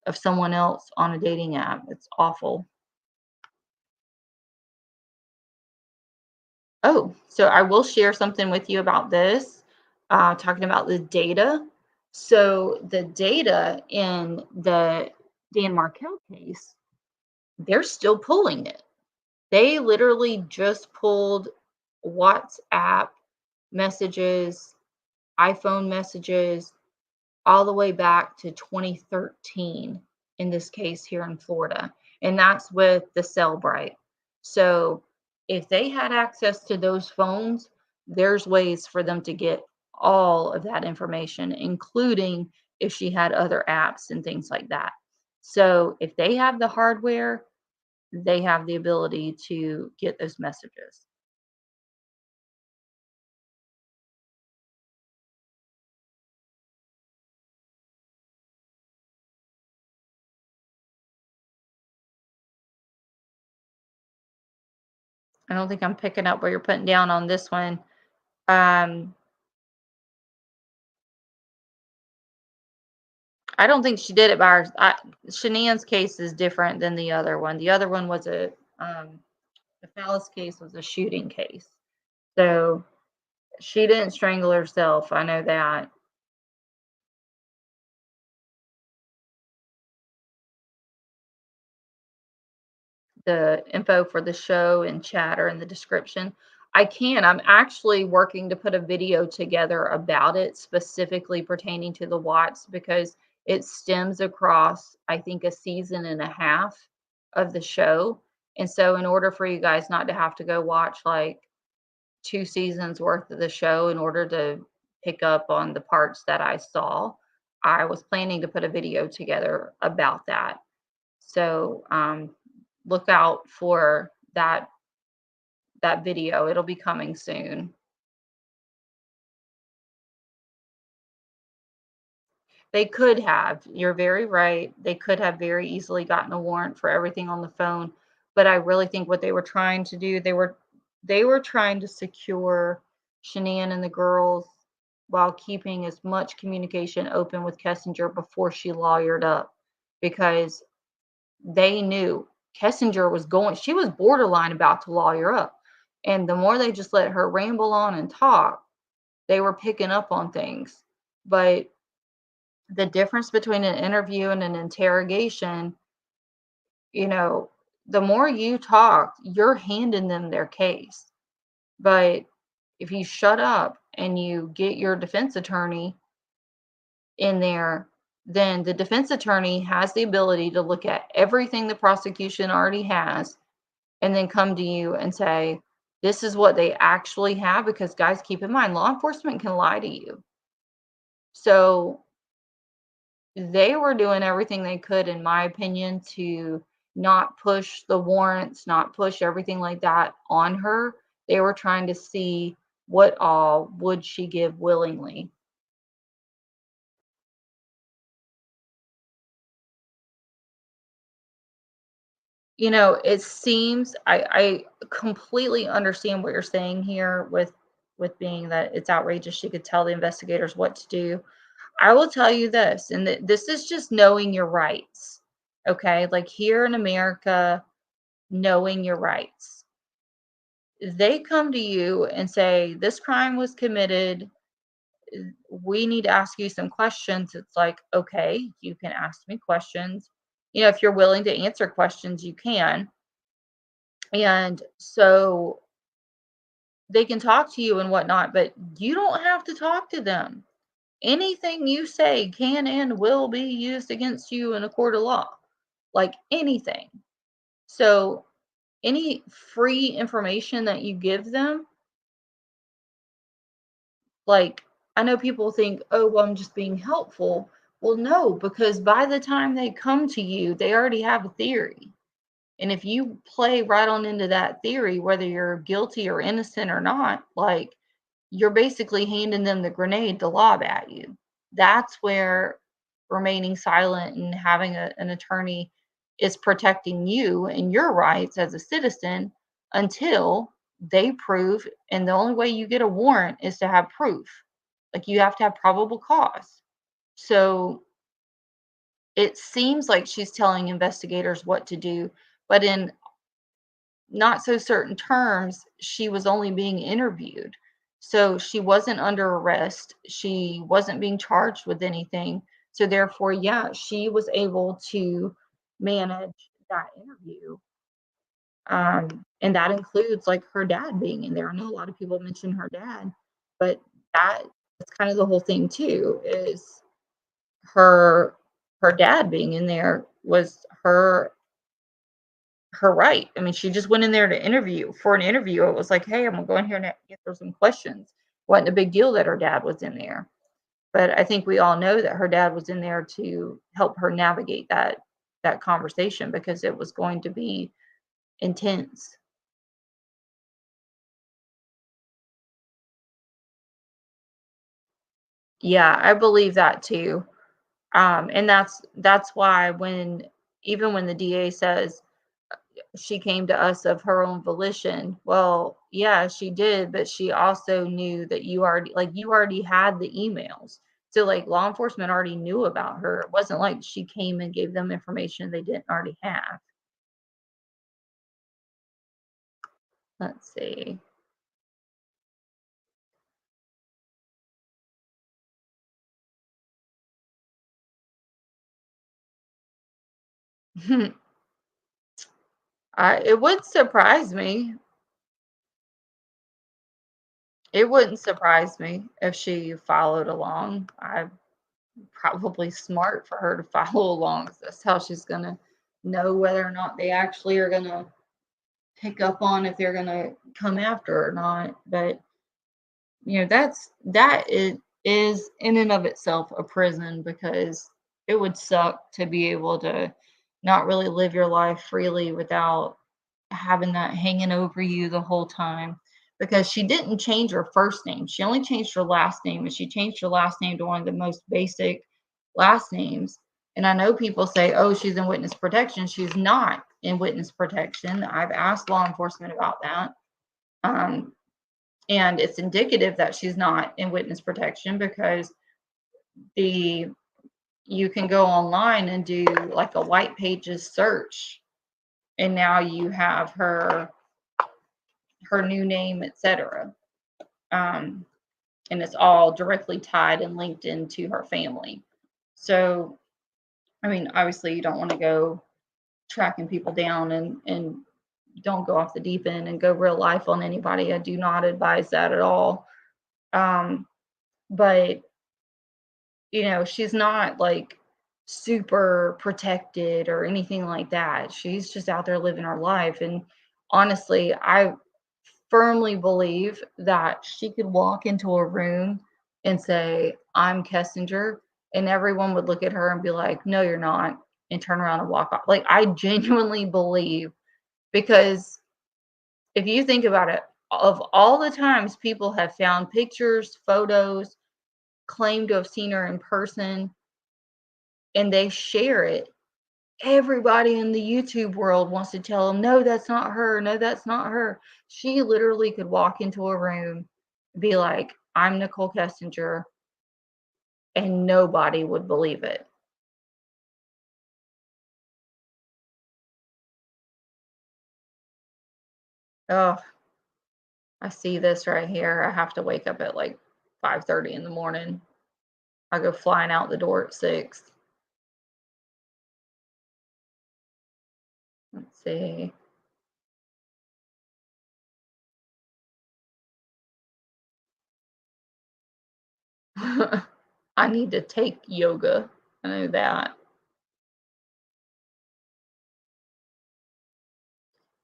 of someone else on a dating app. It's awful. Oh, so I will share something with you about this, talking about the data. So the data in the Dan Markel case, they're still pulling it. They literally just pulled WhatsApp messages, iPhone messages, all the way back to 2013 in this case here in Florida. And that's with the Cellbrite. So if they had access to those phones, there's ways for them to get all of that information, including if she had other apps and things like that. So if they have the hardware, they have the ability to get those messages. I don't think I'm picking up what you're putting down on this one. Um, I don't think she did it by her. Shanann's case is different than the other one. The other one was the Phallus case was a shooting case. So she didn't strangle herself. I know that. The info for the show and chat are in the description. I'm actually working to put a video together about it, specifically pertaining to the Watts, because it stems across, I think, a season and a half of the show. And so, in order for you guys not to have to go watch like 2 seasons worth of the show in order to pick up on the parts that I saw, I was planning to put a video together about that. So, look out for that video. It'll be coming soon. They could have. You're very right. They could have very easily gotten a warrant for everything on the phone, but I really think what they were trying to do, they were trying to secure Shanann and the girls while keeping as much communication open with Kessinger before she lawyered up, because they knew Kessinger was going, she was borderline about to lawyer up. And the more they just let her ramble on and talk, they were picking up on things. But the difference between an interview and an interrogation, you know, the more you talk, you're handing them their case. But if you shut up and you get your defense attorney in there, then the defense attorney has the ability to look at everything the prosecution already has and then come to you and say, this is what they actually have. Because, guys, keep in mind, law enforcement can lie to you. So they were doing everything they could, in my opinion, to not push the warrants, not push everything like that on her. They were trying to see what all would she give willingly. It seems I completely understand what you're saying here with being that it's outrageous she could tell the investigators what to do. I will tell you this, and this is just knowing your rights. Okay? Like here in America, knowing your rights. They come to you and say, "This crime was committed. We need to ask you some questions." It's like, "Okay, you can ask me questions." If you're willing to answer questions, you can. And so they can talk to you and whatnot, but you don't have to talk to them. Anything you say can and will be used against you in a court of law, like anything. So, any free information that you give them, like, I know people think, oh, well, I'm just being helpful. Well, no, because by the time they come to you, they already have a theory. And if you play right on into that theory, whether you're guilty or innocent or not, like, you're basically handing them the grenade to lob at you. That's where remaining silent and having an attorney is protecting you and your rights as a citizen until they prove. And the only way you get a warrant is to have proof. Like you have to have probable cause. So it seems like she's telling investigators what to do, but in not so certain terms, she was only being interviewed. So she wasn't under arrest. She wasn't being charged with anything. So therefore, yeah, she was able to manage that interview. And that includes like her dad being in there. I know a lot of people mention her dad, but that's kind of the whole thing too, is her her dad being in there was her right. I mean, she just went in there to interview. For an interview, it was like, "Hey, I'm gonna go in here and get her some questions." Wasn't a big deal that her dad was in there, but I think we all know that her dad was in there to help her navigate that conversation because it was going to be intense. Yeah, I believe that too. And that's why when the DA says she came to us of her own volition. Well, yeah, she did, but she also knew that you already had the emails. So like law enforcement already knew about her. It wasn't like she came and gave them information they didn't already have. Let's see. It would surprise me. It wouldn't surprise me if she followed along. I probably smart for her to follow along. 'Cause that's how she's gonna know whether or not they actually are gonna pick up on if they're gonna come after her or not. But that is in and of itself a prison because it would suck to be able to not really live your life freely without having that hanging over you the whole time. Because she didn't change her first name. She only changed her last name, and she changed her last name to one of the most basic last names. And I know people say, oh, she's in witness protection. She's not in witness protection. I've asked law enforcement about that. Um, and it's indicative that she's not in witness protection because the you can go online and do like a white pages search, and now you have her new name, etc. Um, and it's all directly tied and linked into her family. So, I mean, obviously, you don't want to go tracking people down and don't go off the deep end and go real life on anybody. I do not advise that at all. Um, but she's not like super protected or anything like that. She's just out there living her life. And honestly, I firmly believe that she could walk into a room and say, I'm Kessinger, and everyone would look at her and be like, no, you're not, and turn around and walk off. Like, I genuinely believe, because if you think about it, of all the times people have found pictures, photos, claim to have seen her in person, and they share it, everybody in the YouTube world wants to tell them, no, that's not her. No, that's not her. She literally could walk into a room, be like, I'm Nicole Kessinger, and nobody would believe it. Oh, I see this right here. I have to wake up at like 5:30 in the morning. I go flying out the door at 6. Let's see. I need to take yoga. I know that.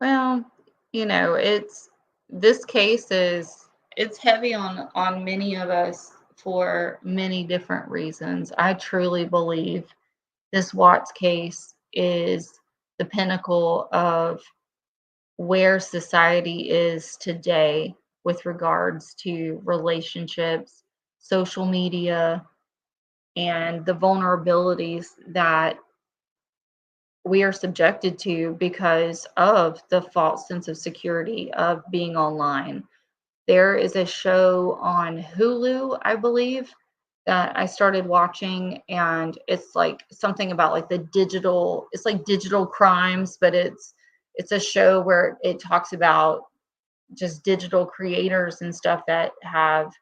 Well, it's this case is it's heavy on many of us for many different reasons. I truly believe this Watts case is the pinnacle of where society is today with regards to relationships, social media, and the vulnerabilities that we are subjected to because of the false sense of security of being online. There is a show on Hulu, I believe, that I started watching, and it's like something about like it's like digital crimes, but it's a show where it talks about just digital creators and stuff that have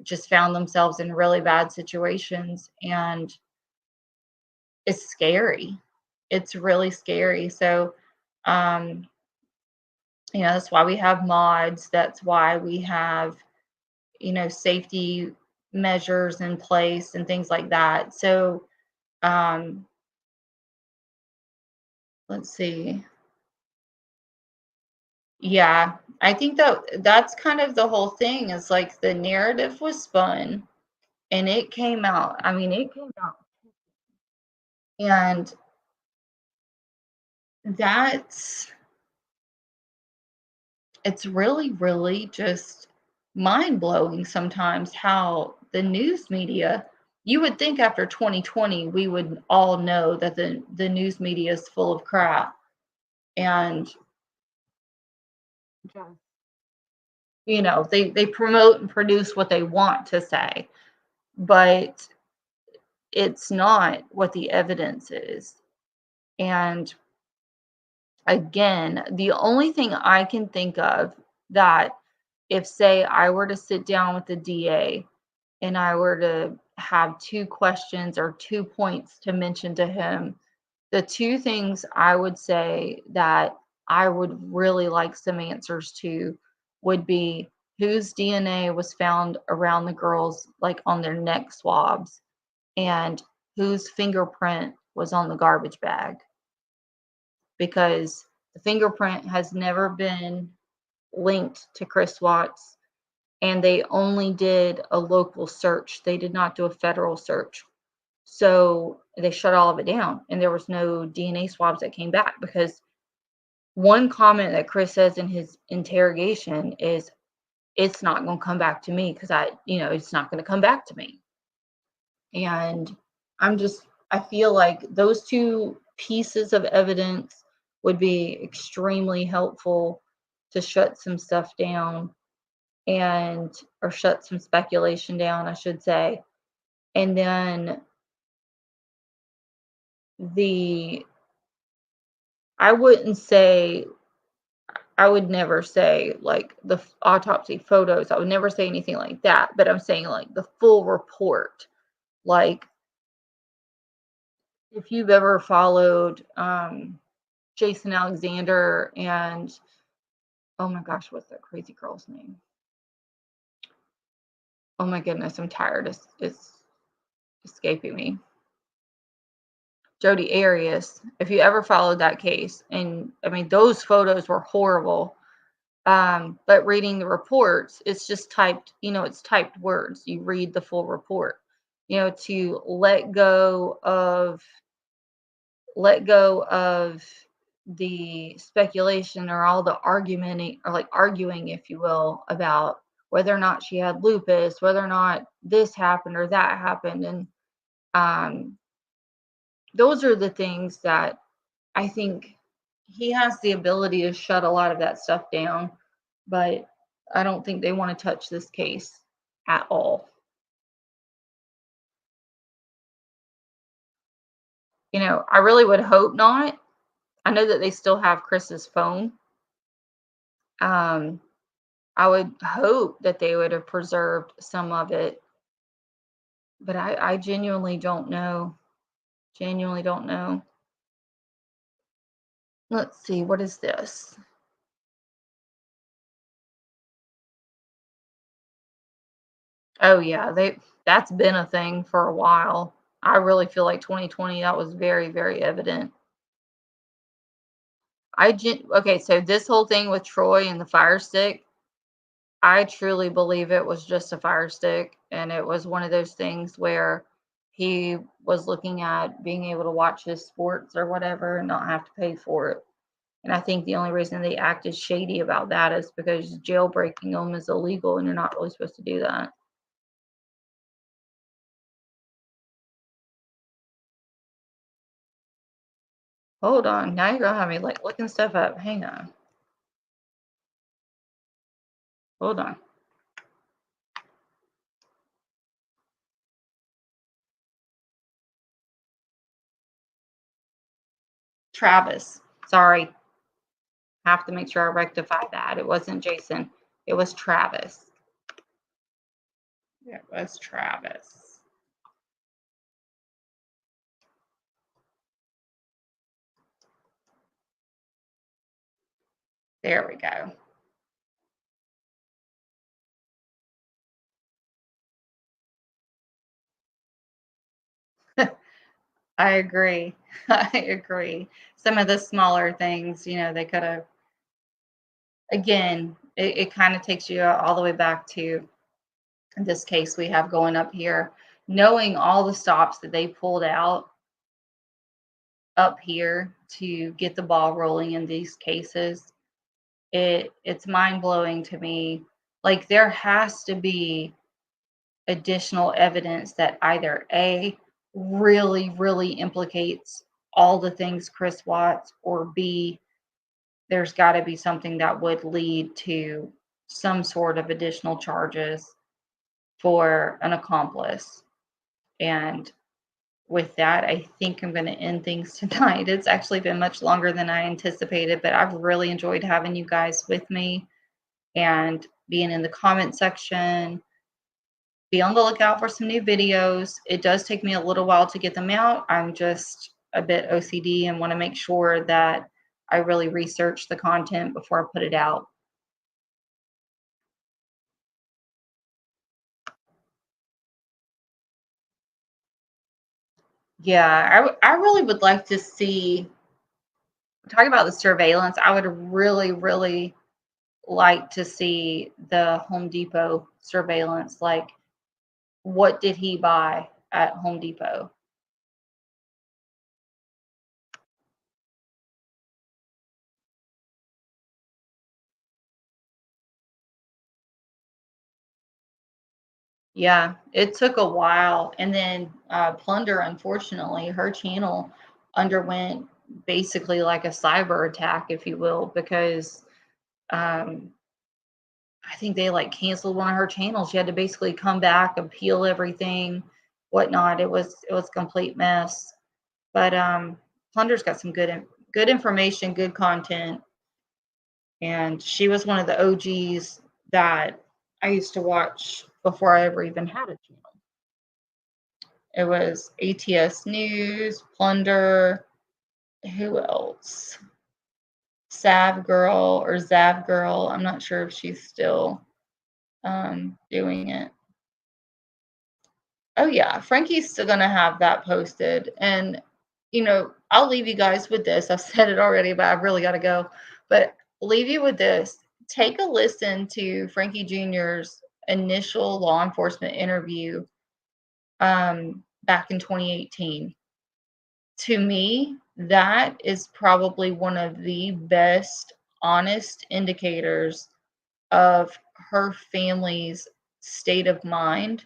just found themselves in really bad situations, and it's scary. It's really scary. So, um, that's why we have mods. That's why we have, safety measures in place and things like that. So, um, let's see. Yeah, I think that that's kind of the whole thing is like the narrative was spun and it came out. I mean, it came out, and that's it's really, really just mind blowing sometimes how the news media, you would think after 2020, we would all know that the news media is full of crap. And, they promote and produce what they want to say, but it's not what the evidence is. And again, the only thing I can think of that if, say, I were to sit down with the DA and I were to have two questions or 2 points to mention to him, the two things I would say that I would really like some answers to would be whose DNA was found around the girls, like on their neck swabs, and whose fingerprint was on the garbage bag. Because the fingerprint has never been linked to Chris Watts, and they only did a local search. They did not do a federal search. So they shut all of it down, and there was no DNA swabs that came back because one comment that Chris says in his interrogation is, it's not going to come back to me because it's not going to come back to me. And I feel like those two pieces of evidence would be extremely helpful to shut some stuff down or shut some speculation down, I should say. And then the, I wouldn't say, I would never say like the autopsy photos. I would never say anything like that, but I'm saying like the full report. Like if you've ever followed Jason Alexander and oh my gosh, what's that crazy girl's name? Oh my goodness, I'm tired. It's escaping me. Jodi Arias. If you ever followed that case, and I mean those photos were horrible. But reading the reports, it's just typed, it's typed words. You read the full report. To let go of the speculation or all the argumenting or like arguing, if you will, about whether or not she had lupus, whether or not this happened or that happened. And um, those are the things that I think he has the ability to shut a lot of that stuff down, but I don't think they want to touch this case at all. I really would hope not. I know that they still have Chris's phone. Um, I would hope that they would have preserved some of it, but I genuinely don't know. Genuinely don't know. Let's see, what is this? Oh yeah, that's been a thing for a while. I really feel like 2020 that was very, very evident. Okay, so this whole thing with Troy and the fire stick, I truly believe it was just a fire stick, and it was one of those things where he was looking at being able to watch his sports or whatever and not have to pay for it. And I think the only reason they acted shady about that is because jailbreaking them is illegal and you're not really supposed to do that. Hold on. Now you're gonna have me like looking stuff up. Hang on. Hold on. Travis. Sorry. Have to make sure I rectify that. It wasn't Jason. It was Travis. It was Travis. There we go. I agree. I agree. Some of the smaller things, they could have, again, it kind of takes you all the way back to this case we have going up here. Knowing all the stops that they pulled out up here to get the ball rolling in these cases, it's mind-blowing to me. Like there has to be additional evidence that either A, really, really implicates all the things Chris Watts, or B, there's got to be something that would lead to some sort of additional charges for an accomplice. And with that, I think I'm going to end things tonight. It's actually been much longer than I anticipated, but I've really enjoyed having you guys with me and being in the comment section. Be on the lookout for some new videos. It does take me a little while to get them out. I'm just a bit OCD and want to make sure that I really research the content before I put it out. Yeah, I really would like to see, talk about the surveillance. I would really, really like to see the Home Depot surveillance. Like, what did he buy at Home Depot? Yeah, it took a while. And then Plunder, unfortunately, her channel underwent basically like a cyber attack, if you will, because um, I think they like canceled one of her channels. She had to basically come back, appeal everything, whatnot. It was a complete mess. But Plunder's got some good information, good content, and she was one of the OGs that I used to watch before I ever even had a channel. It was ATS News, Plunder, who else? Sav Girl or Zav Girl. I'm not sure if she's still doing it. Oh yeah, Frankie's still gonna have that posted. And I'll leave you guys with this. I've said it already, but I've really got to go. But leave you with this. Take a listen to Frankie Jr.'s initial law enforcement interview back in 2018. To me, that is probably one of the best honest indicators of her family's state of mind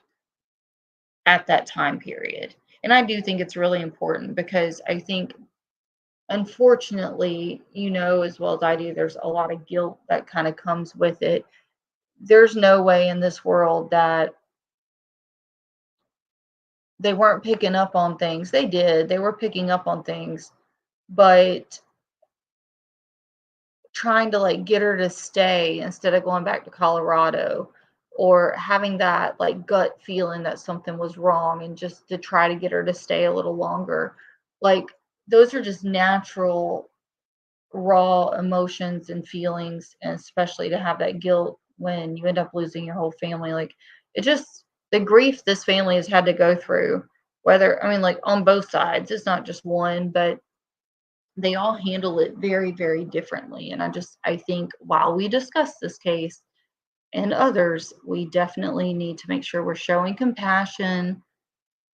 at that time period. And I do think it's really important because I think, unfortunately, as well as I do, there's a lot of guilt that kind of comes with it. There's no way in this world that they weren't picking up on things. They did. They were picking up on things, but trying to like get her to stay instead of going back to Colorado, or having that like gut feeling that something was wrong and just to try to get her to stay a little longer. Like, those are just natural raw emotions and feelings, and especially to have that guilt when you end up losing your whole family. Like, it just, the grief this family has had to go through, whether, I mean, like, on both sides, it's not just one, but they all handle it very, very differently. And I think while we discuss this case and others, we definitely need to make sure we're showing compassion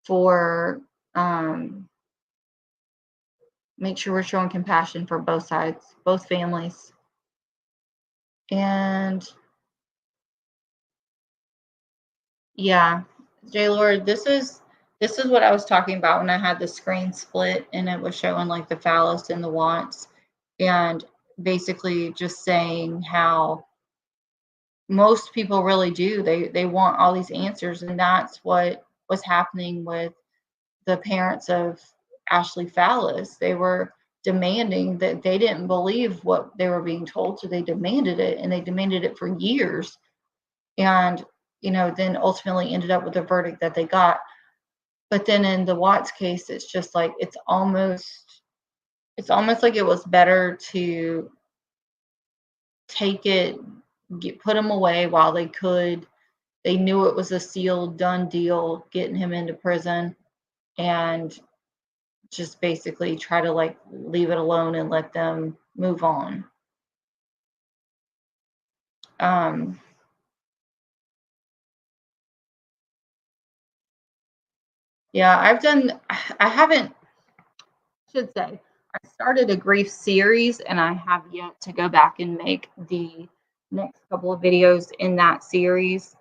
for, um make sure we're showing compassion for both sides, both families. And yeah, J Lord, this is what I was talking about when I had the screen split and it was showing like the phallus and the wants, and basically just saying how most people really do. They want all these answers, and that's what was happening with the parents of Ashley Fallis. They were demanding that, they didn't believe what they were being told, so they demanded it, and they demanded it for years. And then ultimately ended up with the verdict that they got. But then in the Watts case, it's just like it's almost like it was better to take it, put him away while they could. They knew it was a sealed, done deal, getting him into prison, and just basically try to like leave it alone and let them move on. Um, yeah, I haven't, should say, I started a grief series and I have yet to go back and make the next couple of videos in that series,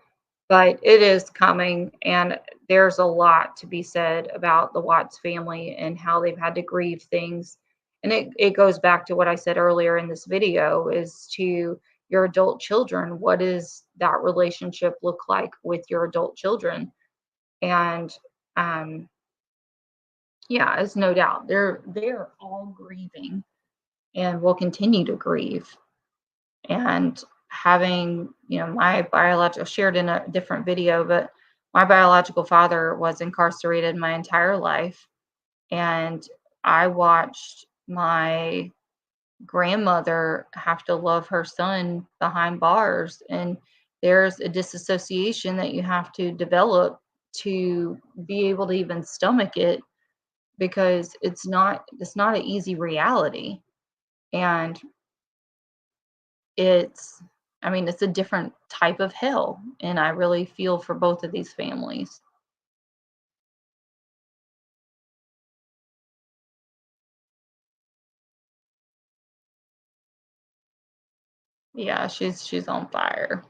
but it is coming, and there's a lot to be said about the Watts family and how they've had to grieve things. And it goes back to what I said earlier in this video, is to your adult children. What does that relationship look like with your adult children? And um, yeah, it's no doubt they're all grieving and will continue to grieve. And having, my biological, shared in a different video, but my biological father was incarcerated my entire life. And I watched my grandmother have to love her son behind bars. And there's a disassociation that you have to develop to be able to even stomach it, because it's not an easy reality. And it's I mean, it's a different type of hell, and I really feel for both of these families. Yeah, she's on fire.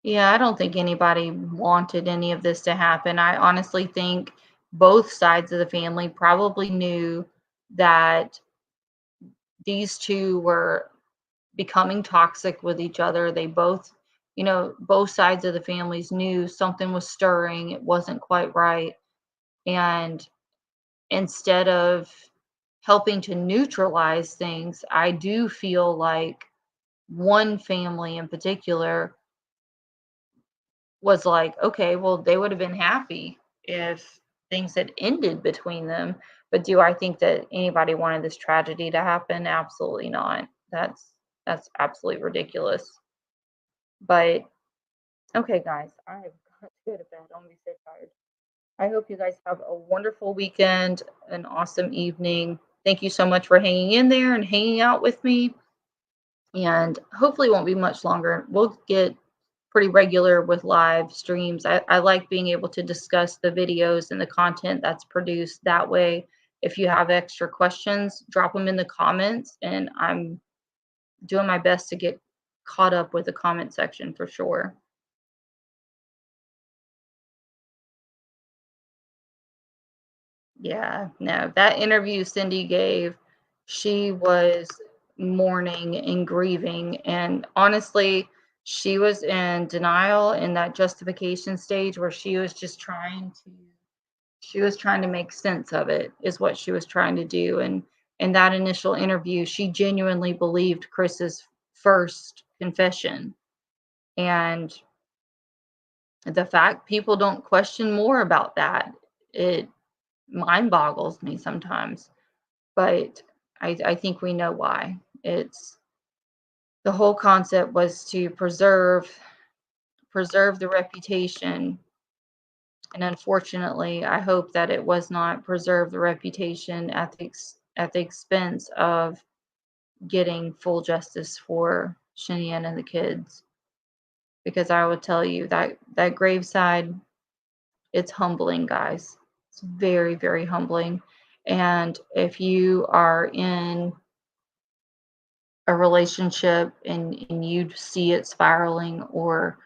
Yeah, I don't think anybody wanted any of this to happen. I honestly think both sides of the family probably knew that these two were becoming toxic with each other. They both, both sides of the families knew something was stirring, it wasn't quite right. And instead of helping to neutralize things, I do feel like one family in particular was like, okay, well, they would have been happy if things had ended between them. But do I think that anybody wanted this tragedy to happen? Absolutely not. That's absolutely ridiculous. But okay, guys, I've got to go to bed. I'm gonna be so tired. I hope you guys have a wonderful weekend, an awesome evening. Thank you so much for hanging in there and hanging out with me. And hopefully, it won't be much longer. We'll get pretty regular with live streams. I like being able to discuss the videos and the content that's produced that way. If you have extra questions, drop them in the comments, and I'm doing my best to get caught up with the comment section for sure. Yeah, no, that interview Cindy gave, she was mourning and grieving. And honestly, she was in denial in that justification stage where she was trying to make sense of it, is what she was trying to do. And in that initial interview, she genuinely believed Chris's first confession. And the fact people don't question more about that, it mind boggles me sometimes. But I think we know why. It's the whole concept was to preserve the reputation. And unfortunately, I hope that it was not preserve the reputation at the expense of getting full justice for Shanian and the kids. Because I would tell you that that graveside, it's humbling, guys. It's very, very humbling. And if you are in a relationship and you see it spiraling, or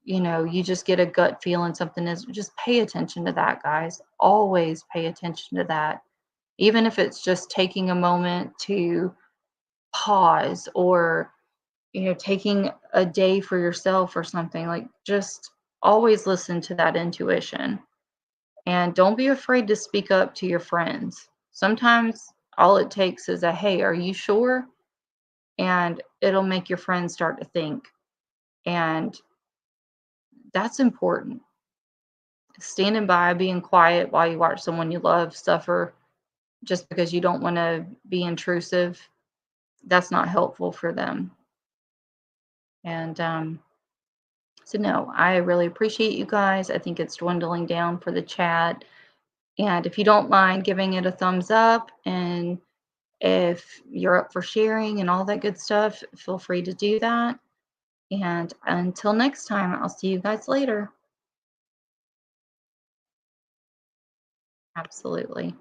you just get a gut feeling something is, just pay attention to that, guys. Always pay attention to that. Even if it's just taking a moment to pause, or taking a day for yourself or something, like, just always listen to that intuition. And don't be afraid to speak up to your friends. Sometimes all it takes is a, hey, are you sure? And it'll make your friends start to think. And that's important. Standing by, being quiet while you watch someone you love suffer just because you don't want to be intrusive, that's not helpful for them. And so, no, I really appreciate you guys. I think it's dwindling down for the chat. And if you don't mind giving it a thumbs up, and if you're up for sharing and all that good stuff, feel free to do that. And until next time, I'll see you guys later. Absolutely.